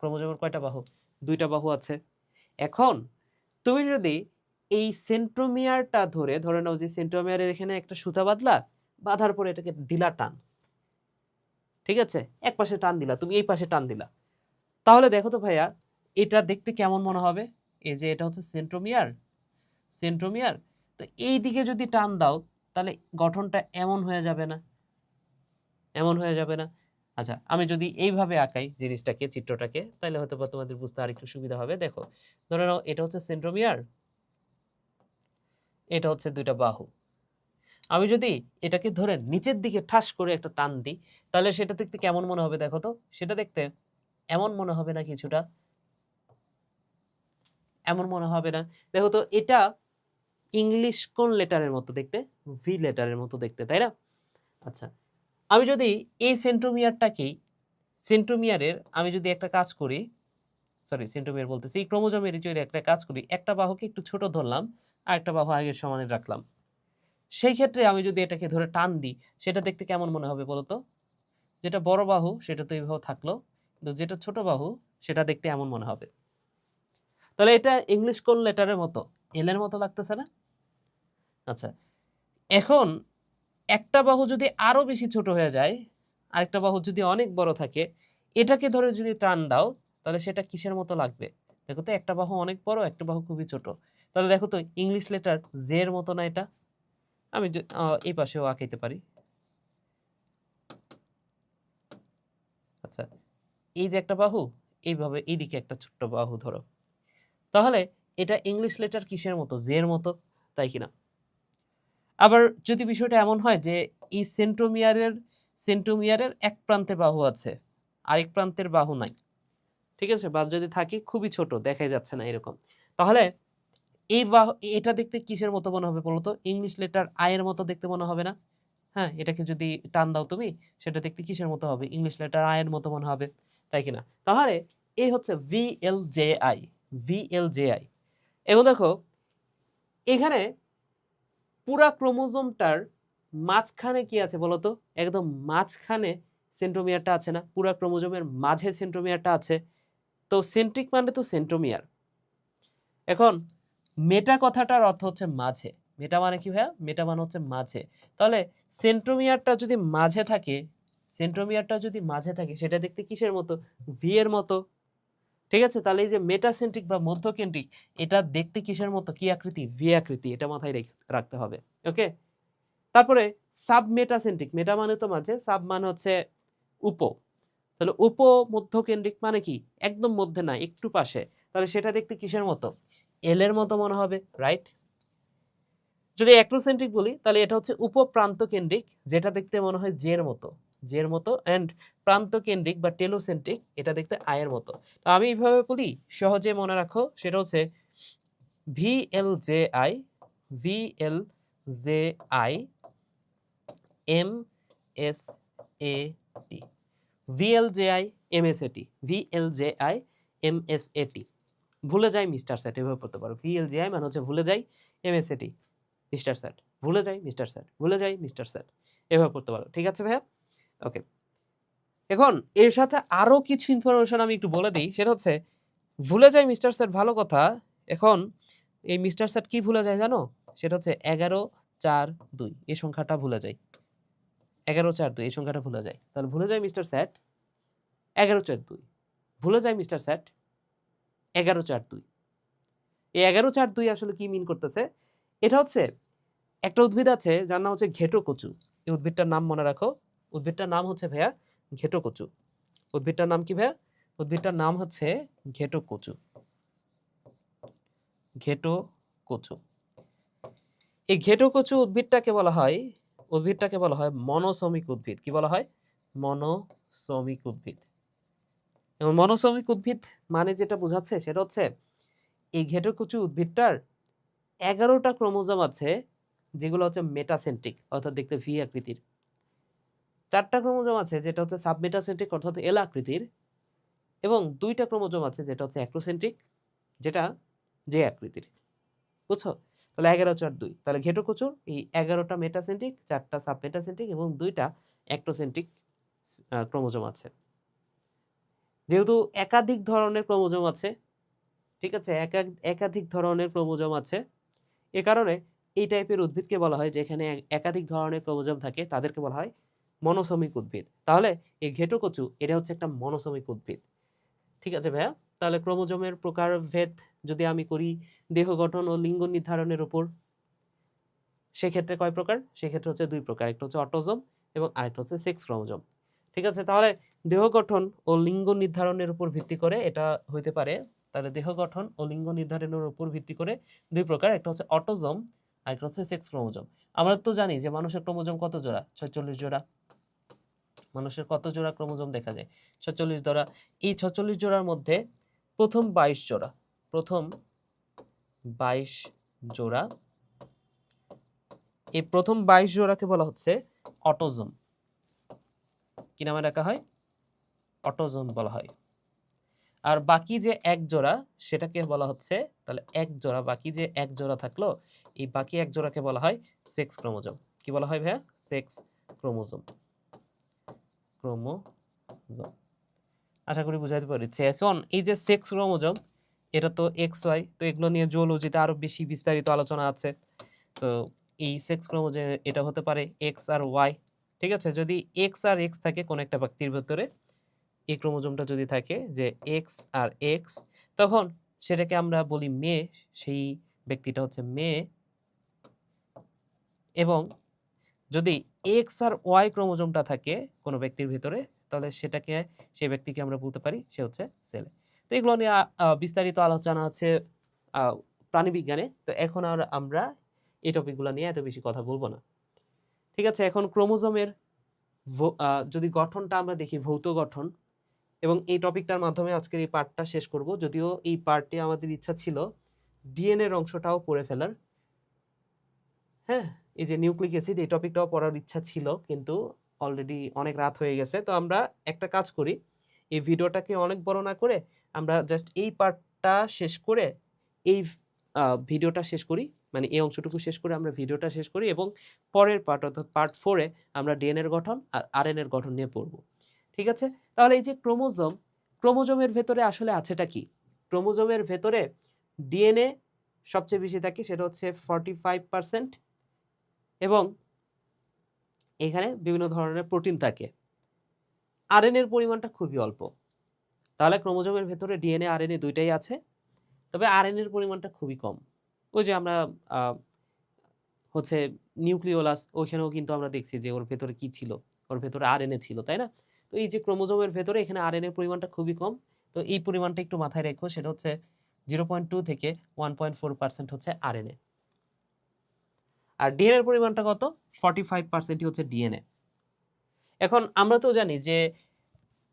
Speaker 1: ক্রোমোজোমের কয়টা বাহু? দুইটা বাহু আছে। এখন তুমি যদি এই সেন্ট্রোমিয়ারটা ধরে নাও যে সেন্ট্রোমিয়ারের এখানে একটা সুতা বাঁধলা, বাঁধার পরে এটাকে দিলা টান। ঠিক আছে? এক পাশে টান দিলা, তুমি এই পাশে টান দিলা। তাহলে দেখো তো ভাইয়া, এটা দেখতে কেমন মনে হবে? এই যে এটা হচ্ছে সেন্ট্রোমিয়ার, সেন্ট্রোমিয়ার। তো এই দিকে যদি টান দাও তাহলে গঠনটা এমন হয়ে যাবে না? এমন হয়ে যাবে না? আচ্ছা, আমি যদি এইভাবে আঁকাই জিনিসটাকে, চিত্রটাকে, তাহলে হয়তো তোমাদের বুঝতে আরেকটু সুবিধা হবে। দেখো, ধরে নাও এটা হচ্ছে সেন্ট্রোমিয়ার, এটা হচ্ছে দুইটা বাহু। আমি যদি এটাকে ধরে নিচের দিকে ঠাস করে একটা টান দিই, তাহলে সেটা দেখতে কেমন মনে হবে? দেখো তো, সেটা দেখতে এমন মনে হবে না? কিছুটা এমন মনে হবে না? দেখো তো, এটা ইংলিশ কোন লেটারের মতো দেখতে? ভি লেটারের মতো দেখতে, তাই না? আচ্ছা, আমি যদি এই সেন্ট্রোমিয়ারটাকেই, সেন্ট্রোমিয়ারের আমি যদি একটা কাজ করি, সরি সেন্ট্রোমিয়ার বলতেছি, এই ক্রোমোজোমের যদি একটা কাজ করি, একটা বাহুকে একটু ছোট ধরলাম আর একটা বাহু আগের সমানে রাখলাম, সেই ক্ষেত্রে আমি যদি এটাকে ধরে টান দিই, সেটা দেখতে কেমন মনে হবে বলতো? যেটা বড় বাহু সেটা তো এইভাবে থাকলো, কিন্তু যেটা ছোট বাহু সেটা দেখতে এমন মনে হবে। তাহলে এটা ইংলিশ কোন লেটারের মতো? এল এর মতো লাগতেছে না? আচ্ছা, এখন একটা বাহু যদি আরো বেশি ছোট হয়ে যায়, আরেকটা বাহু যদি অনেক বড় থাকে, এটাকে ধরে যদি টান দাও তাহলে সেটা কিসের মতো লাগবে? দেখো তো একটা বাহু অনেক বড়, একটা বাহু খুবই ছোট। তাহলে দেখো তো ইংলিশ লেটার জে এর মতো না এটা? আমি এই পাশেও আঁকাইতে পারি। আচ্ছা, এই যে একটা বাহু, এইভাবে এইদিকে একটা ছোট্ট বাহু ধরো। তাহলে এটা ইংলিশ লেটার কিসের মতো? জে এর মতো, তাই কিনা? আবার যদি বিষয়টা এমন হয় যে এই সেন্ট্রোমিয়ারের এক প্রান্তে বাহু আছে, আরেক প্রান্তের বাহু নাই, ঠিক আছে, বা যদি থাকে খুবই ছোট, দেখাই যাচ্ছে না এরকম, তাহলে এই বাহু, এটা দেখতে কিসের মতো মনে হবে বলতো? ইংলিশ লেটার আই এর মতো দেখতে মনে হবে না? হ্যাঁ, এটাকে যদি টান দাও তুমি, সেটা দেখতে কিসের মতো হবে? ইংলিশ লেটার আই এর মতো মনে হবে, তাই কিনা? তাহলে এই হচ্ছে VLJI, VLJI। এবং দেখো এখানে পুরা ক্রোমোজোমটার মাঝখানে কি আছে বলতো? একদম মাঝখানে সেন্ট্রোমিয়ারটা আছে না? পুরা ক্রোমোজোমের মাঝে সেন্ট্রোমিয়ারটা আছে। তো সেন্ট্রিক মানে তো সেন্ট্রোমিয়ার। এখন মেটা কথাটার অর্থ হচ্ছে মাঝে। মেটা মানে কি ভাইয়া? মেটা মানে হচ্ছে মাঝে। তাহলে সেন্ট্রোমিয়ারটা যদি মাঝে থাকে, সেন্ট্রোমিয়ারটা যদি মাঝে থাকে, সেটা দেখতে কিসের মতো? ভি এর মতো। ঠিক আছে, তাহলে এই যে মেটাসেন্ট্রিক বা মধ্যকেন্দ্রিক, এটা দেখতে কিসের মতো? কি আকৃতি? ভি আকৃতি। এটা মাথায় রাখতে হবে। ওকে, তারপরে সাবমেটাসেন্ট্রিক, মেটা মানে তো মাঝে, সাব মানে হচ্ছে উপ। তাহলে উপ মধ্যকেন্দ্রিক মানে কি? একদম মধ্যে না, একটু পাশে। তাহলে সেটা দেখতে কিসের মতো? এল এর মতো মনে হবে, রাইট? যদি অ্যাক্রোসেন্ট্রিক বলি তাহলে এটা হচ্ছে উপপ্রান্ত কেন্দ্রিক, যেটা দেখতে মনে হয় জের মতো, জের মতো। অ্যান্ড প্রান্ত কেন্দ্রিক বা টেলোসেন্ট্রিক, এটা দেখতে আয়ের মতো। তো আমি এইভাবে বলি, সহজে মনে রাখো, সেটা হচ্ছে VLJI, VLJI MSAT, VLJI MSAT, VLJI MSAT। ভুলে যাই মিস্টার স্যাট, এভাবে পড়তে পারো। VLJI মানে হচ্ছে ভুলে যাই, MSAT মিস্টার স্যাট, ভুলে যাই মিস্টার স্যাট, ভুলে যাই মিস্টার স্যাট, এভাবে পড়তে পারো। ঠিক আছে ভাইয়া? ওকে, এখন এর সাথে আরো কিছু ইনফরমেশন আমি একটু বলে দিই। সেটা হচ্ছে ভুলে যাই মিস্টার স্যাট, ভালো কথা। এখন এই মিস্টার স্যাট কি ভুলে যায় জানো? সেটা হচ্ছে 1142, এই সংখ্যাটা ভুলে যায়। 1142 এই সংখ্যাটা ভুলে যায়। তাহলে ভুলে যায় মিস্টার স্যাট 1142, ভুলে যায় মিস্টার স্যাট 1142। এই 1142 আসলে কি মিন করতেছে? এটা হচ্ছে একটা উদ্ভিদ আছে যার নাম হচ্ছে ঘেটুকচু। এই উদ্ভিদটার নাম মনে রাখো। উদ্ভিদটার নাম হচ্ছে ভাইয়া ঘেটুকচু। উদ্ভিদটার নাম কি ভাইয়া? উদ্ভিদটার নাম হচ্ছে ঘেটুকচু। ঘেটুকচু। এই ঘেটুকচু উদ্ভিদটাকে বলা হয়, উদ্ভিদটাকে বলা হয় মনোসমিক উদ্ভিদ। কি বলা হয়? মনোসমিক উদ্ভিদ। এবং মনোসমিক উদ্ভিদ মানে যেটা বোঝাচ্ছে সেটা হচ্ছে এই ঘেটুকচু উদ্ভিদটার 11টা ক্রোমোজোম আছে, যেগুলো হচ্ছে মেটাসেন্ট্রিক, অর্থাৎ দেখতে ভি আকৃতির। 4টা ক্রোমোজোম আছে যেটা হচ্ছে সাবমেটাসেন্ট্রিক, অর্থাৎ এল আকৃতির। এবং 2টা ক্রোমোজোম আছে যেটা হচ্ছে অ্যাক্রোসেন্ট্রিক, যেটা জে আকৃতির। বুঝছো? তাহলে 11/4/2। তাহলে ঘেটুকচুর এই 11টা মেটাসেন্ট্রিক, 4টা সাবমেটাসেন্ট্রিক এবং 2টা অ্যাক্রোসেন্ট্রিক ক্রোমোজোম আছে। যেহেতু একাধিক ধরনের ক্রোমোজোম আছে, ঠিক আছে, একাধিক ধরনের ক্রোমোজোম আছে, এ কারণে এই টাইপের উদ্ভিদকে বলা হয়, যেখানে একাধিক ধরনের ক্রোমোজোম থাকে তাদেরকে বলা হয় মনোসমিক উদ্ভিদ। তাহলে এই ঘেটুকচু এটা হচ্ছে একটা মনোসমিক উদ্ভিদ। ঠিক আছে ভাইয়া? তাহলে ক্রোমোজোমের প্রকারভেদ যদি আমি করি দেহ গঠন ও লিঙ্গ নির্ধারণের উপর, সেক্ষেত্রে কয় প্রকার? সেক্ষেত্রে হচ্ছে 2 প্রকার। একটা হচ্ছে অটোজোম এবং আরেকটা হচ্ছে সেক্স ক্রোমোজোম। ঠিক আছে, তাহলে দেহ গঠন ও লিঙ্গ নির্ধারণের উপর ভিত্তি করে এটা হইতে পারে। তাহলে দেহ গঠন ও লিঙ্গ নির্ধারণের উপর ভিত্তি করে 2 প্রকার, একটা হচ্ছে অটোজোম আর একটা হচ্ছে সেক্স ক্রোমোজোম। আমরা তো জানি যে মানুষের ক্রোমোজোম কত জোড়া? 46 জোড়া। মানুষের কত জোড়া ক্রোমোজোম দেখা যায়? 46 জোড়া। এই 46 জোড়ার মধ্যে প্রথম 22 জোড়া, প্রথম 22 জোড়া, এই প্রথম 22 জোড়াকে বলা হচ্ছে অটোজোম। কি নামে ডাকা হয়? অটোজোম বলা হয়। আর বাকি যে এক জোড়া সেটাকে বলা হচ্ছে, তাহলে এক জোড়া, বাকি যে এক জোড়া থাকলো, এই বাকি এক জোড়াকে বলা হয় সেক্স ক্রোমোজোম। কি বলা হয় ভাইয়া? Sex chromosome. ক্রোমোজোম। আশা করি বুঝাইতে পেরেছি। এখন এই যে সেক্স ক্রোমোজোম, এটা তো এক্স ওয়াই, তো এগুলো নিয়ে জুওলজিতে আরো বেশি বিস্তারিত আলোচনা আছে। তো এই সেক্স ক্রোমোজোম এটা হতে পারে এক্স আর ওয়াই, ঠিক আছে? যদি এক্স আর এক্স থাকে কোনো একটা ব্যক্তির ভেতরে, এই ক্রোমোজোমটা যদি থাকে যে এক্স আর এক্স, তখন সেটাকে আমরা বলি মেয়ে, সেই ব্যক্তিটা হচ্ছে মেয়ে। এবং যদি এক্স আর ওয়াই ক্রোমোজোমটা থাকে কোনো ব্যক্তির ভিতরে, তাহলে সেটাকে, সেই ব্যক্তিকে আমরা বলতে পারি সে হচ্ছে ছেলে। তো এগুলো নিয়ে বিস্তারিত আলোচনা আছে প্রাণীবিজ্ঞানে। তো এখন আর আমরা এই টপিকগুলো নিয়ে এত বেশি কথা বলবো না, ঠিক আছে? এখন ক্রোমোজোমের যদি গঠনটা আমরা দেখি, ভৌত গঠন, এবং এই টপিকটার মাধ্যমে আজকের এই পার্টটা শেষ করব। যদিও এই পার্টে আমাদের ইচ্ছা ছিল ডিএনএ এর অংশটাও পড়ে ফেলার, হ্যাঁ, এই যে নিউক্লিক অ্যাসিড, এই টপিকটাও পড়ার ইচ্ছা ছিল, কিন্তু অলরেডি অনেক রাত হয়ে গেছে। তো আমরা একটা কাজ করি, এই ভিডিওটাকে অনেক বড় না করে আমরা জাস্ট এই পার্টটা শেষ করে, এই ভিডিওটা শেষ করি, মানে এই অংশটুকু শেষ করে আমরা ভিডিওটা শেষ করি, এবং পরের পার্ট অর্থাৎ পার্ট 4-এ আমরা ডিএনএ এর গঠন আর আরএনএ এর গঠন নিয়ে পড়ব, ঠিক আছে? তাহলে এই যে ক্রোমোজোম, ক্রোমোজোমের ভেতরে আসলে আছেটা কি? ক্রোমোজোমের ভেতরে ডিএনএ সবচেয়ে বেশি থাকে, সেটা হচ্ছে 45%, এবং এখানে বিভিন্ন ধরনের প্রোটিন থাকে। আরএনএ এর পরিমাণটা খুবই অল্প। তাহলে ক্রোমোজোমের ভেতরে ডিএনএ আরএনএ দুইটাই আছে, তবে আরএনএ এর পরিমাণটা খুবই কম। ওই যে আমরা হচ্ছে নিউক্লিওলাস, ওইখানেও কিন্তু আমরা দেখছি যে ওর ভেতরে কি ছিল, ওর ভেতরে আরএনএ ছিল, তাই না? তো এই যে ক্রোমোজোমের ভেতরে এখানে আরএনএ এর পরিমাণটা খুবই কম। তো এই পরিমাণটা একটু মাথায় রেখো, সেটা হচ্ছে 0.2 থেকে 1.4% হচ্ছে আরএনএ। আর ডিএনএ এর পরিমাণটা কত? 45%ই হচ্ছে ডিএনএ। এখন আমরা তো জানি যে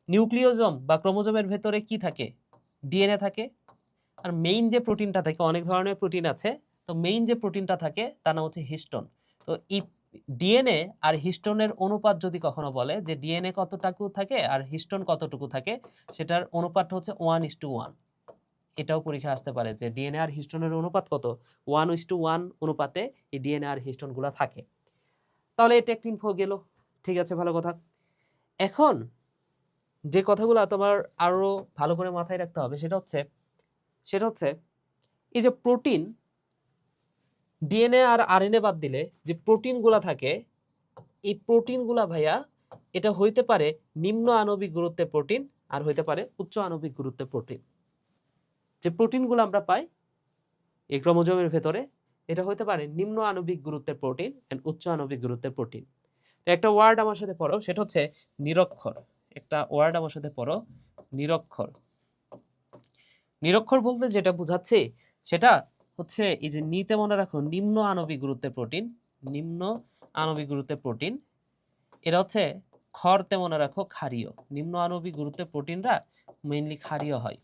Speaker 1: নিউক্লিওজোম বা ক্রোমোজোমের ভেতরে কি থাকে? ডিএনএ থাকে। আর মেইন যে প্রোটিনটা থাকে, অনেক ধরনের প্রোটিন আছে, তো মেইন যে প্রোটিনটা থাকে তার নাম হচ্ছে হিস্টোন। তো এই ডিএনএ আর হিস্টোনের অনুপাত যদি কখনো বলে যে ডিএনএ কতটুকু থাকে আর হিস্টোন কতটুকু থাকে, সেটার অনুপাত হচ্ছে 1:1। এটাও পরীক্ষা আসতে পারে যে ডিএনএ আর হিস্টোনের অনুপাত কত, 1:1 অনুপাতে এই ডিএনএ আর হিস্টোনগুলো থাকে। তাহলে এটা একটা ইনফো গেল, ঠিক আছে, ভালো কথা। এখন যে কথাগুলো তোমার আরো ভালো করে মাথায় রাখতে হবে সেটা হচ্ছে এই যে প্রোটিন, ডিএনএ আর আরএনএ বাদ দিলে যে প্রোটিনগুলা থাকে, এই প্রোটিনগুলা ভাইয়া এটা হইতে পারে নিম্ন আণবিক গুরুত্বের প্রোটিন আর হইতে পারে উচ্চ আণবিক গুরুত্বের প্রোটিন। যে প্রোটিনগুলো আমরা পাই এই ক্রোমোজোমের ভেতরে, এটা হইতে পারে নিম্ন আণবিক গুরুত্বের প্রোটিন এন্ড উচ্চ আণবিক গুরুত্বের প্রোটিন। তো একটা ওয়ার্ড আমার সাথে পড়ো, সেটা হচ্ছে নিরক্ষর। একটা ওয়ার্ড আমার সাথে পড়ো, নিরক্ষর। নিরক্ষর বলতে যেটা বোঝাচ্ছে সেটা হচ্ছে এই যে নিতে মনে রাখো, নিম্ন আণবিক গুরুত্বের প্রোটিন, নিম্ন আণবিক গুরুত্বের প্রোটিন, এরা হচ্ছে খরতে মনে রাখো ক্ষারীয়। নিম্ন আণবিক গুরুত্বের প্রোটিনরা মেইনলি ক্ষারীয় হয়।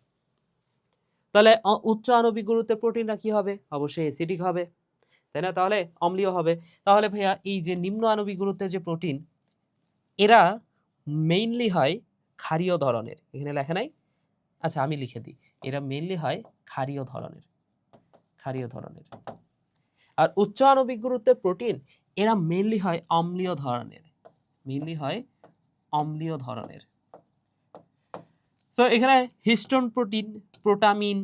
Speaker 1: তাহলে উচ্চ আণবিক গুরুত্বের প্রোটিনরা কি হবে? অবশ্যই অ্যাসিডিক হবে, তাই না? তাহলে অম্লীয় হবে। তাহলে ভাইয়া এই যে নিম্ন আণবিক গুরুত্বের যে প্রোটিন, এরা মেইনলি হয় ক্ষারীয় ধরনের। এখানে লেখা নাই, আচ্ছা আমি লিখে দিই, এরা মেইনলি হয় ক্ষারীয় ধরনের, ক্ষারীয় ধরনের। আর উচ্চ আণবিক গুরুত্বের প্রোটিন এরা মেইনলি হয় অম্লীয় ধরনের, মেইনলি হয় অম্লীয় ধরনের। সো এখানে হিস্টোন প্রোটিন, প্রোটামিন,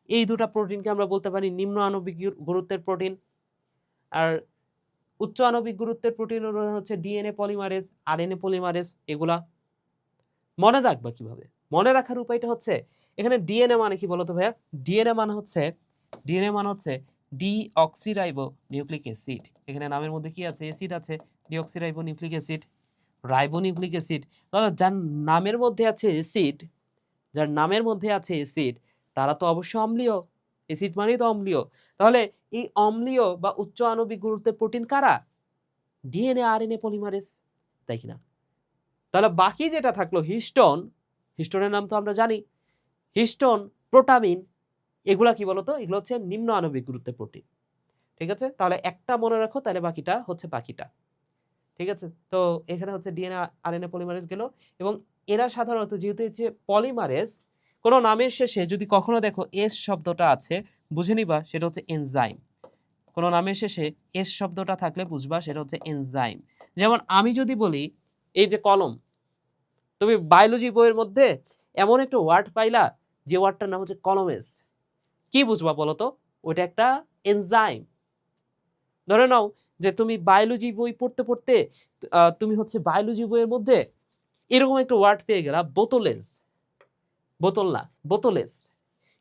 Speaker 1: এই দুটো প্রোটিনকে আমরা বলতে পারি নিম্ন আণবিক গুরুত্বের প্রোটিন। আর উচ্চ আণবিক গুরুত্বের প্রোটিন হচ্ছে ডিএনএ পলিমারেজ, আরএনএ পলিমারেজ। এগুলা মনে রাখবা কিভাবে? মনে রাখার উপায়টা হচ্ছে, এখানে ডিএনএ মানে কি বলতো ভাইয়া? ডিএনএ মানে হচ্ছে ডিঅক্সিরাইবো নিউক্লিক অ্যাসিড। এখানে নামের মধ্যে কি আছে? অ্যাসিড আছে, deoxyribo nucleic acid, ribo nucleic acid. তাহলে যার নামের মধ্যে আছে অ্যাসিড, যার নামের মধ্যে আছে অ্যাসিড, তারা তো অবশ্যই অম্লীয়। অ্যাসিড মানেই তো অম্লীয়। তাহলে এই অম্লীয় বা উচ্চ আণবিক গুরুত্বের প্রোটিন কারা? ডিএনএ আরএনএ পলিমারেজ, তাই কিনা? তাহলে বাকি যেটা থাকলো হিস্টোন, হিস্টোনের নাম তো আমরা জানি, হিস্টোন, প্রোটামিন, এগুলা কি বলতো? এগুলো হচ্ছে নিম্ন আণবিক গুরুত্বের প্রোটিন, ঠিক আছে? তাহলে একটা মনে রাখো, তাহলে বাকিটা হচ্ছে বাকিটা, ঠিক আছে? তো এখানে হচ্ছে ডিএনএ আরএনএ পলিমারেজ গেল, এবং এরা সাধারণত যেহেতু হচ্ছে পলিমারেজ, কোনো নামের শেষে যদি কখনো দেখো এস শব্দটা আছে, বুঝে নিবা সেটা হচ্ছে এনজাইম। কোনো নামের শেষে এস শব্দটা থাকলে বুঝবা সেটা হচ্ছে এনজাইম। যেমন আমি যদি বলি এই যে কলম, তুমি বায়োলজি বইয়ের মধ্যে এমন একটা ওয়ার্ড পাইলা যে ওয়ার্ডটার নাম হচ্ছে কলমেস, কি বুঝবা বলো তো? ওইটা একটা এনজাইম। ধরে নাও যে তুমি বায়োলজি বই পড়তে পড়তে তুমি হচ্ছে বায়োলজি বইয়ের মধ্যে এরকম একটা ওয়ার্ড পেয়ে গেলা, বোতলেজ। বোতল না, বোতলেজ।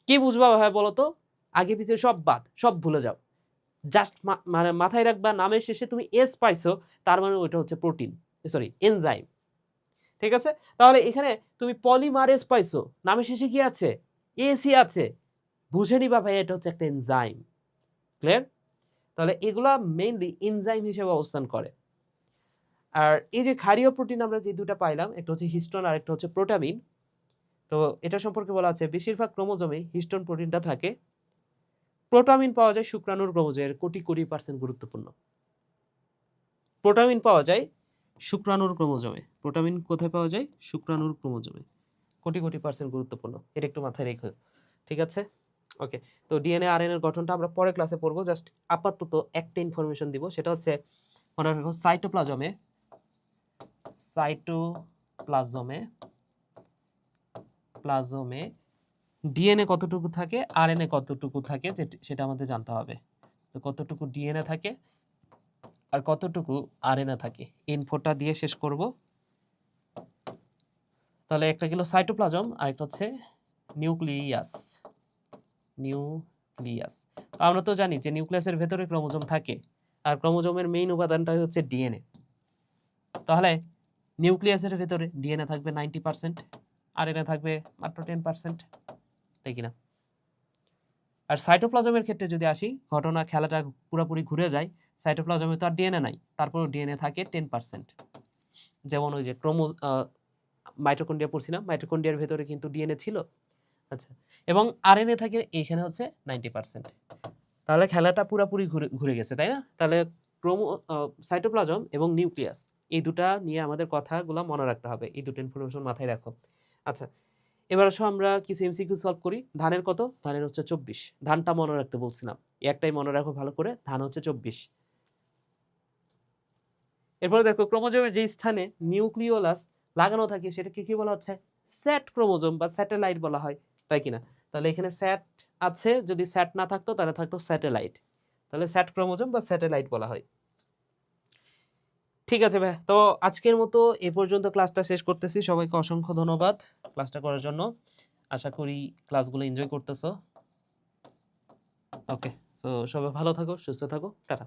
Speaker 1: কি বুঝবা ভাই বলো তো? আগে পিছিয়ে সব বাদ, সব ভুলে যাও। জাস্ট মানে মাথায় রাখবা নামের শেষে তুমি এস পাইছো, তার মানে ওইটা হচ্ছে প্রোটিন, সরি এনজাইম। ঠিক আছে? তাহলে এখানে তুমি পলিমারেজ পাইছো, নামের শেষে কি আছে? এসি আছে। বুঝে নিবা ভাই এটা হচ্ছে একটা এনজাইম। ক্লিয়ার? তাহলে এগুলা মেইনলি এনজাইম হিসেবে অবস্থান করে। আর এই যে ক্ষারীয় প্রোটিন আমরা যে দুটো পাইলাম, একটা হচ্ছে হিস্টোন আর একটা হচ্ছে প্রোটামিন। তো এটা সম্পর্কে বলা আছে বেশিরভাগ ক্রোমোজোমে হিস্টোন প্রোটিনটা থাকে। প্রোটামিন পাওয়া যায় শুক্রাণুর ক্রোমোজোমের কোটি 20% গুরুত্বপূর্ণ। প্রোটামিন পাওয়া যায় শুক্রাণুর ক্রোমোজোমে। প্রোটামিন কোথায় পাওয়া যায়? শুক্রাণুর ক্রোমোজোমে। কোটি 20% গুরুত্বপূর্ণ। এটা একটু মাথায় রেখো। ঠিক আছে? ওকে। তো ডিএনএ আরএনএ এর গঠনটা আমরা পরের ক্লাসে পড়বো। জাস্ট আপাতত একটা ইনফরমেশন দিব, সেটা হচ্ছে মনে রাখো সাইটোপ্লাজমে প্লাজমে ডিএনএ কতটুকু থাকে, আরএনএ কতটুকু থাকে সেটা আমাদের জানতে হবে। তো কতটুকু ডিএনএ থাকে আর কতটুকু আরএনএ থাকে, ইনফোটা দিয়ে শেষ করব। তাহলে একটা গেল সাইটোপ্লাজম আর একটা হচ্ছে নিউক্লিয়াস। আমরা তো জানি যে নিউক্লিয়াসের ভেতরে ক্রোমোজোম থাকে, আর ক্রোমোজোমের মেইন উপাদানটাই হচ্ছে ডিএনএ। তাহলে নিউক্লিয়াসের ভেতরে ডিএনএ থাকবে 90%, আরএনএ থাকবে মাত্র 10%, তাই কিনা? আর সাইটোপ্লাজমের ক্ষেত্রে যদি আসি, ঘটনা খেলাটা পুরোপুরি ঘুরে যায়। সাইটোপ্লাজমে তো আর ডিএনএ নাই, তারপরেও ডিএনএ থাকে 10%। যেমন ওই যে মাইটোকন্ড্রিয়া পড়ছিলাম, মাইটোকন্ড্রিয়ার ভেতরে কিন্তু ডিএনএ ছিল। আচ্ছা, এবং আরএনএ থাকে এখানে হচ্ছে 90%। তাহলে খেলাটা পুরোপুরি ঘুরে গেছে, তাই না? তাহলে সাইটোপ্লাজম এবং নিউক্লিয়াস এই দুটা নিয়ে আমাদের কথাগুলো মনে রাখতে হবে। এই দুটো ইনফরমেশন মাথায় রাখো। আচ্ছা, এবার আসো আমরা কিছু এমসিকিউ সলভ করি। ধানের কত? ধানের হচ্ছে 24। ধানটা মনে রাখতে বলছিলাম, একটাই মনে রাখো ভালো করে, ধান হচ্ছে 24। এরপরে দেখো ক্রোমোজোমের যে স্থানে নিউক্লিওলাস লাগানো থাকে সেটাকে কি বলা হচ্ছে? স্যাট ক্রোমোজোম বা স্যাটেলাইট বলা হয়, তাই কিনা? তাহলে এখানে স্যাট আছে, যদি স্যাট না থাকতো তাহলে থাকতো স্যাটেলাইট। তাহলে স্যাট ক্রোমোজোম বা স্যাটেলাইট বলা হয়। ঠিক আছে ভাই, তো আজকের মতো এ পর্যন্ত ক্লাসটা শেষ করতেছি। সবাইকে অসংখ্য ধন্যবাদ ক্লাসটা করার জন্য। আশা করি ক্লাসগুলো এনজয় করতেছো। ওকে, সো সবাই ভালো থাকো, সুস্থ থাকো, টাটা।